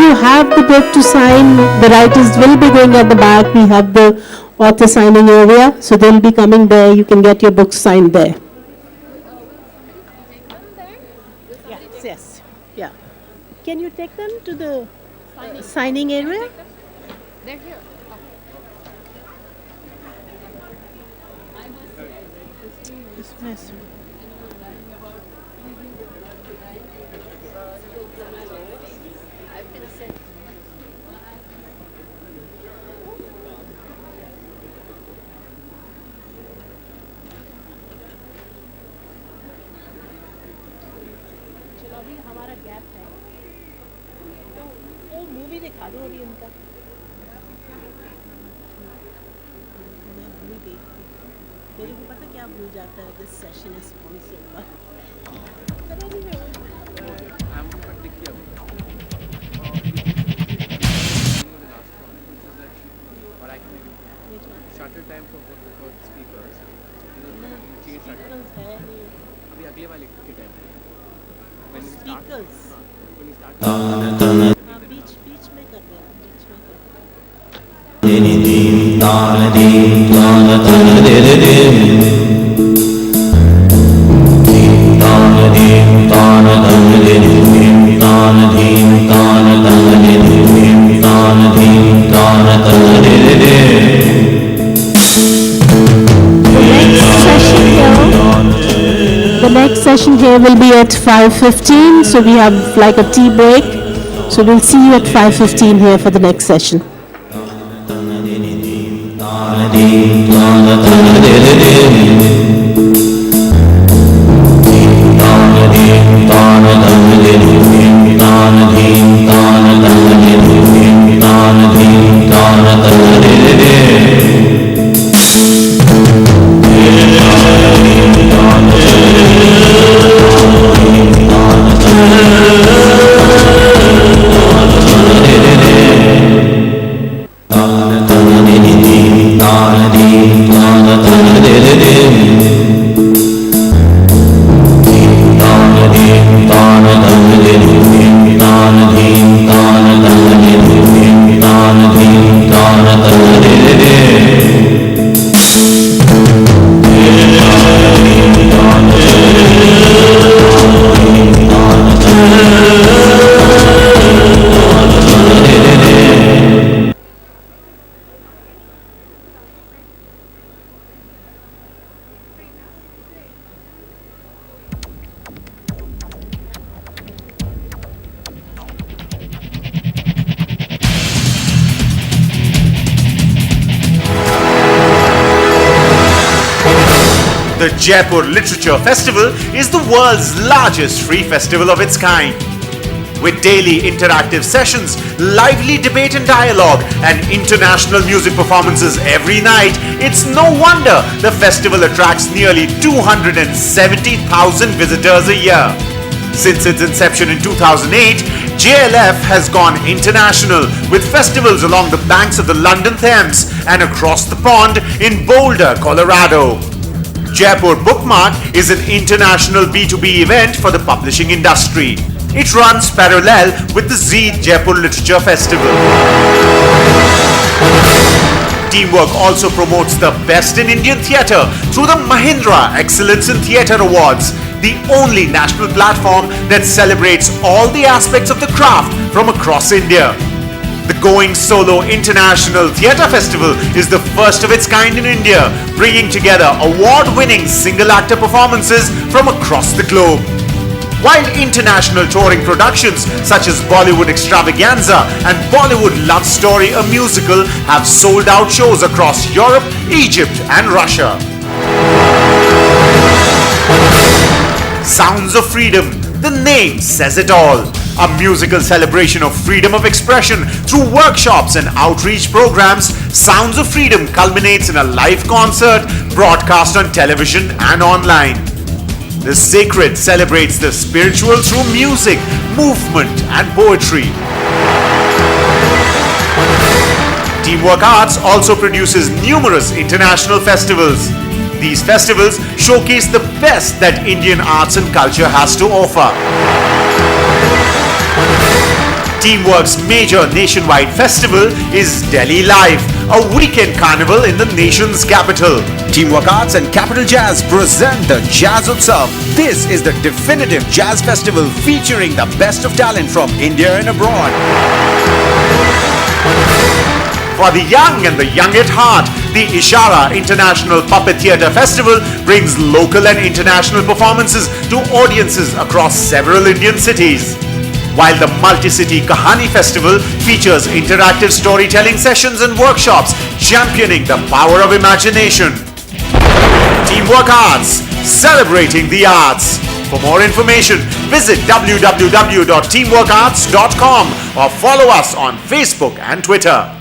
you have the book to sign, the writers will be going at the back. We have the author signing area, so they'll be coming there. You can get your books signed there. Yes, yes, yeah. Can you take them to the signing area? They're here. Dismiss. चलो अभी हमारा gap है तो वो movie दिखा दो अभी उनका मैं भूल गई थी मेरे को पता क्या भूल जाता है this session is sponsored Shuttle time for speakers. अभी अगले वाले के टाइम पे स्पीकर्स when we start हाँ बीच में कर देना बीच में कर The next session here will be at 5:15, so we have like a tea break. So we'll see you at 5:15 here for the next session. The Jaipur Literature Festival is the world's largest free festival of its kind. With daily interactive sessions, lively debate and dialogue, and international music performances every night, it's no wonder the festival attracts nearly 270,000 visitors a year. Since its inception in 2008, JLF has gone international with festivals along the banks of the London Thames and across the pond in Boulder, Colorado. Jaipur Bookmark is an international B2B event for the publishing industry. It runs parallel with the Z Jaipur Literature Festival. Teamwork also promotes the best in Indian theatre through the Mahindra Excellence in Theatre Awards, the only national platform that celebrates all the aspects of the craft from across India. The Going Solo International Theatre Festival is the first of its kind in India, bringing together award-winning single-actor performances from across the globe. While international touring productions such as Bollywood Extravaganza and Bollywood Love Story, a musical, have sold out shows across Europe, Egypt and Russia. Sounds of Freedom, the name says it all. A musical celebration of freedom of expression through workshops and outreach programs, Sounds of Freedom culminates in a live concert broadcast on television and online. The sacred celebrates the spiritual through music, movement and poetry. Teamwork Arts also produces numerous international festivals. These festivals showcase the best that Indian arts and culture has to offer. Teamwork's major nationwide festival is Delhi Live, a weekend carnival in the nation's capital. Teamwork Arts and Capital Jazz present the Jazz Utsav. This is the definitive jazz festival featuring the best of talent from India and abroad. For the young and the young at heart, the Ishara International Puppet Theatre Festival brings local and international performances to audiences across several Indian cities. While the Multi-City Kahani Festival features interactive storytelling sessions and workshops championing the power of imagination. Teamwork Arts, celebrating the arts. For more information, visit www.teamworkarts.com or follow us on Facebook and Twitter.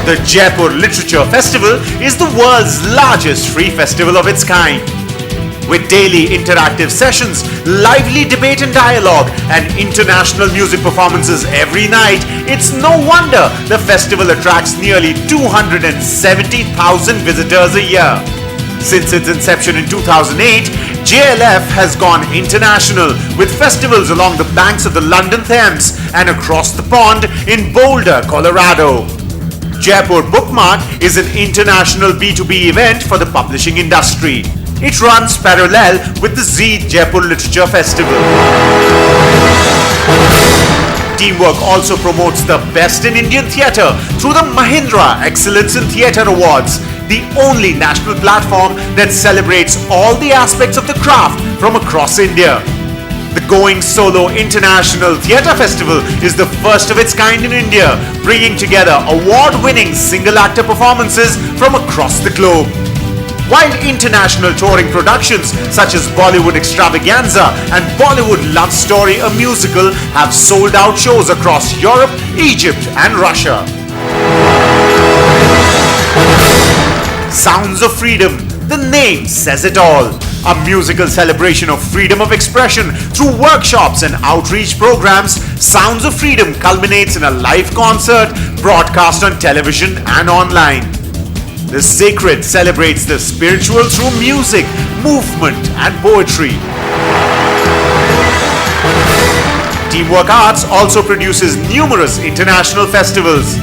The Jaipur Literature Festival is the world's largest free festival of its kind. With daily interactive sessions, lively debate and dialogue, and international music performances every night, it's no wonder the festival attracts nearly 270,000 visitors a year. Since its inception in 2008, JLF has gone international with festivals along the banks of the London Thames and across the pond in Boulder, Colorado. Jaipur Bookmark is an international B2B event for the publishing industry. It runs parallel with the Z Jaipur Literature Festival. Teamwork also promotes the best in Indian theatre through the Mahindra Excellence in Theatre Awards, the only national platform that celebrates all the aspects of the craft from across India. The Going Solo International Theatre Festival is the first of its kind in India, bringing together award-winning single-actor performances from across the globe. While international touring productions such as Bollywood Extravaganza and Bollywood Love Story, a musical, have sold out shows across Europe, Egypt and Russia. Sounds of Freedom, the name says it all. A musical celebration of freedom of expression through workshops and outreach programs, Sounds of Freedom culminates in a live concert broadcast on television and online. The sacred celebrates the spiritual through music, movement and poetry. Teamwork Arts also produces numerous international festivals.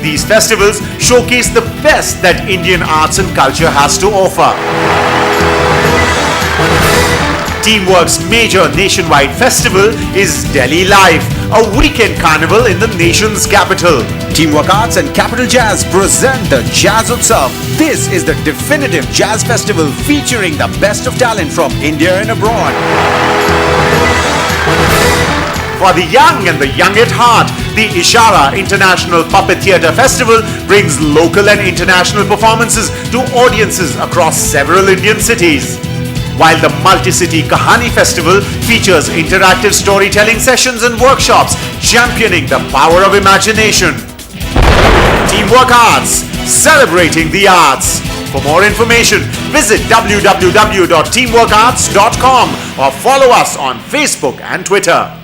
These festivals showcase the best that Indian arts and culture has to offer. Teamwork's major nationwide festival is Delhi Live, a weekend carnival in the nation's capital. Teamwork Arts and Capital Jazz present the Jazz Utsav. This is the definitive jazz festival featuring the best of talent from India and abroad. For the young and the young at heart, the Ishara International Puppet Theatre Festival brings local and international performances to audiences across several Indian cities. While the Multi-City Kahani Festival features interactive storytelling sessions and workshops championing the power of imagination. Teamwork Arts, celebrating the arts. For more information, visit www.teamworkarts.com or follow us on Facebook and Twitter.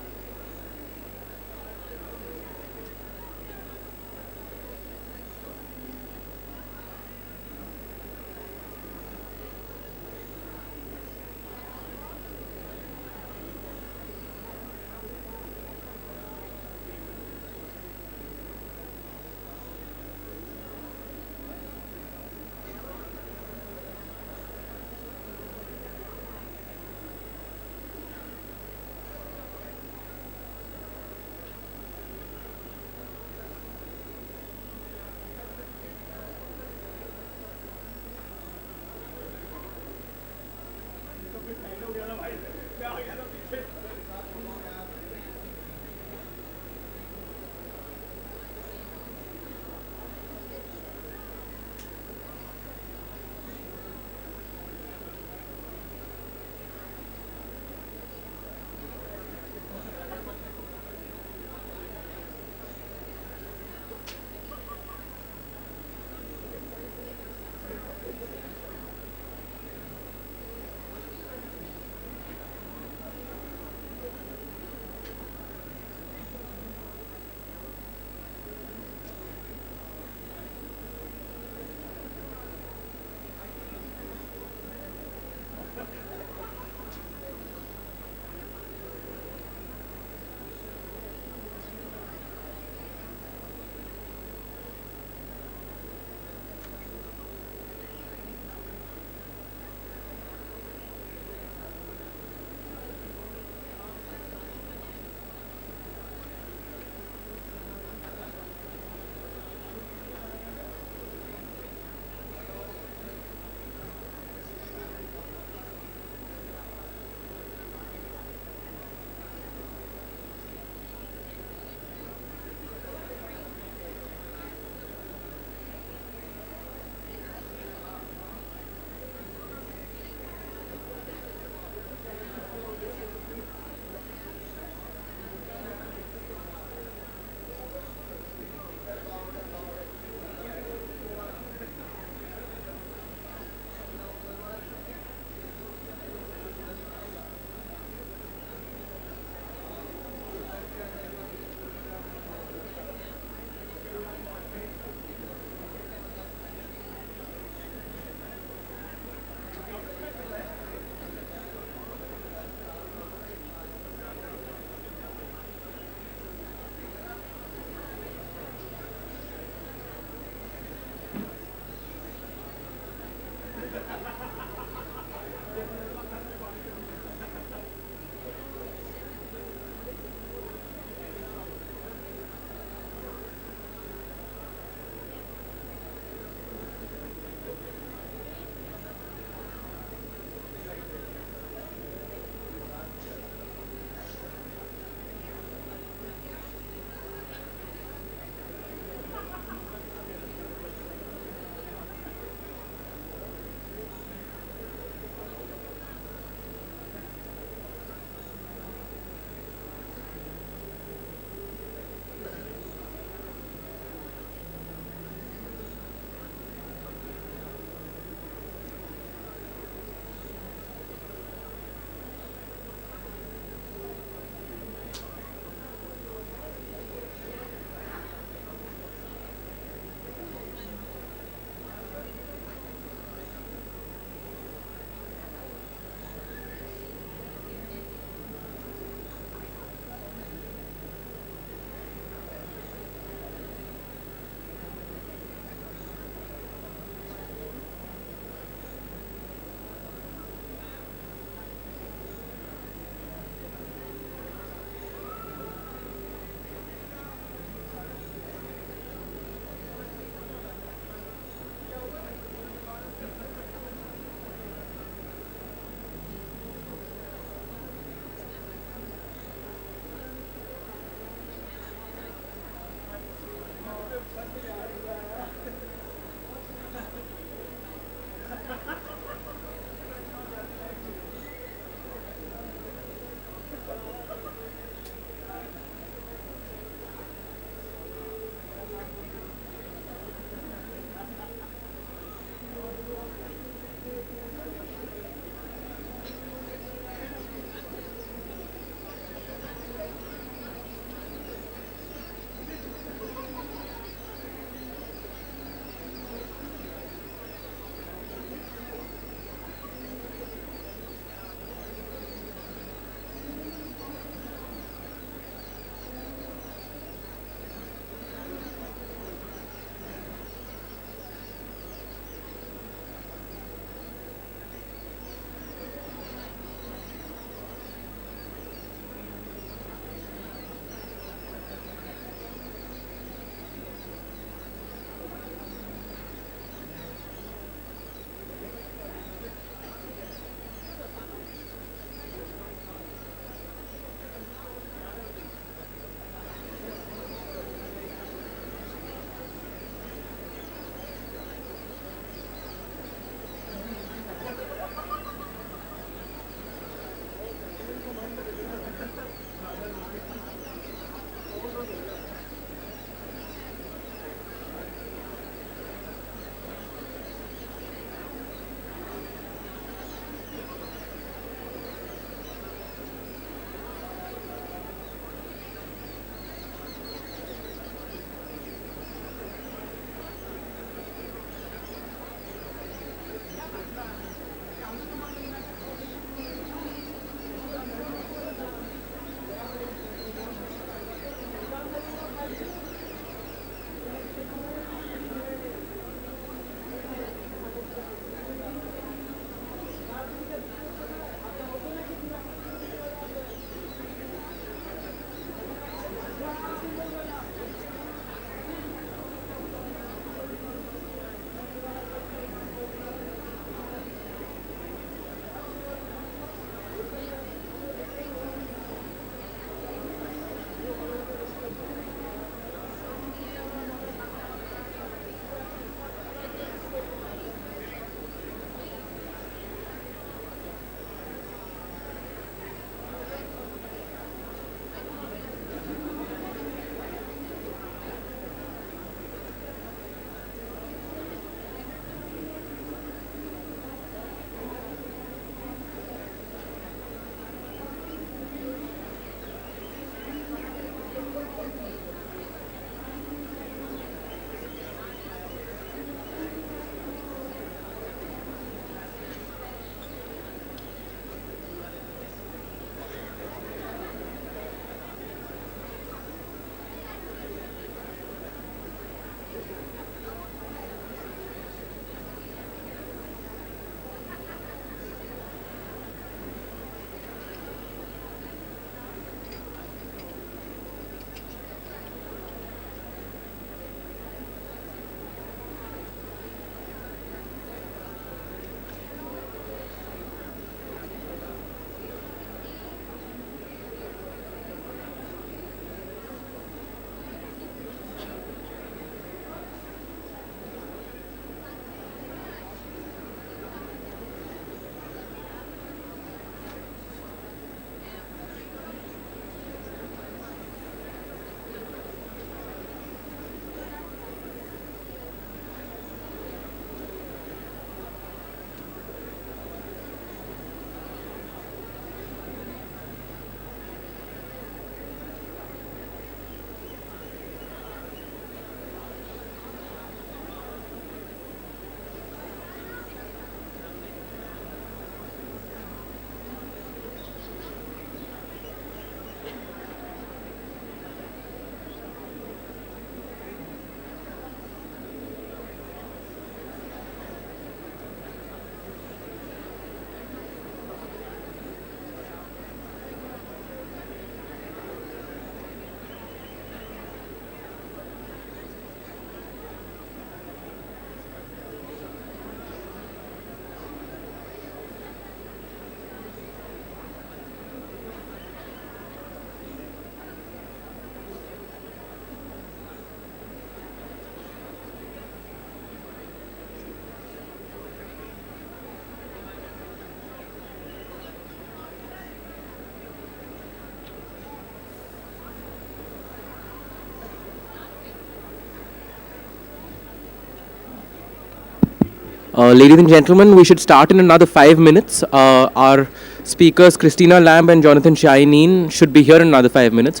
Ladies and gentlemen, we should start in another 5 minutes. Our speakers, Christina Lamb and Jonathan Shaineen, should be here in another 5 minutes.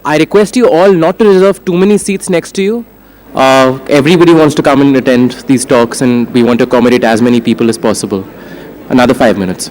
I request you all not to reserve too many seats next to you. Everybody wants to come and attend these talks, and we want to accommodate as many people as possible. Another 5 minutes.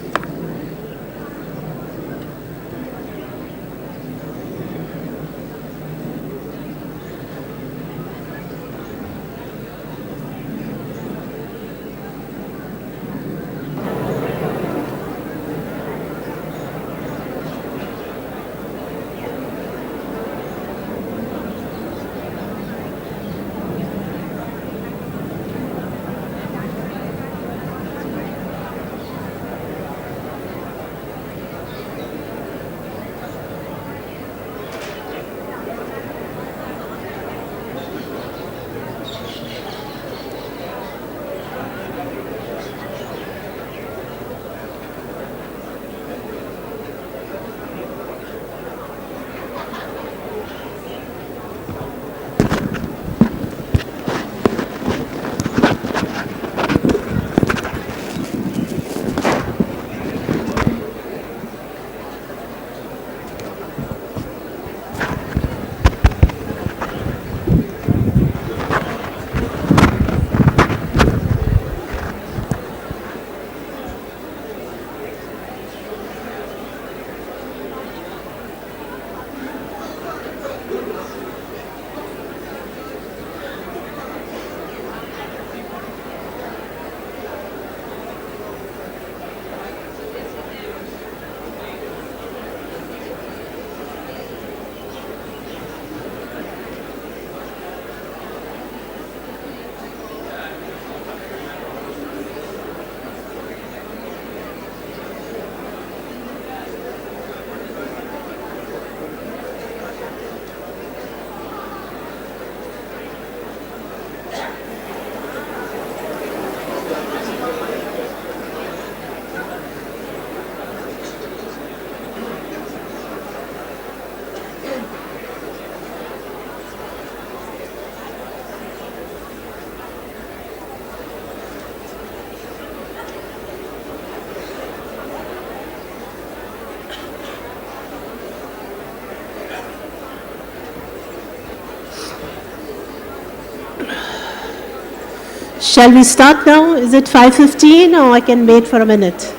Shall we start now? Is it 5:15 or I can wait for a minute?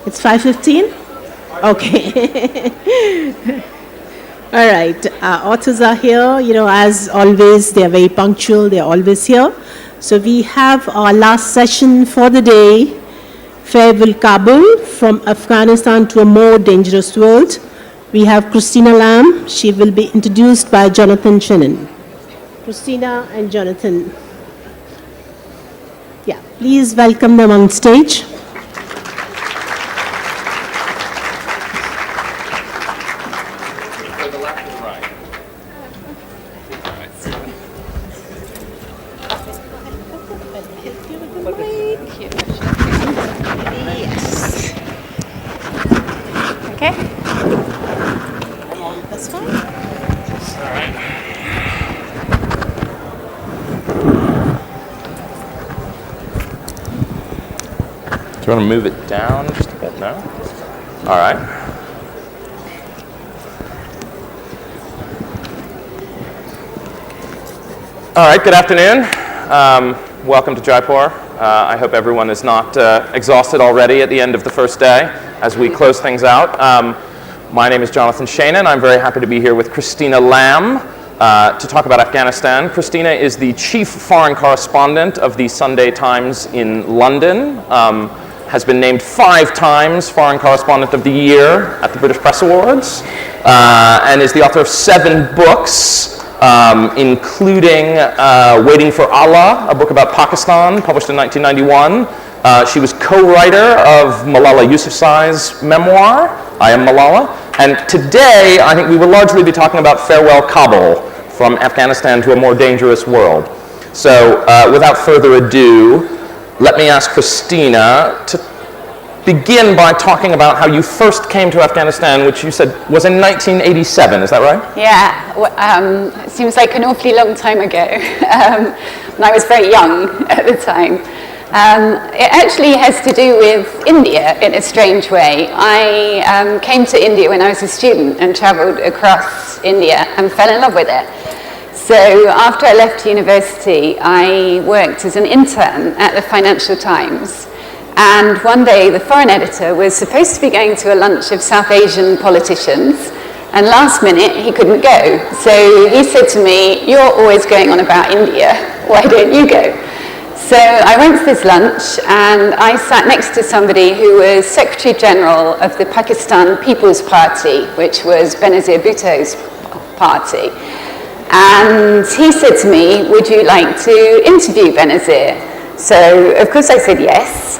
It's 5:15? Okay. All right. Authors are here. You know, as always, they are very punctual. They are always here. So we have our last session for the day, Farewell Kabul, From Afghanistan to a More Dangerous World. We have Christina Lamb. She will be introduced by Jonathan Shaineen. Christina and Jonathan. Yeah, please welcome them on stage. Okay. That's fine. Do you want to move it down just a bit? No? All right. All right, good afternoon. Welcome to Jaipur. I hope everyone is not exhausted already at the end of the first day as we close things out. My name is Jonathan Shaineen. I'm very happy to be here with Christina Lamb to talk about Afghanistan. Christina is the chief foreign correspondent of the Sunday Times in London. Has been named 5 times Foreign Correspondent of the Year at the British Press Awards, and is the author of 7 books, including Waiting for Allah, a book about Pakistan, published in 1991. She was co-writer of Malala Yousafzai's memoir, I Am Malala, and today I think we will largely be talking about Farewell Kabul, From Afghanistan to a More Dangerous World. So without further ado, let me ask Christina to begin by talking about how you first came to Afghanistan, which you said was in 1987, is that right? Yeah, it seems like an awfully long time ago, when I was very young at the time. It actually has to do with India in a strange way. I came to India when I was a student and travelled across India and fell in love with it. So after I left university, I worked as an intern at the Financial Times. And one day, the foreign editor was supposed to be going to a lunch of South Asian politicians, and last minute, he couldn't go. So he said to me, "You're always going on about India, why don't you go?" So I went to this lunch, and I sat next to somebody who was Secretary General of the Pakistan People's Party, which was Benazir Bhutto's party. And he said to me, "Would you like to interview Benazir?" So, of course, I said yes.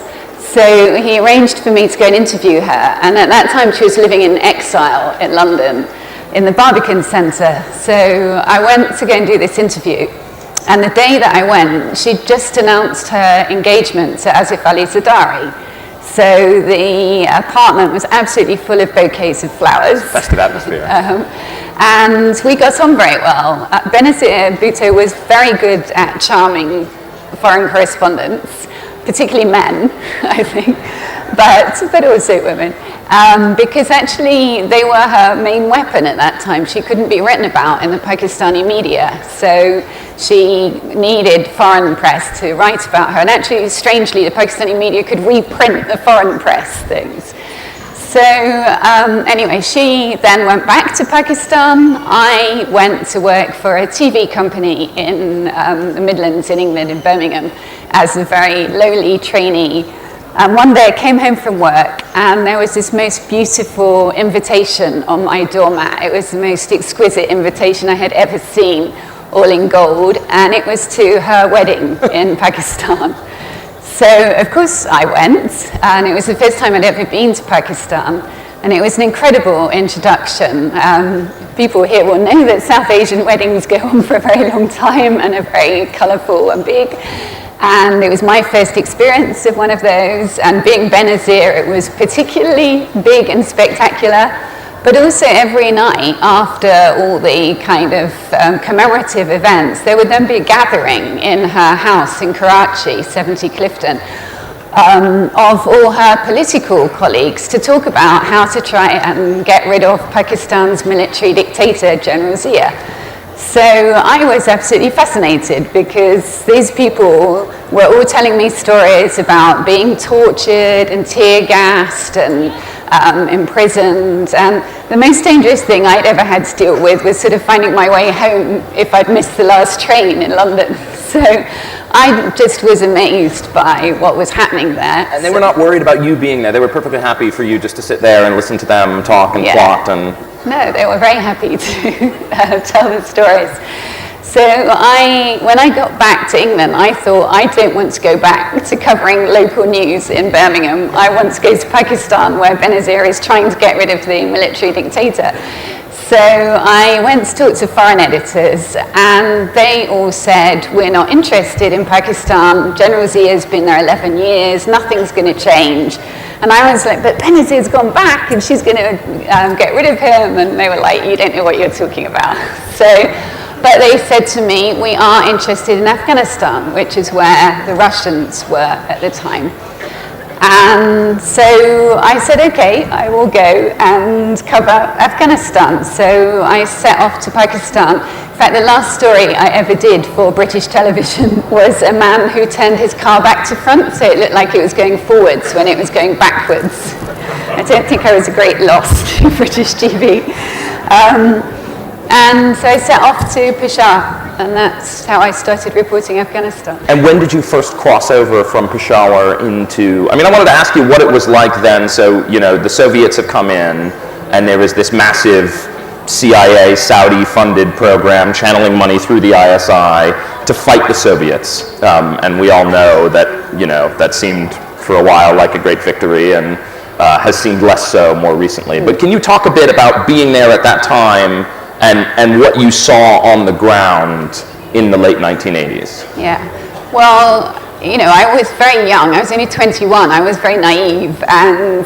So he arranged for me to go and interview her, and at that time she was living in exile in London, in the Barbican Centre. So I went to go and do this interview, and the day that I went, she'd just announced her engagement to Asif Ali Zardari. So the apartment was absolutely full of bouquets of flowers. Festive atmosphere. And we got on very well. Benazir Bhutto was very good at charming foreign correspondents, particularly men, I think, but also women, because actually they were her main weapon at that time. She couldn't be written about in the Pakistani media, so she needed foreign press to write about her. And actually, strangely, the Pakistani media could reprint the foreign press things. So anyway, she then went back to Pakistan. I went to work for a TV company in the Midlands in England, in Birmingham, as a very lowly trainee. And one day I came home from work and there was this most beautiful invitation on my doormat. It was the most exquisite invitation I had ever seen, all in gold, and it was to her wedding in Pakistan. So, of course, I went, and it was the first time I'd ever been to Pakistan, and it was an incredible introduction. People here will know that South Asian weddings go on for a very long time and are very colourful and big. And it was my first experience of one of those, and being Benazir, it was particularly big and spectacular. But also every night after all the kind of commemorative events, there would then be a gathering in her house in Karachi, 70 Clifton, of all her political colleagues to talk about how to try and get rid of Pakistan's military dictator, General Zia. So I was absolutely fascinated because these people were all telling me stories about being tortured and tear gassed and imprisoned, and the most dangerous thing I'd ever had to deal with was sort of finding my way home if I'd missed the last train in London. So I just was amazed by what was happening there. And they were not worried about you being there. They were perfectly happy for you just to sit there and listen to them talk and plot. And no, they were very happy to tell the stories. So when I got back to England, I thought, I don't want to go back to covering local news in Birmingham. I want to go to Pakistan, where Benazir is trying to get rid of the military dictator. So I went to talk to foreign editors, and they all said, we're not interested in Pakistan. General Zia's been there 11 years. Nothing's going to change. And I was like, but Benazir's gone back, and she's going to get rid of him. And they were like, you don't know what you're talking about. But they said to me, we are interested in Afghanistan, which is where the Russians were at the time. And so I said, okay, I will go and cover Afghanistan. So I set off to Pakistan. In fact, the last story I ever did for British television was a man who turned his car back to front, so it looked like it was going forwards when it was going backwards. I don't think I was a great loss to British TV. And so I set off to Peshawar, and that's how I started reporting Afghanistan. And when did you first cross over from Peshawar into, I wanted to ask you what it was like then. So, the Soviets have come in, and there was this massive CIA, Saudi-funded program channeling money through the ISI to fight the Soviets. And we all know that, that seemed for a while like a great victory and has seemed less so more recently. But can you talk a bit about being there at that time and what you saw on the ground in the late 1980s? Yeah. Well, I was very young. I was only 21. I was very naive, and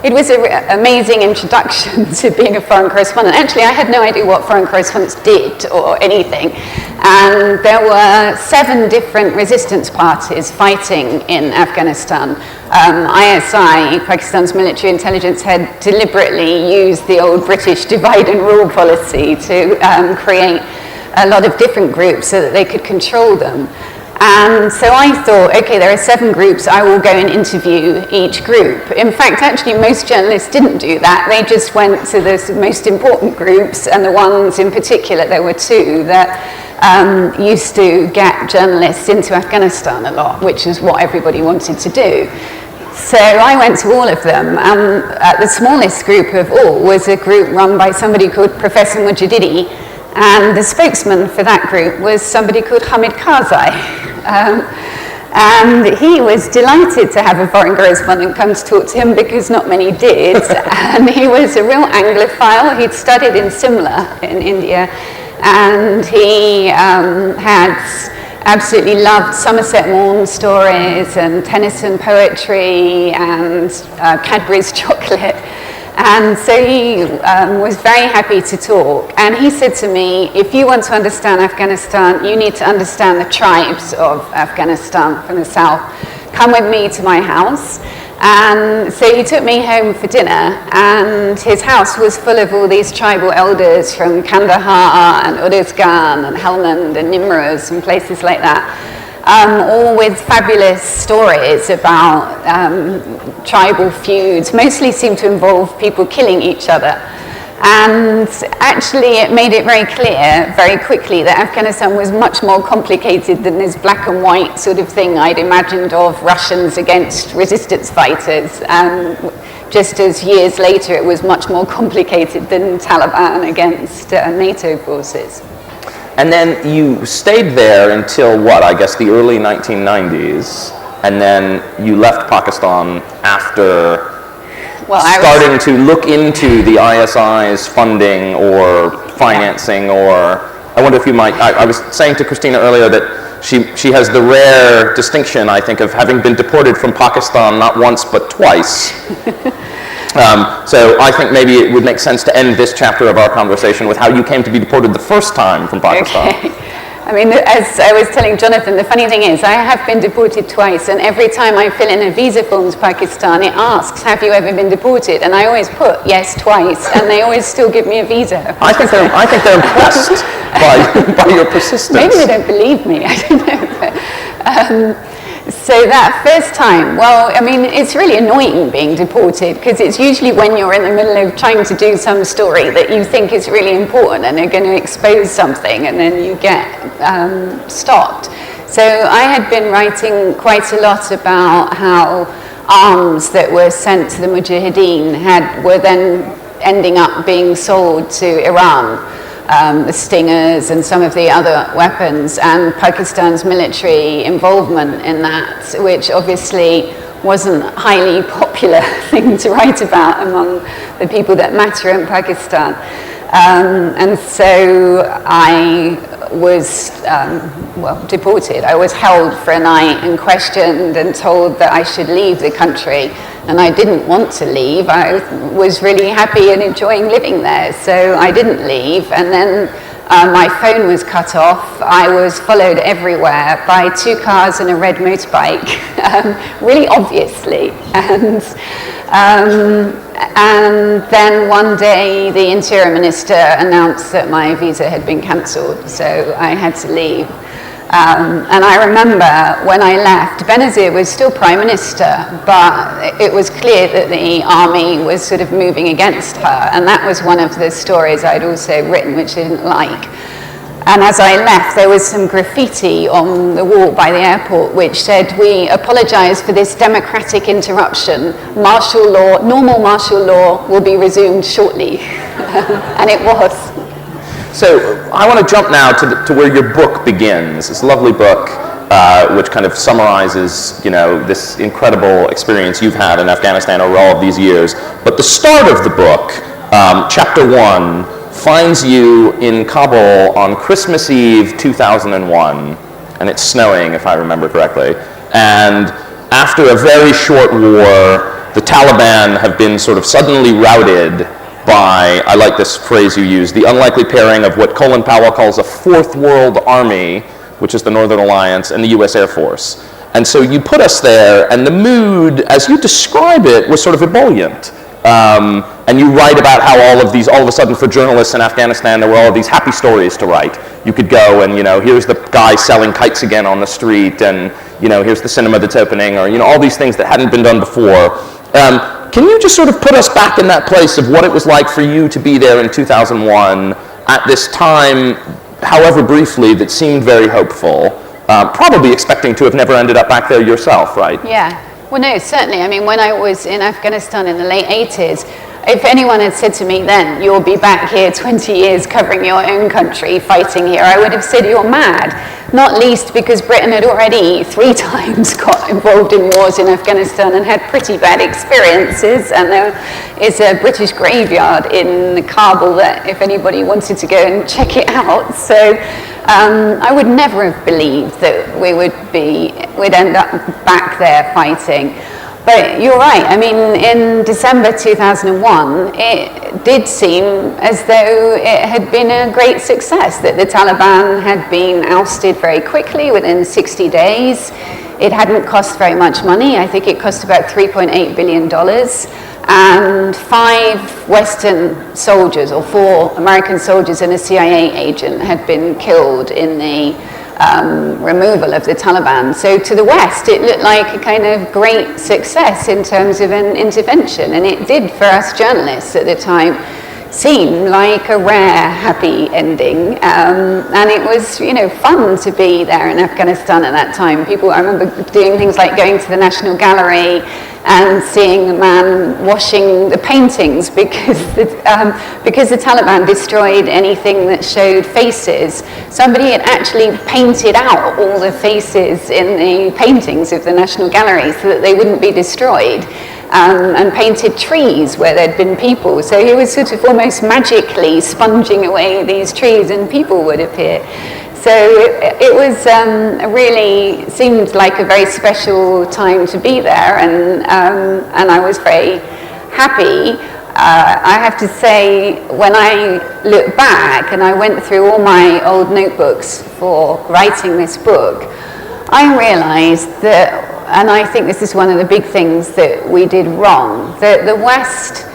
it was an amazing introduction to being a foreign correspondent. Actually, I had no idea what foreign correspondents did or anything, and there were 7 different resistance parties fighting in Afghanistan. ISI, Pakistan's military intelligence, had deliberately used the old British divide and rule policy to create a lot of different groups so that they could control them. And so I thought, okay, there are 7 groups, I will go and interview each group. In fact, actually, most journalists didn't do that. They just went to the most important groups, and the ones in particular, there were 2 that used to get journalists into Afghanistan a lot, which is what everybody wanted to do. So I went to all of them, and the smallest group of all was a group run by somebody called Professor Mujahidi, and the spokesman for that group was somebody called Hamid Karzai. And he was delighted to have a foreign correspondent come to talk to him because not many did. And he was a real Anglophile. He'd studied in Simla in India, and he had absolutely loved Somerset Maugham stories and Tennyson poetry and Cadbury's chocolate. And so he was very happy to talk. And he said to me, if you want to understand Afghanistan, you need to understand the tribes of Afghanistan from the south. Come with me to my house. And so he took me home for dinner, and his house was full of all these tribal elders from Kandahar and Uruzgan and Helmand and Nimruz and places like that. All with fabulous stories about tribal feuds, mostly seemed to involve people killing each other. And actually it made it very clear very quickly that Afghanistan was much more complicated than this black and white sort of thing I'd imagined of Russians against resistance fighters. Just as years later it was much more complicated than Taliban against NATO forces. And then you stayed there until what, I guess the early 1990s, and then you left Pakistan after starting to look into the ISI's funding or financing, or I wonder if you might, I was saying to Christina earlier that she has the rare distinction, I think, of having been deported from Pakistan not once but twice. So I think maybe it would make sense to end this chapter of our conversation with how you came to be deported the first time from Pakistan. Okay. I mean, as I was telling Jonathan, the funny thing is I have been deported twice, and every time I fill in a visa form to Pakistan, it asks, have you ever been deported? And I always put yes twice, and they always still give me a visa. I think they're impressed by your persistence. Maybe they don't believe me, I don't know. So that first time, well, I mean, it's really annoying being deported, because it's usually when you're in the middle of trying to do some story that you think is really important and are going to expose something, and then you get stopped. So I had been writing quite a lot about how arms that were sent to the Mujahideen were then ending up being sold to Iran. The Stingers and some of the other weapons, and Pakistan's military involvement in that, which obviously wasn't a highly popular thing to write about among the people that matter in Pakistan. And so I was, deported. I was held for a night and questioned and told that I should leave the country. And I didn't want to leave. I was really happy and enjoying living there, so I didn't leave. And then my phone was cut off. I was followed everywhere by 2 cars and a red motorbike, really obviously. And then one day the interior minister announced that my visa had been cancelled, so I had to leave. And I remember when I left, Benazir was still prime minister, but it was clear that the army was sort of moving against her, and that was one of the stories I'd also written, which I didn't like. And as I left, there was some graffiti on the wall by the airport which said, "We apologize for this democratic interruption. Martial law, normal martial law will be resumed shortly." And it was. So I want to jump now to where your book begins. This lovely book, which kind of summarizes, this incredible experience you've had in Afghanistan over all of these years. But the start of the book, chapter 1, finds you in Kabul on Christmas Eve 2001. and it's snowing, if I remember correctly. And after a very short war, the Taliban have been sort of suddenly routed by, I like this phrase you use, the unlikely pairing of what Colin Powell calls a fourth world army, which is the Northern Alliance, and the US Air Force. And so you put us there, and the mood, as you describe it, was sort of ebullient. And you write about how all of a sudden for journalists in Afghanistan, there were all of these happy stories to write. You could go and, here's the guy selling kites again on the street, and, here's the cinema that's opening, or, all these things that hadn't been done before. Can you just sort of put us back in that place of what it was like for you to be there in 2001 at this time, however briefly, that seemed very hopeful, probably expecting to have never ended up back there yourself, right? Yeah. Well, no, certainly. I mean, when I was in Afghanistan in the late 80s, if anyone had said to me then, you'll be back here 20 years covering your own country, fighting here, I would have said you're mad. Not least because Britain had already 3 times got involved in wars in Afghanistan and had pretty bad experiences. And there is a British graveyard in Kabul that if anybody wanted to go and check it out. So I would never have believed that we'd end up back there fighting. But you're right. I mean, in December 2001, it did seem as though it had been a great success, that the Taliban had been ousted very quickly within 60 days. It hadn't cost very much money. I think it cost about $3.8 billion. And 5 Western soldiers, or 4 American soldiers and a CIA agent had been killed in the removal of the Taliban. So to the West, it looked like a kind of great success in terms of an intervention. And it did, for us journalists at the time, seem like a rare, happy ending. And it was, fun to be there in Afghanistan at that time. I remember doing things like going to the National Gallery and seeing the man washing the paintings because the Taliban destroyed anything that showed faces. Somebody had actually painted out all the faces in the paintings of the National Gallery so that they wouldn't be destroyed. And painted trees where there'd been people. So he was sort of almost magically sponging away these trees and people would appear. So it was really seemed like a very special time to be there, and I was very happy. I have to say, when I look back and I went through all my old notebooks for writing this book, I realized that, and I think this is one of the big things that we did wrong, that the West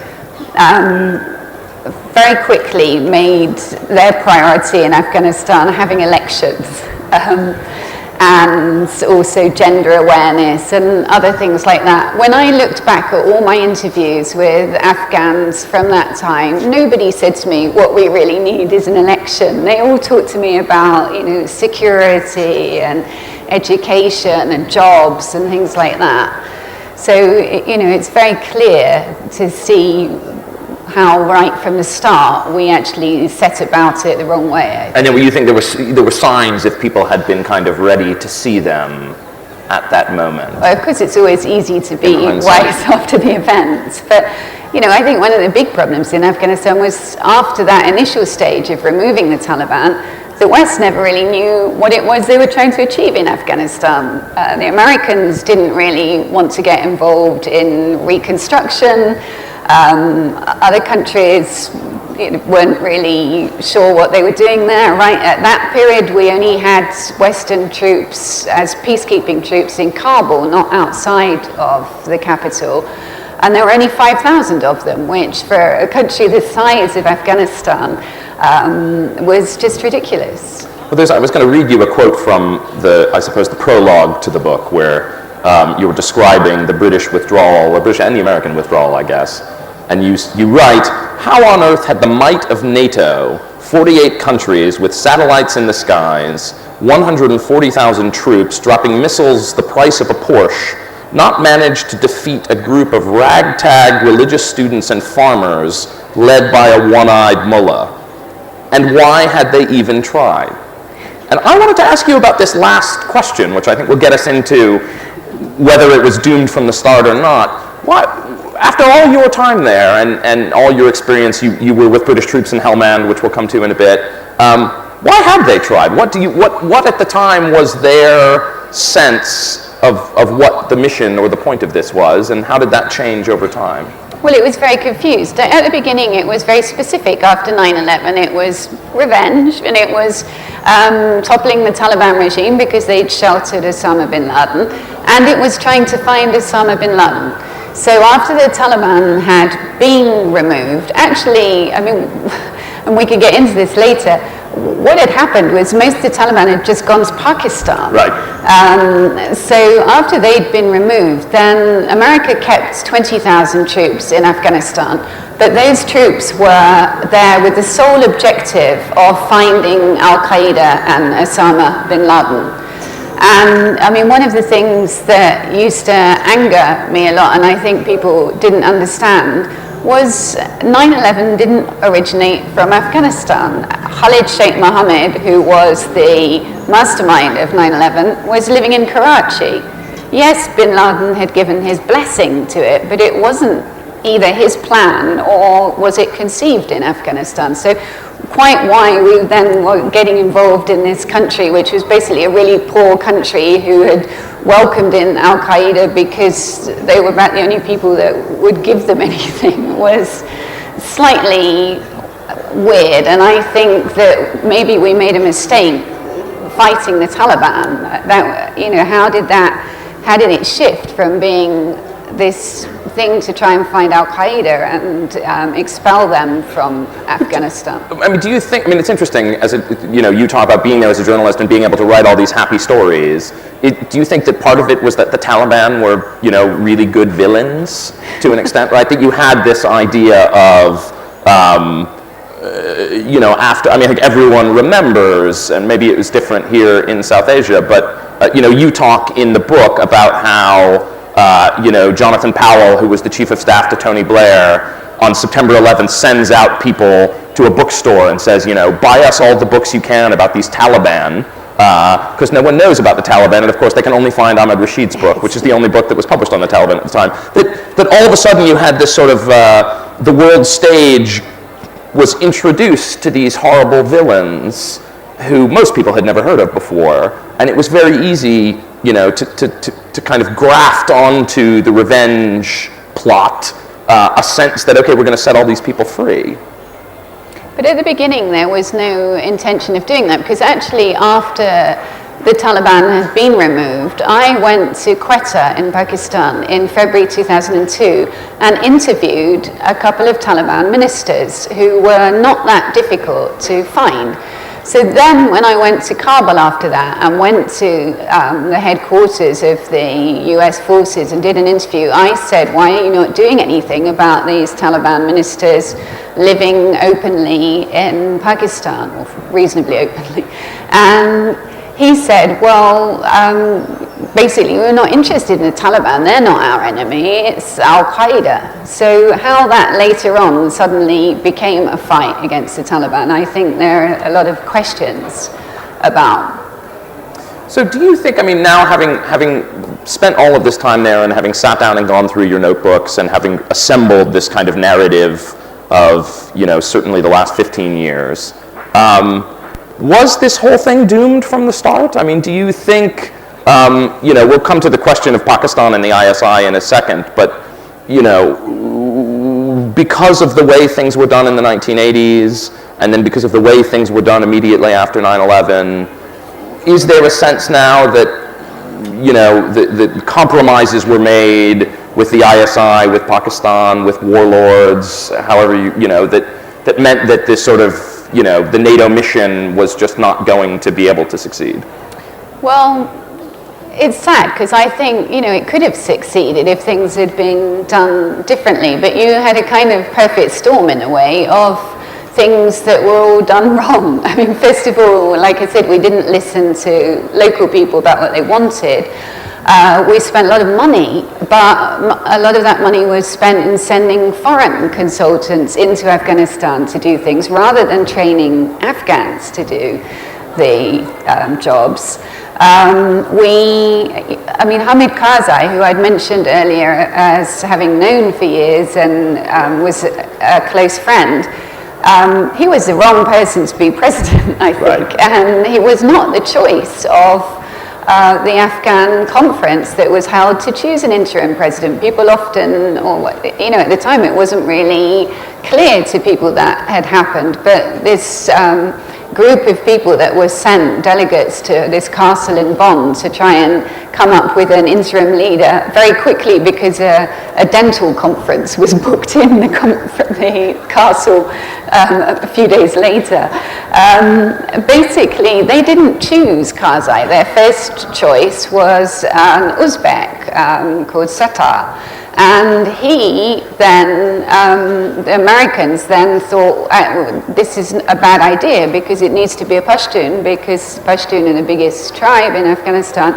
very quickly made their priority in Afghanistan having elections, and also gender awareness and other things like that. When I looked back at all my interviews with Afghans from that time, nobody said to me, what we really need is an election. They all talked to me about, security and education and jobs and things like that. So, it's very clear to see how right from the start we actually set about it the wrong way. And then you think there were signs if people had been kind of ready to see them at that moment? Well, of course, it's always easy to be wise after the event, but I think one of the big problems in Afghanistan was after that initial stage of removing the Taliban, the West never really knew what it was they were trying to achieve in Afghanistan. The Americans didn't really want to get involved in reconstruction. Other countries weren't really sure what they were doing there. Right at that period, we only had Western troops as peacekeeping troops in Kabul, not outside of the capital. And there were only 5,000 of them, which for a country the size of Afghanistan was just ridiculous. Well, I was going to read you a quote from the prologue to the book, where you were describing the British withdrawal, or British and the American withdrawal, I guess. And you write, how on earth had the might of NATO, 48 countries with satellites in the skies, 140,000 troops dropping missiles the price of a Porsche, not managed to defeat a group of ragtag religious students and farmers led by a one-eyed mullah? And why had they even tried? And I wanted to ask you about this last question, which I think will get us into whether it was doomed from the start or not. After all your time there and all your experience, you were with British troops in Helmand, which we'll come to in a bit. Why had they tried? What at the time was their sense of what the mission or the point of this was, and how did that change over time? Well, it was very confused. At the beginning, it was very specific. After 9/11, it was revenge, and it was toppling the Taliban regime because they'd sheltered Osama bin Laden, and it was trying to find Osama bin Laden. So after the Taliban had been removed, actually, I mean, and we could get into this later, what had happened was most of the Taliban had just gone to Pakistan. Right. So after they'd been removed, then America kept 20,000 troops in Afghanistan, but those troops were there with the sole objective of finding Al-Qaeda and Osama bin Laden. And I mean, one of the things that used to anger me a lot, and I think people didn't understand, was 9/11 didn't originate from Afghanistan. Khalid Sheikh Mohammed, who was the mastermind of 9/11, was living in Karachi. Yes, bin Laden had given his blessing to it, but it wasn't either his plan or was it conceived in Afghanistan. So quite why we then were getting involved in this country, which was basically a really poor country who had welcomed in Al-Qaeda because they were about the only people that would give them anything, was slightly weird. And I think that maybe we made a mistake fighting the Taliban. That, you know, how did it shift from being this thing to try and find Al-Qaeda and expel them from Afghanistan? I mean, do you think, I mean, it's interesting, as you talk about being there as a journalist and being able to write all these happy stories. Do you think that part of it was that the Taliban were, really good villains to an extent, right? That you had this idea of, after, I mean, I think everyone remembers, and maybe it was different here in South Asia, but, you talk in the book about how, Jonathan Powell, who was the chief of staff to Tony Blair, on September 11th sends out people to a bookstore and says, buy us all the books you can about these Taliban, because no one knows about the Taliban, and of course they can only find Ahmed Rashid's book, which is the only book that was published on the Taliban at the time. That all of a sudden you had this sort of, the world stage was introduced to these horrible villains who most people had never heard of before, and it was very easy, to kind of graft onto the revenge plot a sense that, okay, we're going to set all these people free. But at the beginning, there was no intention of doing that, because actually after the Taliban had been removed, I went to Quetta in Pakistan in February 2002 and interviewed a couple of Taliban ministers who were not that difficult to find. So then when I went to Kabul after that and went to the headquarters of the US forces and did an interview, I said, why are you not doing anything about these Taliban ministers living openly in Pakistan, or reasonably openly? And he said, well, basically we're not interested in the Taliban, they're not our enemy, it's Al-Qaeda. So how that later on suddenly became a fight against the Taliban, I think there are a lot of questions about. So do you think, I mean, now having spent all of this time there and having sat down and gone through your notebooks and having assembled this kind of narrative of, certainly the last 15 years, was this whole thing doomed from the start? I mean, do you think, we'll come to the question of Pakistan and the ISI in a second, but, because of the way things were done in the 1980s, and then because of the way things were done immediately after 9/11, is there a sense now that, the compromises were made with the ISI, with Pakistan, with warlords, however that meant that this sort of, the NATO mission was just not going to be able to succeed? Well, it's sad because I think, it could have succeeded if things had been done differently, but you had a kind of perfect storm in a way of things that were all done wrong. I mean, first of all, like I said, we didn't listen to local people about what they wanted. We spent a lot of money, but a lot of that money was spent in sending foreign consultants into Afghanistan to do things rather than training Afghans to do the jobs. Hamid Karzai, who I'd mentioned earlier as having known for years and was a close friend, he was the wrong person to be president, I think, and he was not the choice of the Afghan conference that was held to choose an interim president. People often, at the time it wasn't really clear to people that had happened, but this group of people that were sent, delegates to this castle in Bonn to try and come up with an interim leader very quickly, because a dental conference was booked in the castle a few days later. Basically, they didn't choose Karzai. Their first choice was an Uzbek called Sattar. And he then, the Americans then thought, this is a bad idea because it needs to be a Pashtun, because Pashtun are the biggest tribe in Afghanistan.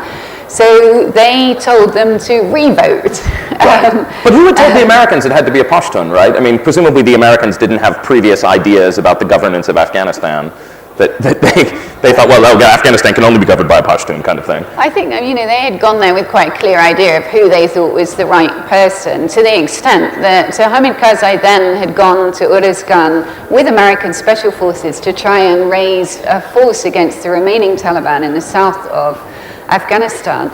So they told them to re-vote. But who had told the Americans it had to be a Pashtun, right? I mean, presumably the Americans didn't have previous ideas about the governance of Afghanistan. That they thought, well, Afghanistan can only be governed by a Pashtun kind of thing. I think, they had gone there with quite a clear idea of who they thought was the right person, to the extent that Hamid Karzai then had gone to Uruzgan with American special forces to try and raise a force against the remaining Taliban in the south of Afghanistan.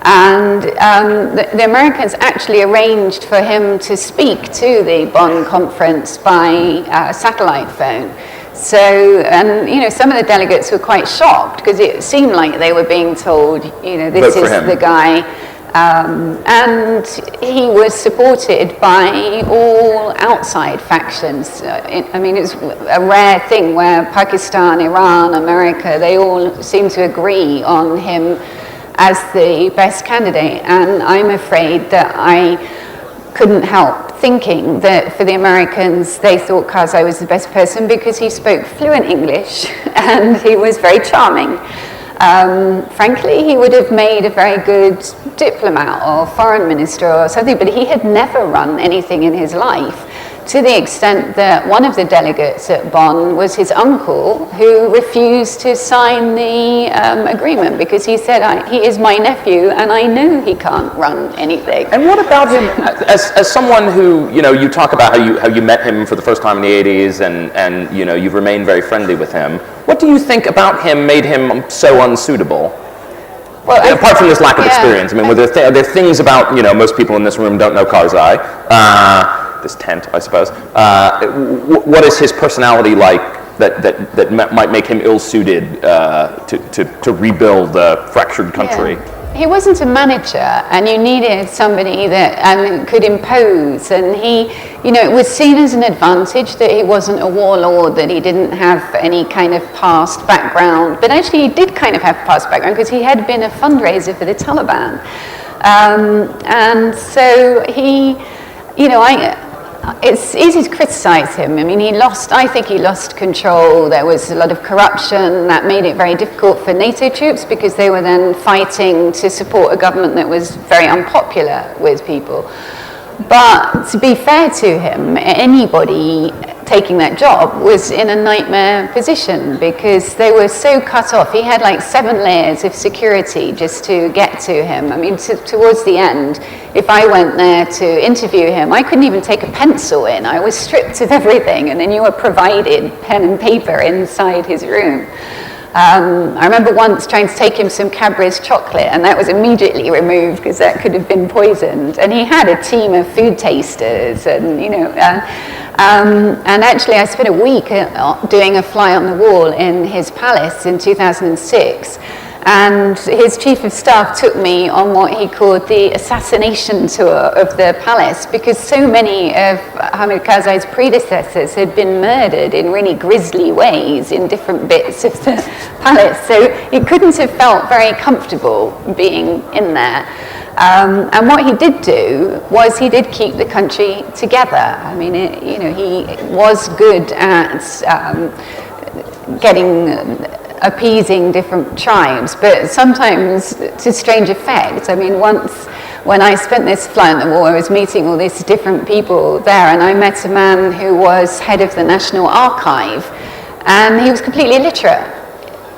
And the Americans actually arranged for him to speak to the Bonn conference by satellite phone. So, and some of the delegates were quite shocked, because it seemed like they were being told, this is the guy. And he was supported by all outside factions. It's a rare thing where Pakistan, Iran, America, they all seem to agree on him as the best candidate. And I'm afraid that I couldn't help thinking that for the Americans, they thought Karzai was the best person because he spoke fluent English and he was very charming. Frankly, he would have made a very good diplomat or foreign minister or something, but he had never run anything in his life, to the extent that one of the delegates at Bonn was his uncle, who refused to sign the agreement because he said, he is my nephew and I know he can't run anything. And what about him, as someone who, you talk about how you met him for the first time in the 80s and you've remained very friendly with him. What do you think about him made him so unsuitable? Well, apart from this lack of experience, were there things about, most people in this room don't know Karzai, this tent, I suppose. What is his personality like that might make him ill-suited to rebuild a fractured country? Yeah. He wasn't a manager, and you needed somebody that could impose. And he, it was seen as an advantage that he wasn't a warlord, that he didn't have any kind of past background. But actually, he did kind of have past background because he had been a fundraiser for the Taliban, and so he, it's easy to criticize him. I think he lost control. There was a lot of corruption that made it very difficult for NATO troops, because they were then fighting to support a government that was very unpopular with people. But to be fair to him, anybody taking that job was in a nightmare position, because they were so cut off. He had like 7 layers of security just to get to him. Towards the end, if I went there to interview him, I couldn't even take a pencil in. I was stripped of everything, and then you were provided pen and paper inside his room. I remember once trying to take him some Cadbury's chocolate, and that was immediately removed because that could have been poisoned. And he had a team of food tasters, and and actually I spent a week doing a fly on the wall in his palace in 2006. And his chief of staff took me on what he called the assassination tour of the palace, because so many of Hamid Karzai's predecessors had been murdered in really grisly ways in different bits of the palace. So he couldn't have felt very comfortable being in there. And what he did do was he did keep the country together. He was good at appeasing different tribes, but sometimes to strange effect. Once when I spent this fly on the wall, I was meeting all these different people there, and I met a man who was head of the National Archive, and he was completely illiterate.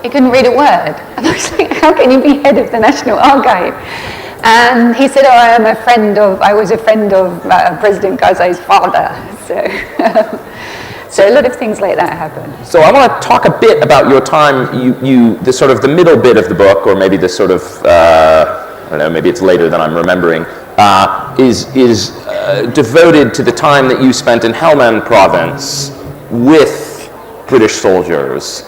He couldn't read a word. And I was like, how can you be head of the National Archive? And he said, I was a friend of President Karzai's father. So a lot of things like that happened. So I want to talk a bit about your time, the sort of the middle bit of the book, or maybe the sort of, I don't know, maybe it's later than I'm remembering, is devoted to the time that you spent in Helmand province with British soldiers,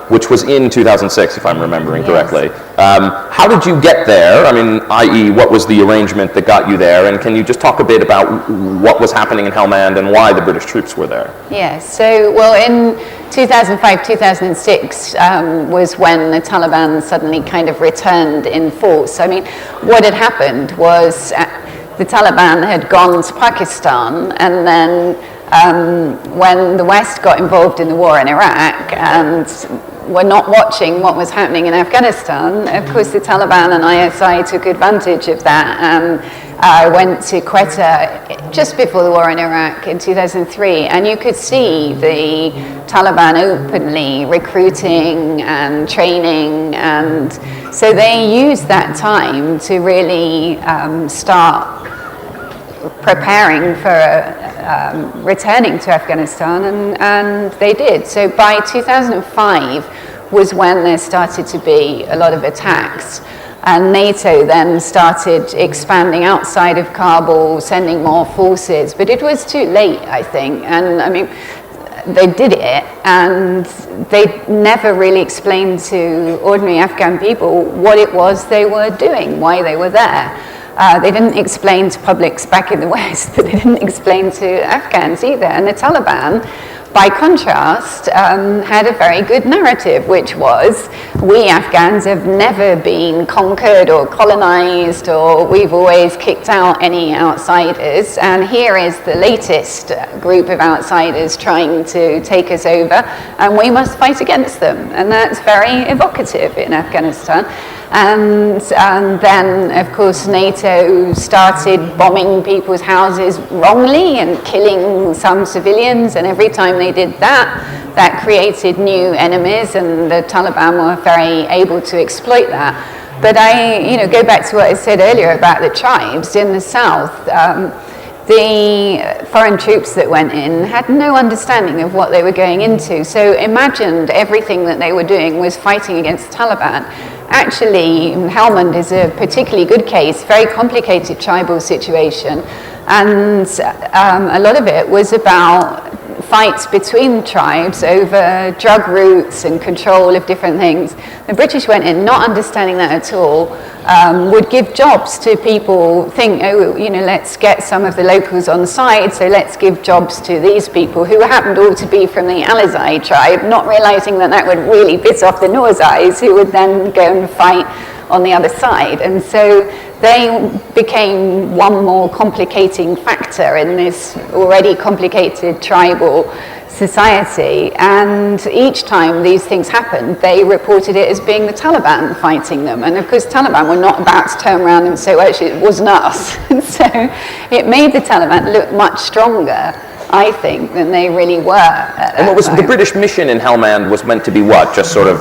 which was in 2006, if I'm remembering correctly. How did you get there? I mean, i.e., what was the arrangement that got you there? And can you just talk a bit about what was happening in Helmand and why the British troops were there? Yes, so, well, in 2005, 2006 was when the Taliban suddenly kind of returned in force. I mean, what had happened was the Taliban had gone to Pakistan, and then when the West got involved in the war in Iraq and were not watching what was happening in Afghanistan, of course the Taliban and ISI took advantage of that. I went to Quetta just before the war in Iraq in 2003, and you could see the Taliban openly recruiting and training, and so they used that time to really start preparing for returning to Afghanistan, and they did. So by 2005 was when there started to be a lot of attacks, and NATO then started expanding outside of Kabul, sending more forces, but it was too late, I think. And I mean, they did it, and they never really explained to ordinary Afghan people what it was they were doing, why they were there. They didn't explain to publics back in the West, but they didn't explain to Afghans either. And the Taliban, by contrast, had a very good narrative, which was, we Afghans have never been conquered or colonized, or we've always kicked out any outsiders, and here is the latest group of outsiders trying to take us over, and we must fight against them. And that's very evocative in Afghanistan. And then, of course, NATO started bombing people's houses wrongly and killing some civilians, and every time they did that, that created new enemies, and the Taliban were very able to exploit that. But I go back to what I said earlier about the tribes in the south. The foreign troops that went in had no understanding of what they were going into, so imagined everything that they were doing was fighting against the Taliban. Actually, Helmand is a particularly good case, very complicated tribal situation, and a lot of it was about fights between tribes over drug routes and control of different things. The British went in not understanding that at all, would give jobs to people, think, let's get some of the locals on side, so let's give jobs to these people who happened all to be from the Alizai tribe, not realizing that that would really piss off the Norzais, who would then go and fight on the other side. And so they became one more complicating factor in this already complicated tribal society, and each time these things happened, they reported it as being the Taliban fighting them. And of course, Taliban were not about to turn around and say, well, actually, it wasn't us. And so it made the Taliban look much stronger, I think, than they really were. And what was the British mission in Helmand was meant to be what? Just sort of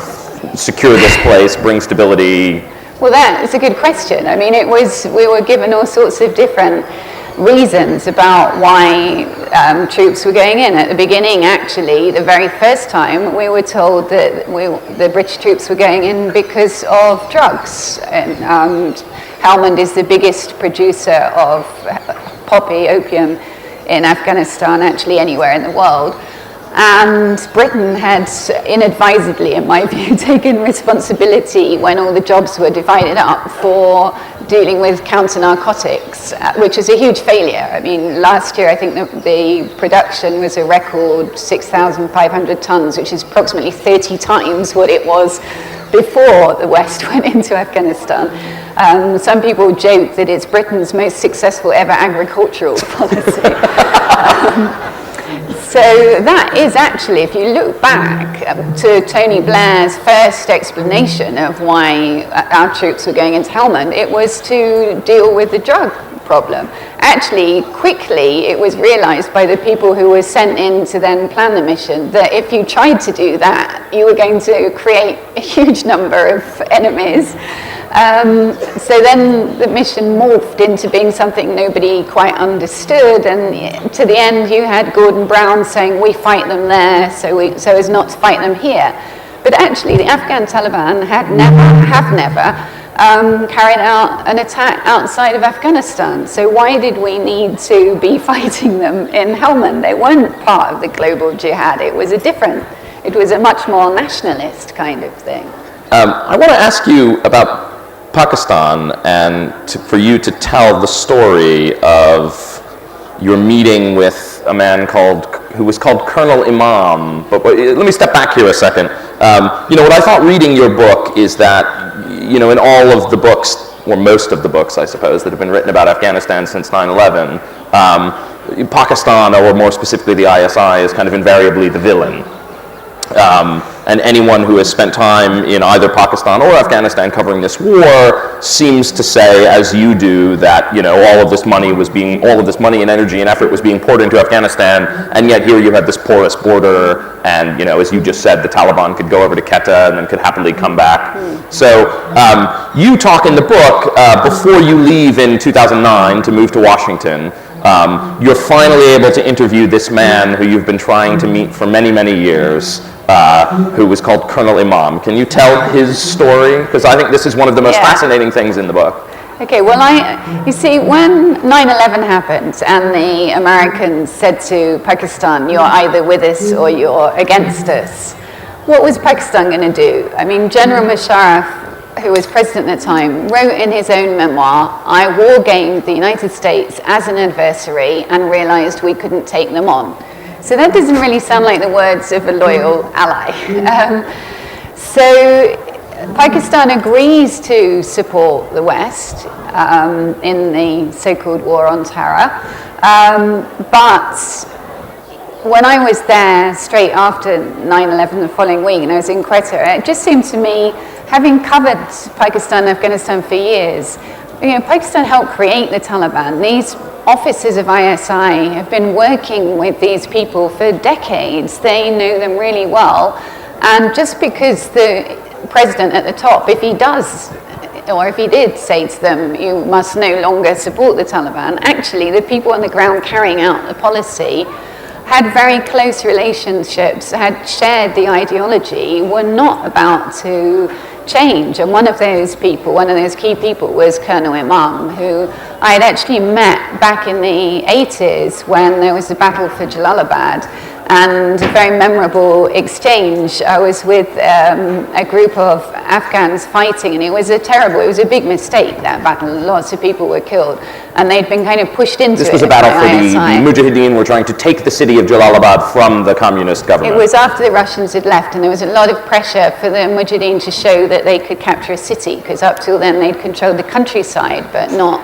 secure this place, bring stability? Well, that is a good question. I mean, we were given all sorts of different reasons about why troops were going in. At the beginning, actually, the very first time, we were told that the British troops were going in because of drugs. And Helmand is the biggest producer of poppy, opium, in Afghanistan, actually anywhere in the world. And Britain had inadvisedly, in my view, taken responsibility when all the jobs were divided up for dealing with counter-narcotics, which is a huge failure. I mean, last year I think the production was a record 6,500 tons, which is approximately 30 times what it was before the West went into Afghanistan. Some people joke that it's Britain's most successful ever agricultural policy. So that is actually, if you look back to Tony Blair's first explanation of why our troops were going into Helmand, it was to deal with the drug problem. Actually, quickly, it was realized by the people who were sent in to then plan the mission that if you tried to do that, you were going to create a huge number of enemies. So then the mission morphed into being something nobody quite understood, and to the end you had Gordon Brown saying we fight them there so as not to fight them here. But actually the Afghan Taliban have never carried out an attack outside of Afghanistan. So why did we need to be fighting them in Helmand? They weren't part of the global jihad. It was a much more nationalist kind of thing. I want to ask you about Pakistan and for you to tell the story of your meeting with a man who was called Colonel Imam. But let me step back here a second. What I thought reading your book is that, in all of the books, or most of the books, I suppose, that have been written about Afghanistan since 9/11, Pakistan, or more specifically the ISI, is kind of invariably the villain. And anyone who has spent time in either Pakistan or Afghanistan covering this war seems to say, as you do, that all of this money and energy and effort was being poured into Afghanistan, and yet here you have this porous border, and as you just said, the Taliban could go over to Quetta and then could happily come back. So you talk in the book before you leave in 2009 to move to Washington. You're finally able to interview this man who you've been trying to meet for many, many years, who was called Colonel Imam. Can you tell his story? Because I think this is one of the most fascinating things in the book. Okay, well, you see, when 9/11 happened and the Americans said to Pakistan, you're either with us or you're against us, what was Pakistan going to do? I mean, General Musharraf, who was president at the time, wrote in his own memoir, I war-gamed the United States as an adversary and realized we couldn't take them on. So that doesn't really sound like the words of a loyal ally. So Pakistan agrees to support the West in the so-called war on terror, but when I was there straight after 9/11 the following week, and I was in Quetta, it just seemed to me, having covered Pakistan and Afghanistan for years, Pakistan helped create the Taliban. These officers of ISI have been working with these people for decades. They know them really well. And just because the president at the top, if he did say to them, you must no longer support the Taliban, actually the people on the ground carrying out the policy had very close relationships, had shared the ideology, were not about to change. And one of those key people was Colonel Imam, who I had actually met back in the 80s when there was the battle for Jalalabad, and a very memorable exchange. I was with a group of Afghans fighting, and it was a big mistake, that battle. Lots of people were killed, and they'd been kind of pushed into it. This was a battle for the Mujahideen were trying to take the city of Jalalabad from the communist government. It was after the Russians had left, and there was a lot of pressure for the Mujahideen to show that they could capture a city, because up till then they'd controlled the countryside, but not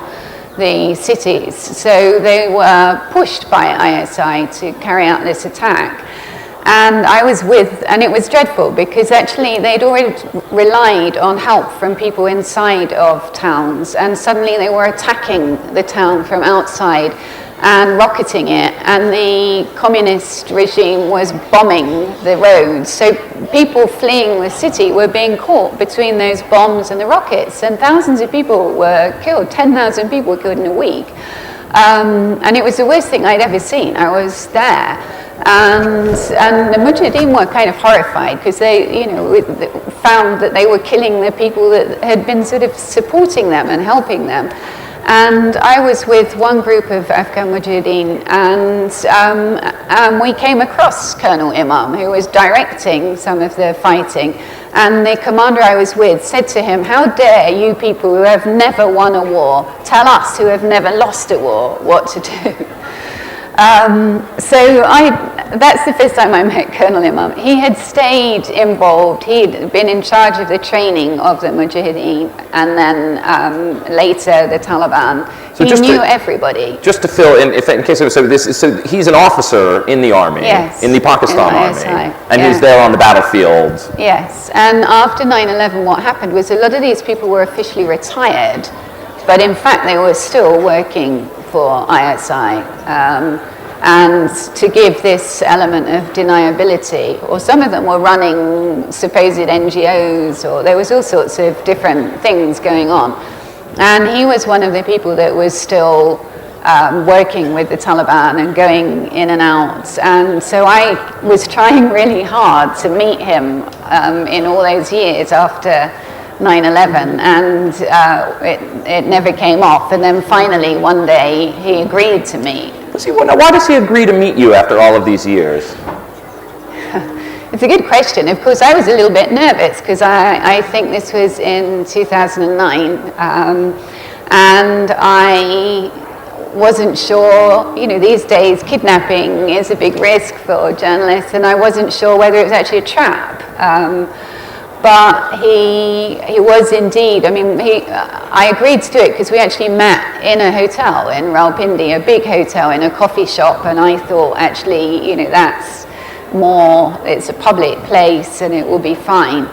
the cities. So they were pushed by ISI to carry out this attack. And and it was dreadful, because actually they'd already relied on help from people inside of towns, and suddenly they were attacking the town from outside and rocketing it, and the communist regime was bombing the roads. So people fleeing the city were being caught between those bombs and the rockets, and thousands of people were killed. 10,000 people were killed in a week. And it was the worst thing I'd ever seen. I was there. And the Mujahideen were kind of horrified, because they, found that they were killing the people that had been sort of supporting them and helping them. And I was with one group of Afghan Mujahideen, and we came across Colonel Imam, who was directing some of the fighting. And the commander I was with said to him, how dare you people who have never won a war tell us who have never lost a war what to do? That's the first time I met Colonel Imam. He had stayed involved. He'd been in charge of the training of the Mujahideen, and then later the Taliban. So he knew everybody. Just to fill in, in case of, so he's an officer in the army, yes, in the Pakistan army, ISI, and he's there on the battlefield. Yes, and after 9/11, what happened was a lot of these people were officially retired, but in fact they were still working for ISI. And to give this element of deniability, or some of them were running supposed NGOs, or there was all sorts of different things going on. And he was one of the people that was still working with the Taliban and going in and out. And so I was trying really hard to meet him in all those years after 9/11, and it never came off. And then finally, one day, he agreed to meet. See, why does he agree to meet you after all of these years? It's a good question. Of course, I was a little bit nervous because I think this was in 2009, and I wasn't sure, you know, these days kidnapping is a big risk for journalists, and I wasn't sure whether it was actually a trap. But he was indeed, I mean, I agreed to do it because we actually met in a hotel in Rawalpindi, a big hotel in a coffee shop, and I thought actually, you know, that's more, it's a public place and it will be fine.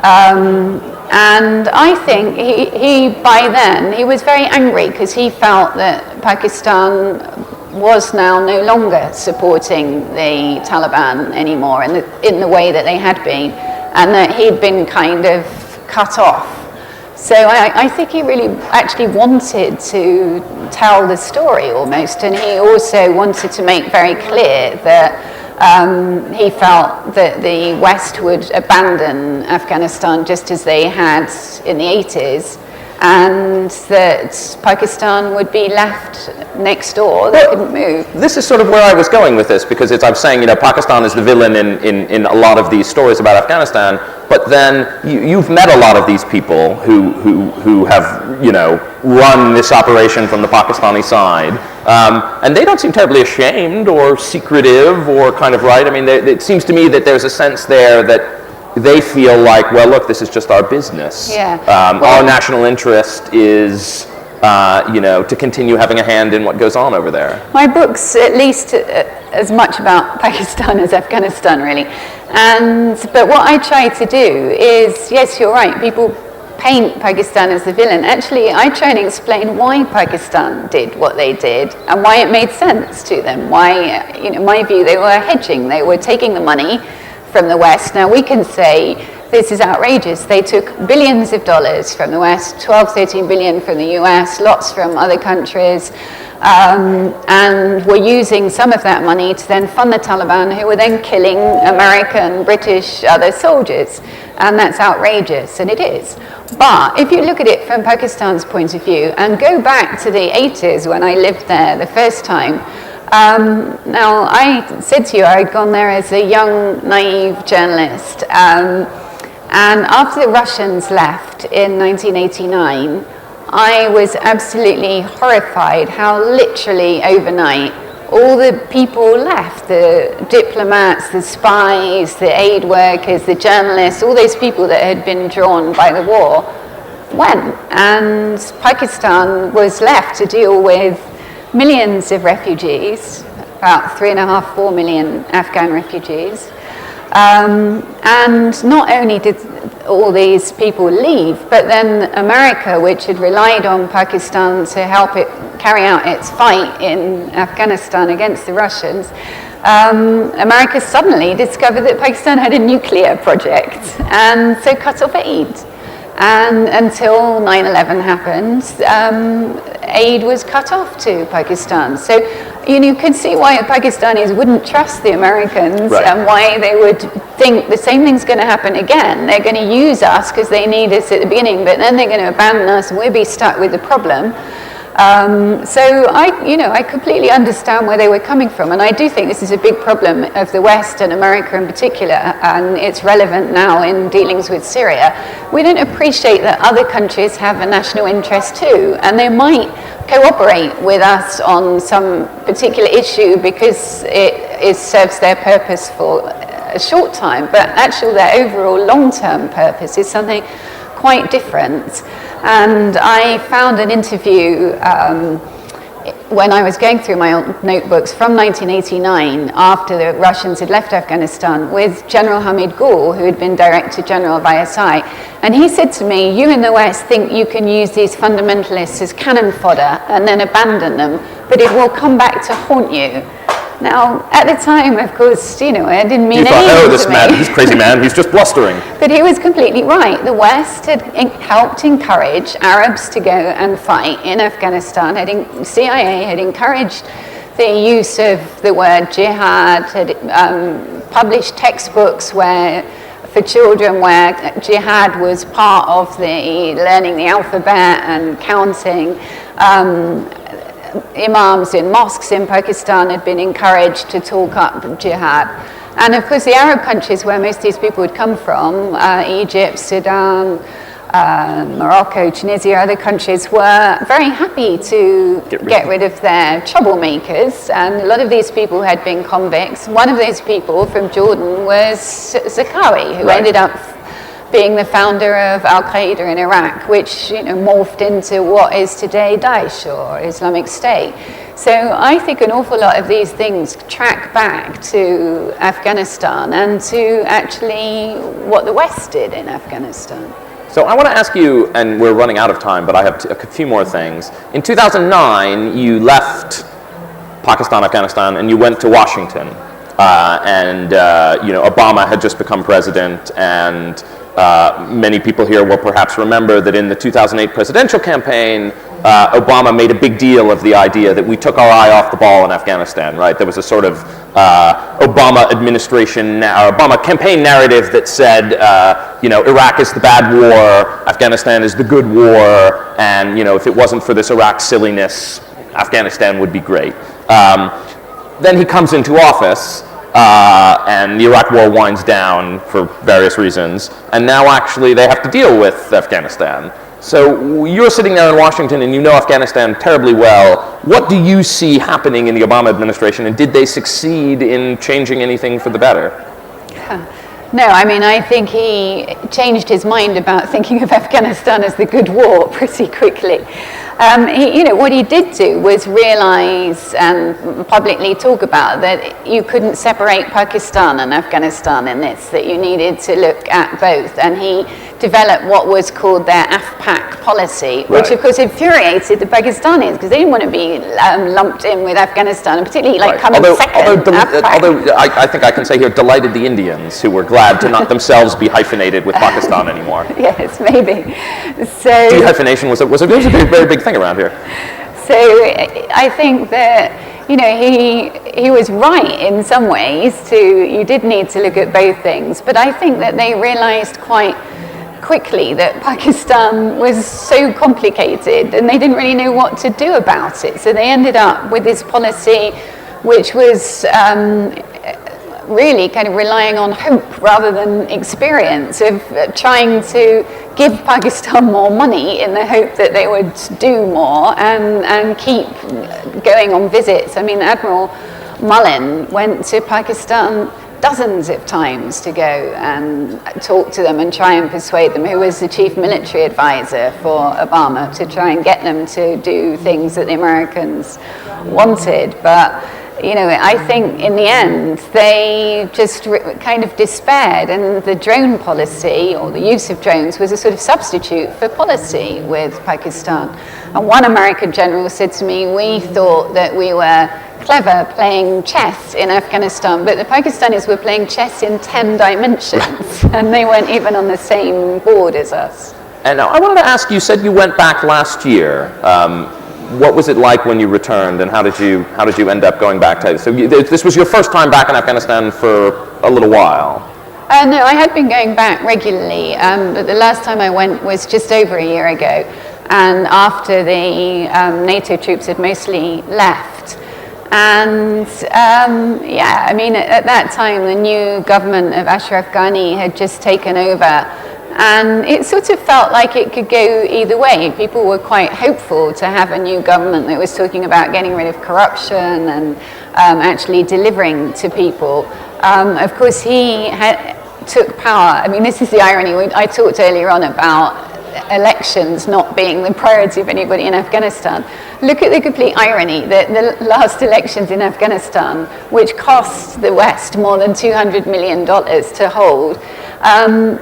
And I think he by then, he was very angry because he felt that Pakistan was now no longer supporting the Taliban anymore in the way that they had been, and that he'd been kind of cut off. So I think he really actually wanted to tell the story almost, and he also wanted to make very clear that he felt that the West would abandon Afghanistan just as they had in the 80s, and that Pakistan would be left next door, they couldn't move. This is sort of where I was going with this, because I'm saying, you know, Pakistan is the villain in a lot of these stories about Afghanistan, but then you've met a lot of these people who have, you know, run this operation from the Pakistani side, and they don't seem terribly ashamed or secretive or kind of, right? I mean, it seems to me that there's a sense there that they feel like, well, look, this is just our business. Yeah. Our national interest is, you know, to continue having a hand in what goes on over there. My book's at least as much about Pakistan as Afghanistan, really. But what I try to do is, yes, you're right, people paint Pakistan as the villain. Actually, I try and explain why Pakistan did what they did and why it made sense to them. Why, you know, in my view, they were hedging. They were taking the money from the West. Now we can say this is outrageous. They took billions of dollars from the West, 13 billion from the US, lots from other countries, and were using some of that money to then fund the Taliban, who were then killing American, British, other soldiers. And that's outrageous, and it is. But if you look at it from Pakistan's point of view and go back to the 80s when I lived there the first time, now, I said to you, I'd gone there as a young, naive journalist, and after the Russians left in 1989, I was absolutely horrified how literally overnight all the people left, the diplomats, the spies, the aid workers, the journalists, all those people that had been drawn by the war went, and Pakistan was left to deal with millions of refugees, about 3.5, 4 million Afghan refugees. And not only did all these people leave, but then America, which had relied on Pakistan to help it carry out its fight in Afghanistan against the Russians, America suddenly discovered that Pakistan had a nuclear project, and so cut off aid. And until 9/11 happened, aid was cut off to Pakistan. So you can see why the Pakistanis wouldn't trust the Americans, right, and why they would think the same thing's going to happen again. They're going to use us because they need us at the beginning, but then they're going to abandon us and we'll be stuck with the problem. So I completely understand where they were coming from, and I do think this is a big problem of the West and America in particular, and it's relevant now in dealings with Syria. We don't appreciate that other countries have a national interest too, and they might cooperate with us on some particular issue because it serves their purpose for a short time, but actually their overall long-term purpose is something quite different. And I found an interview when I was going through my old notebooks from 1989, after the Russians had left Afghanistan, with General Hamid Gul, who had been Director General of ISI, and he said to me, you in the West think you can use these fundamentalists as cannon fodder and then abandon them, but it will come back to haunt you. Now, at the time, of course, I didn't mean anything oh, this to man, me. this crazy man, he's just blustering. But he was completely right. The West had helped encourage Arabs to go and fight in Afghanistan. CIA had encouraged the use of the word jihad, had published textbooks for children where jihad was part of the learning the alphabet and counting. Imams in mosques in Pakistan had been encouraged to talk up jihad. And of course the Arab countries where most of these people would come from, Egypt, Sudan, Morocco, Tunisia, other countries, were very happy to get rid of their troublemakers, and a lot of these people had been convicts. One of those people from Jordan was Zarqawi, who ended up being the founder of Al-Qaeda in Iraq, which morphed into what is today Daesh or Islamic State. So I think an awful lot of these things track back to Afghanistan and to actually what the West did in Afghanistan. So I want to ask you, and we're running out of time, but I have a few more things. In 2009, you left Pakistan, Afghanistan, and you went to Washington. Obama had just become president, and many people here will perhaps remember that in the 2008 presidential campaign, Obama made a big deal of the idea that we took our eye off the ball in Afghanistan, right? There was a sort of Obama administration, Obama campaign narrative that said, Iraq is the bad war, Afghanistan is the good war, and, if it wasn't for this Iraq silliness, Afghanistan would be great. Then he comes into office, and the Iraq war winds down for various reasons, and now actually they have to deal with Afghanistan. So you're sitting there in Washington and you know Afghanistan terribly well. What do you see happening in the Obama administration, and did they succeed in changing anything for the better? No, I think he changed his mind about thinking of Afghanistan as the good war pretty quickly. What he did do was realize and publicly talk about that you couldn't separate Pakistan and Afghanistan in this, that you needed to look at both. And he developed what was called their AFPAC policy, which of course infuriated the Pakistanis because they didn't want to be lumped in with Afghanistan, and particularly coming second. Although I think I can say here, delighted the Indians, who were glad to not themselves be hyphenated with Pakistan anymore. Yes, maybe. So dehyphenation was a very big thing around here. So I think that he was right in some ways. You did need to look at both things, but I think that they realized quite quickly that Pakistan was so complicated and they didn't really know what to do about it. So they ended up with this policy which was really kind of relying on hope rather than experience, of trying to give Pakistan more money in the hope that they would do more and keep going on visits. Admiral Mullen went to Pakistan dozens of times to go and talk to them and try and persuade them, who was the chief military advisor for Obama, to try and get them to do things that the Americans wanted. But I think in the end they just kind of despaired, and the drone policy, or the use of drones, was a sort of substitute for policy with Pakistan. And one American general said to me, we thought that we were clever playing chess in Afghanistan, but the Pakistanis were playing chess in 10 dimensions, and they weren't even on the same board as us. And now I wanted to ask, you said you went back last year. What was it like when you returned, and how did you end up going back to? So this was your first time back in Afghanistan for a little while. No, I had been going back regularly, but the last time I went was just over a year ago, and after the NATO troops had mostly left. And at that time the new government of Ashraf Ghani had just taken over, and it sort of felt like it could go either way. People were quite hopeful to have a new government that was talking about getting rid of corruption and actually delivering to people. Of course, he took power. This is the irony. I talked earlier on about elections not being the priority of anybody in Afghanistan. Look at the complete irony that the last elections in Afghanistan, which cost the West more than $200 million to hold,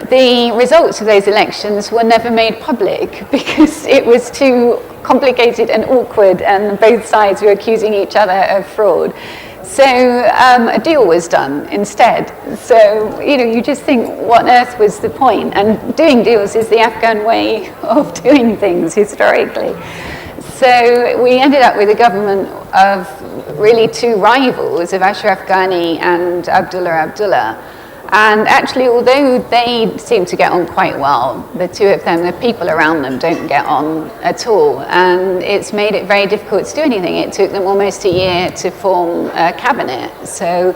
the results of those elections were never made public because it was too complicated and awkward, and both sides were accusing each other of fraud. So a deal was done instead. So, you just think, what on earth was the point? And doing deals is the Afghan way of doing things historically. So we ended up with a government of really two rivals, of Ashraf Ghani and Abdullah. And actually, although they seem to get on quite well, the two of them, the people around them don't get on at all. And it's made it very difficult to do anything. It took them almost a year to form a cabinet. So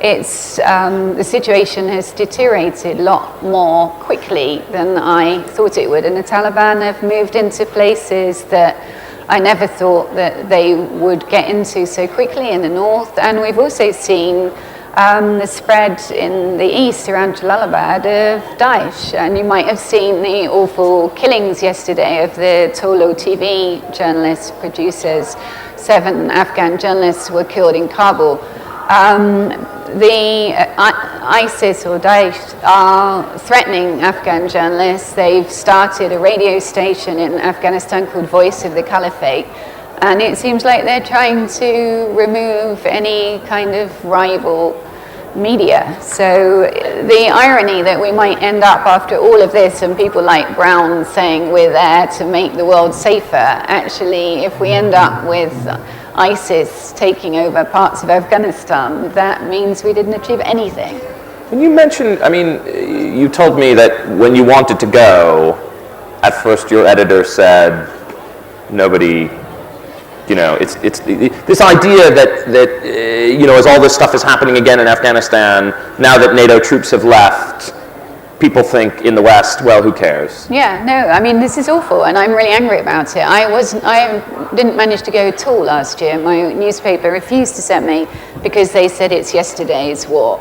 it's, the situation has deteriorated a lot more quickly than I thought it would. And the Taliban have moved into places that I never thought that they would get into so quickly in the north. And we've also seen the spread in the east around Jalalabad of Daesh. And you might have seen the awful killings yesterday of the Tolo TV journalists, producers. 7 Afghan journalists were killed in Kabul. The ISIS or Daesh are threatening Afghan journalists. They've started a radio station in Afghanistan called Voice of the Caliphate. And it seems like they're trying to remove any kind of rival media. So the irony that we might end up after all of this and people like Brown saying we're there to make the world safer, actually if we end up with ISIS taking over parts of Afghanistan, that means we didn't achieve anything. When you mentioned, you told me that when you wanted to go, at first your editor said nobody, it's this idea that as all this stuff is happening again in Afghanistan, now that NATO troops have left, people think in the West, well, who cares? Yeah, no, this is awful, and I'm really angry about it. I didn't manage to go at all last year. My newspaper refused to send me because they said it's yesterday's war.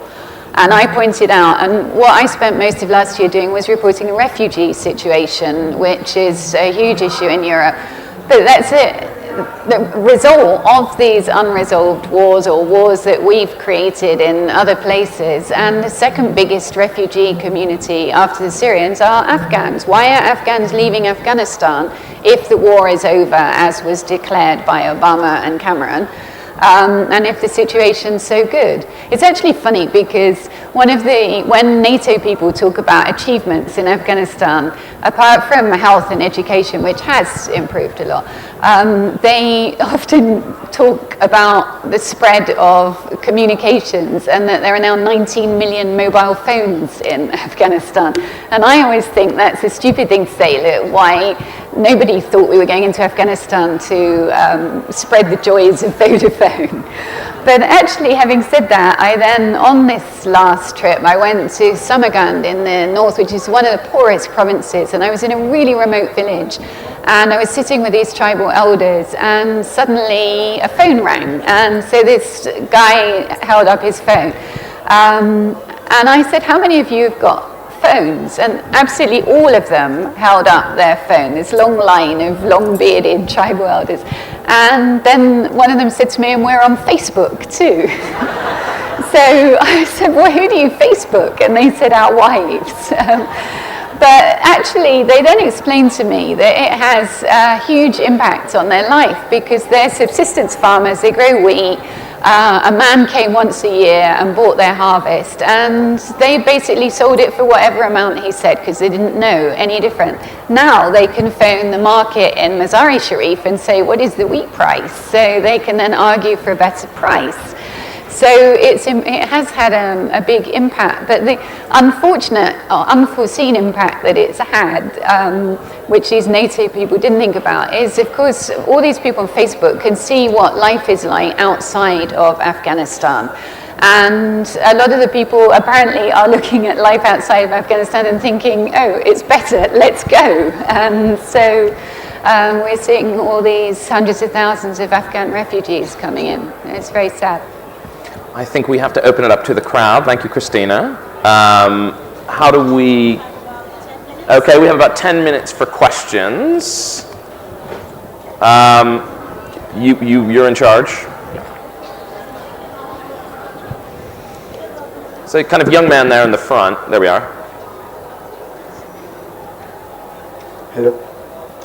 And I pointed out, and what I spent most of last year doing was reporting a refugee situation, which is a huge issue in Europe. But that's it. The result of these unresolved wars, or wars that we've created in other places, and the second biggest refugee community after the Syrians are Afghans. Why are Afghans leaving Afghanistan if the war is over, as was declared by Obama and Cameron? And if the situation's so good. It's actually funny because when NATO people talk about achievements in Afghanistan, apart from health and education, which has improved a lot, they often talk about the spread of communications and that there are now 19 million mobile phones in Afghanistan. And I always think that's a stupid thing to say, that why nobody thought we were going into Afghanistan to spread the joys of Vodafone. But actually, having said that, I then, on this last trip, I went to Samagand in the north, which is one of the poorest provinces, and I was in a really remote village. And I was sitting with these tribal elders, and suddenly a phone rang. And so this guy held up his phone. And I said, how many of you have got phones? And absolutely all of them held up their phone, this long line of long-bearded tribal elders. And then one of them said to me, and we're on Facebook too. So I said, well, who do you Facebook? And they said, our wives. But actually, they then explained to me that it has a huge impact on their life because they're subsistence farmers, they grow wheat. A man came once a year and bought their harvest, and they basically sold it for whatever amount he said because they didn't know any different. Now they can phone the market in Mazar-e Sharif and say, what is the wheat price? So they can then argue for a better price. So it has had a big impact, but the unfortunate or unforeseen impact that it's had, which these NATO people didn't think about, is of course all these people on Facebook can see what life is like outside of Afghanistan. And a lot of the people apparently are looking at life outside of Afghanistan and thinking, oh, it's better, let's go. And so we're seeing all these hundreds of thousands of Afghan refugees coming in. It's very sad. I think we have to open it up to the crowd. Thank you, Christina. How do we Okay, we have about 10 minutes for questions. You're in charge. So kind of young man there in the front. There we are. Hello.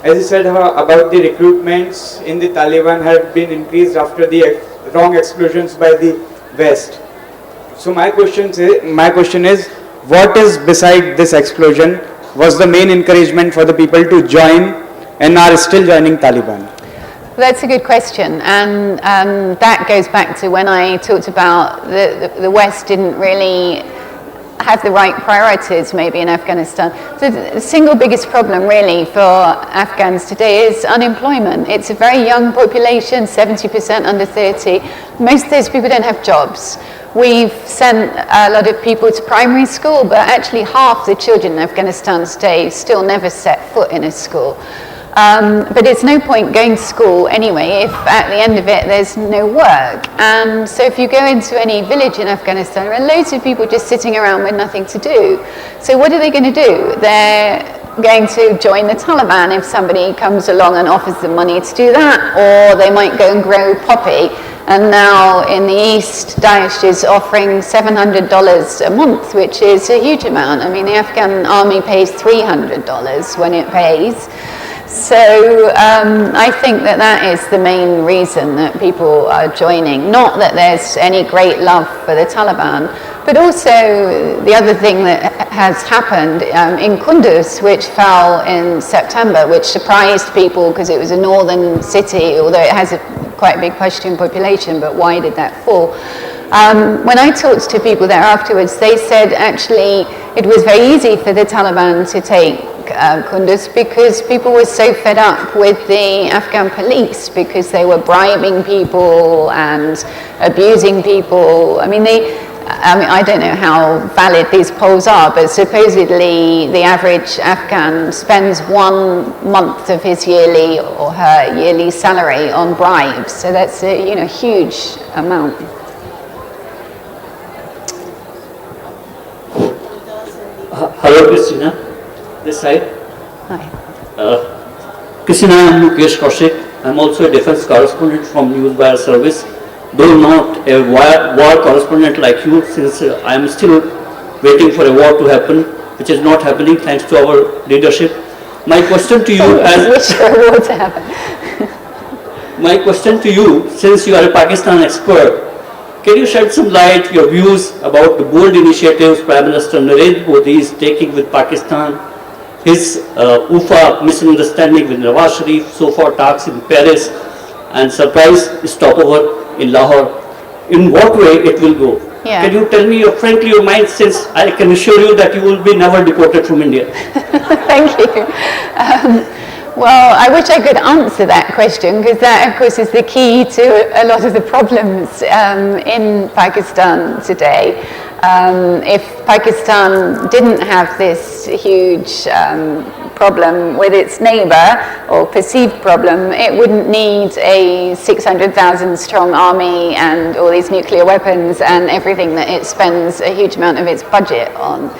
As you said about the recruitments in the Taliban have been increased after the wrong exclusions by the West. So my question is, what is beside this explosion was the main encouragement for the people to join and are still joining Taliban? That's a good question, and that goes back to when I talked about the West didn't really have the right priorities maybe in Afghanistan. So the single biggest problem really for Afghans today is unemployment. It's a very young population, 70% under 30. Most of those people don't have jobs. We've sent a lot of people to primary school, but actually half the children in Afghanistan today still never set foot in a school. But it's no point going to school anyway if at the end of it there's no work. And so if you go into any village in Afghanistan, there are loads of people just sitting around with nothing to do. So what are they going to do? They're going to join the Taliban if somebody comes along and offers them money to do that, or they might go and grow poppy. And now in the East, Daesh is offering $700 a month, which is a huge amount. I mean, the Afghan army pays $300 when it pays. So I think that is the main reason that people are joining. Not that there's any great love for the Taliban, but also the other thing that has happened in Kunduz, which fell in September, which surprised people because it was a northern city, although it has a quite a big Pashtun population, but why did that fall? When I talked to people there afterwards, they said actually it was very easy for the Taliban to take Kunduz because people were so fed up with the Afghan police because they were bribing people and abusing people. I mean, I don't know how valid these polls are, but supposedly the average Afghan spends 1 month of his yearly or her yearly salary on bribes. So that's a huge amount. Hello, Christina. This side. Hi. Christina, I'm Mukesh Kaushik. I'm also a defense correspondent from Newswire Service, though not a war correspondent like you, since I'm still waiting for a war to happen, which is not happening thanks to our leadership. My question to you My question to you, since you are a Pakistan expert, can you shed some light, your views about the bold initiatives Prime Minister Narendra Modi is taking with Pakistan, his UFA misunderstanding with Nawaz Sharif, so far talks in Paris, and surprise stopover in Lahore. In what way it will go? Yeah. Can you tell me frankly your mind, since I can assure you that you will be never deported from India? Thank you. Well, I wish I could answer that question, because that, of course, is the key to a lot of the problems in Pakistan today. If Pakistan didn't have this huge problem with its neighbor, or perceived problem, it wouldn't need a 600,000 strong army and all these nuclear weapons and everything that it spends a huge amount of its budget on.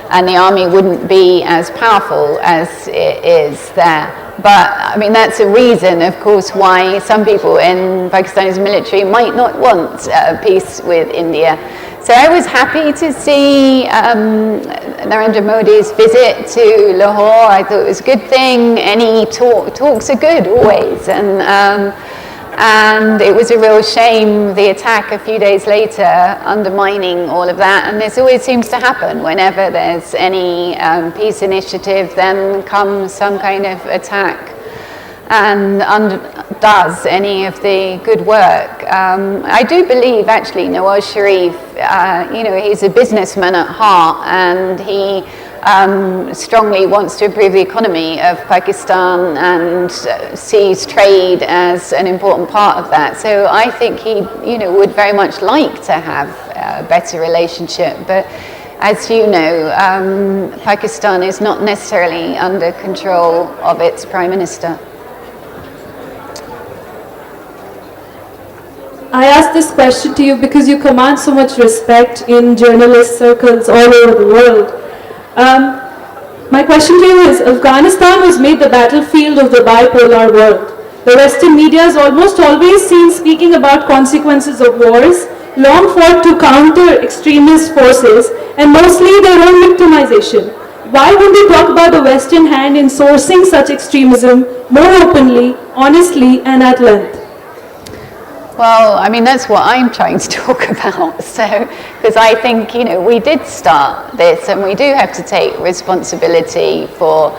And the army wouldn't be as powerful as it is there. But, I mean, that's a reason, of course, why some people in Pakistan's military might not want peace with India. So I was happy to see Narendra Modi's visit to Lahore. I thought it was a good thing. Any talks are good, always. And it was a real shame, the attack a few days later, undermining all of that. And this always seems to happen whenever there's any peace initiative, then comes some kind of attack and undoes any of the good work. I do believe, actually, Nawaz Sharif, he's a businessman at heart, and he strongly wants to improve the economy of Pakistan and sees trade as an important part of that. So I think he, would very much like to have a better relationship. But as you know, Pakistan is not necessarily under control of its Prime Minister. I ask this question to you because you command so much respect in journalist circles all over the world. My question to you is, Afghanistan was made the battlefield of the bipolar world. The Western media is almost always seen speaking about consequences of wars, long fought to counter extremist forces, and mostly their own victimization. Why won't they talk about the Western hand in sourcing such extremism more openly, honestly, and at length? Well, I mean, that's what I'm trying to talk about. So, because I think, you know, we did start this and we do have to take responsibility for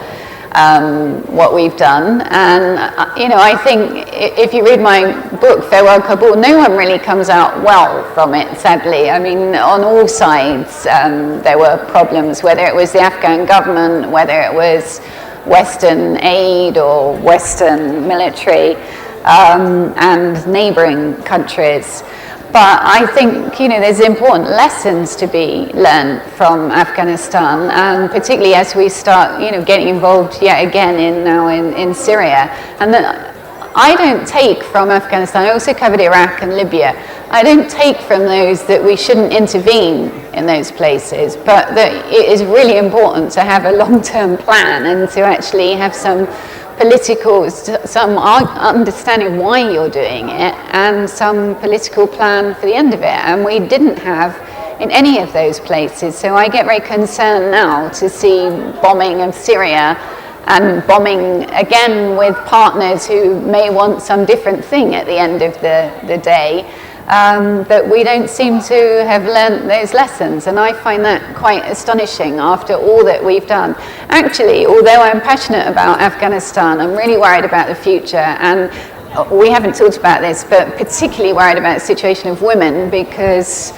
what we've done. And, you know, I think if you read my book, Farewell Kabul, no one really comes out well from it, sadly. I mean, on all sides, there were problems, whether it was the Afghan government, whether it was Western aid or Western military, and neighboring countries. But I think, you know, there's important lessons to be learned from Afghanistan, and particularly as we start, you know, getting involved yet again in Syria. And that I don't take from Afghanistan, I also covered Iraq and Libya, I don't take from those that we shouldn't intervene in those places, but that it is really important to have a long-term plan and to actually have some some understanding why you're doing it and some political plan for the end of it. And we didn't have in any of those places. So I get very concerned now to see bombing of Syria and bombing again with partners who may want some different thing at the end of the day. But we don't seem to have learnt those lessons, and I find that quite astonishing after all that we've done. Actually, although I'm passionate about Afghanistan, I'm really worried about the future, and we haven't talked about this, but particularly worried about the situation of women, because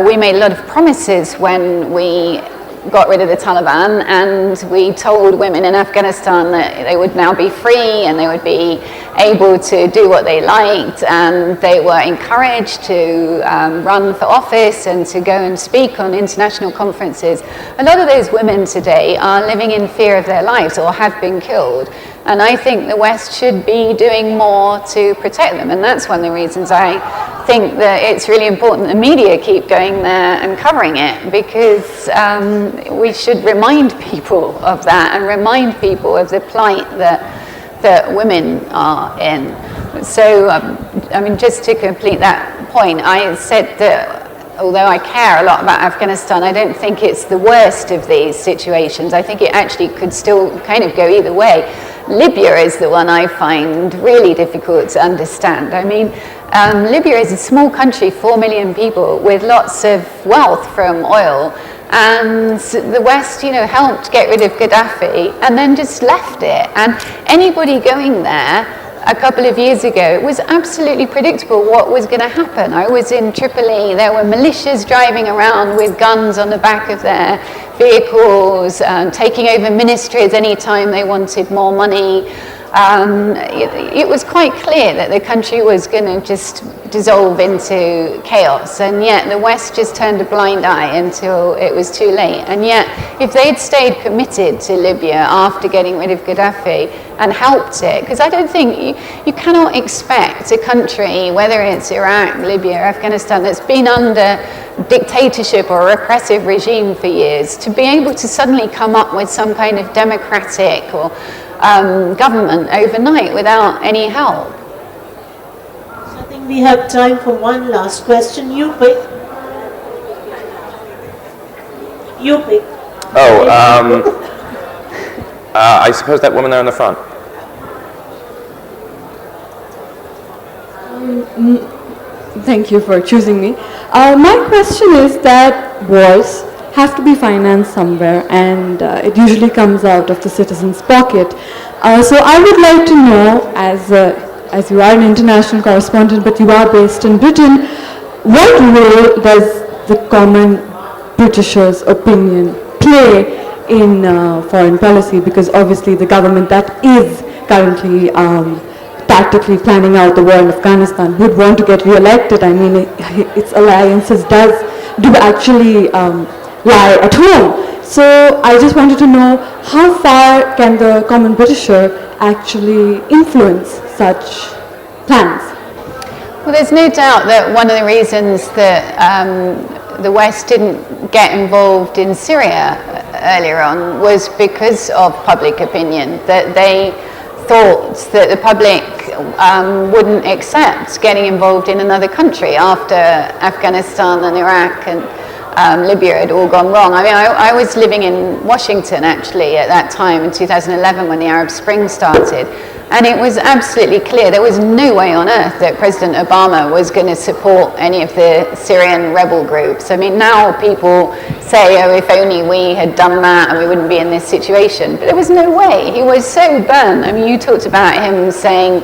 we made a lot of promises when we got rid of the Taliban, and we told women in Afghanistan that they would now be free and they would be able to do what they liked, and they were encouraged to run for office and to go and speak on international conferences. A lot of those women today are living in fear of their lives or have been killed, and I think the West should be doing more to protect them, and that's one of the reasons I think that it's really important the media keep going there and covering it, because we should remind people of that and remind people of the plight that women are in. So, I mean, just to complete that point, I said that although I care a lot about Afghanistan, I don't think it's the worst of these situations. I think it actually could still kind of go either way. Libya is the one I find really difficult to understand. I mean, Libya is a small country, 4 million people, with lots of wealth from oil. And the West, you know, helped get rid of Gaddafi and then just left it. And anybody going there a couple of years ago, it was absolutely predictable what was going to happen. I was in Tripoli, there were militias driving around with guns on the back of their vehicles, taking over ministries anytime they wanted more money. It was quite clear that the country was going to just dissolve into chaos, and yet the West just turned a blind eye until it was too late. And yet, if they'd stayed committed to Libya after getting rid of Gaddafi and helped it, because I don't think you cannot expect a country, whether it's Iraq, Libya, or Afghanistan, that's been under dictatorship or a repressive regime for years, to be able to suddenly come up with some kind of democratic or government overnight without any help. So I think we have time for one last question. You pick. You pick. Oh, I suppose that woman there in the front. Thank you for choosing me. My question is that wars have to be financed somewhere, and it usually comes out of the citizen's pocket. So I would like to know, as you are an international correspondent, but you are based in Britain, what role does the common Britisher's opinion play in foreign policy? Because obviously the government that is currently tactically planning out the war in Afghanistan would want to get re-elected. I mean, its alliances do actually lie at home. So I just wanted to know, how far can the common Britisher actually influence such plans? Well, there's no doubt that one of the reasons that the West didn't get involved in Syria earlier on was because of public opinion, that they thought that the public wouldn't accept getting involved in another country after Afghanistan and Iraq and Libya had all gone wrong. I mean, I was living in Washington actually at that time in 2011 when the Arab Spring started, and it was absolutely clear there was no way on earth that President Obama was going to support any of the Syrian rebel groups. I mean, now people say, oh, if only we had done that and we wouldn't be in this situation. But there was no way. He was so burnt. I mean, you talked about him saying,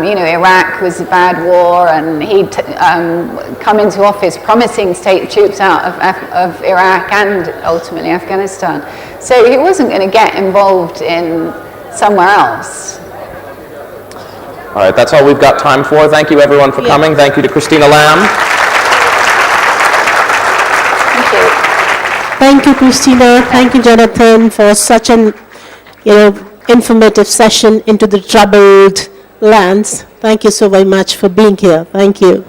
you know, Iraq was a bad war, and he'd come into office promising to take troops out of Iraq and ultimately Afghanistan. So he wasn't going to get involved in somewhere else. All right, that's all we've got time for. Thank you, everyone, for coming. Thank you to Christina Lamb. Thank you. Thank you, Christina. Thank you, Jonathan, for such an, informative session into the troubled lands. Thank you so very much for being here. Thank you.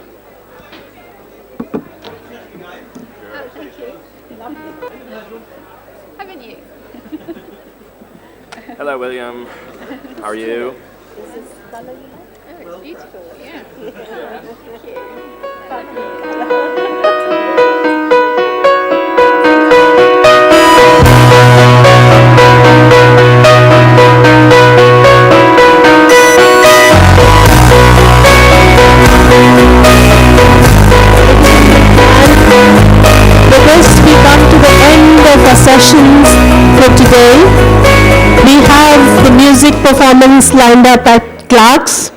Hello, William. How are you? This is ballerina. Oh, it's beautiful, yeah. With this, we come to the end of our sessions for today. We have the music performance lined up at Clark's.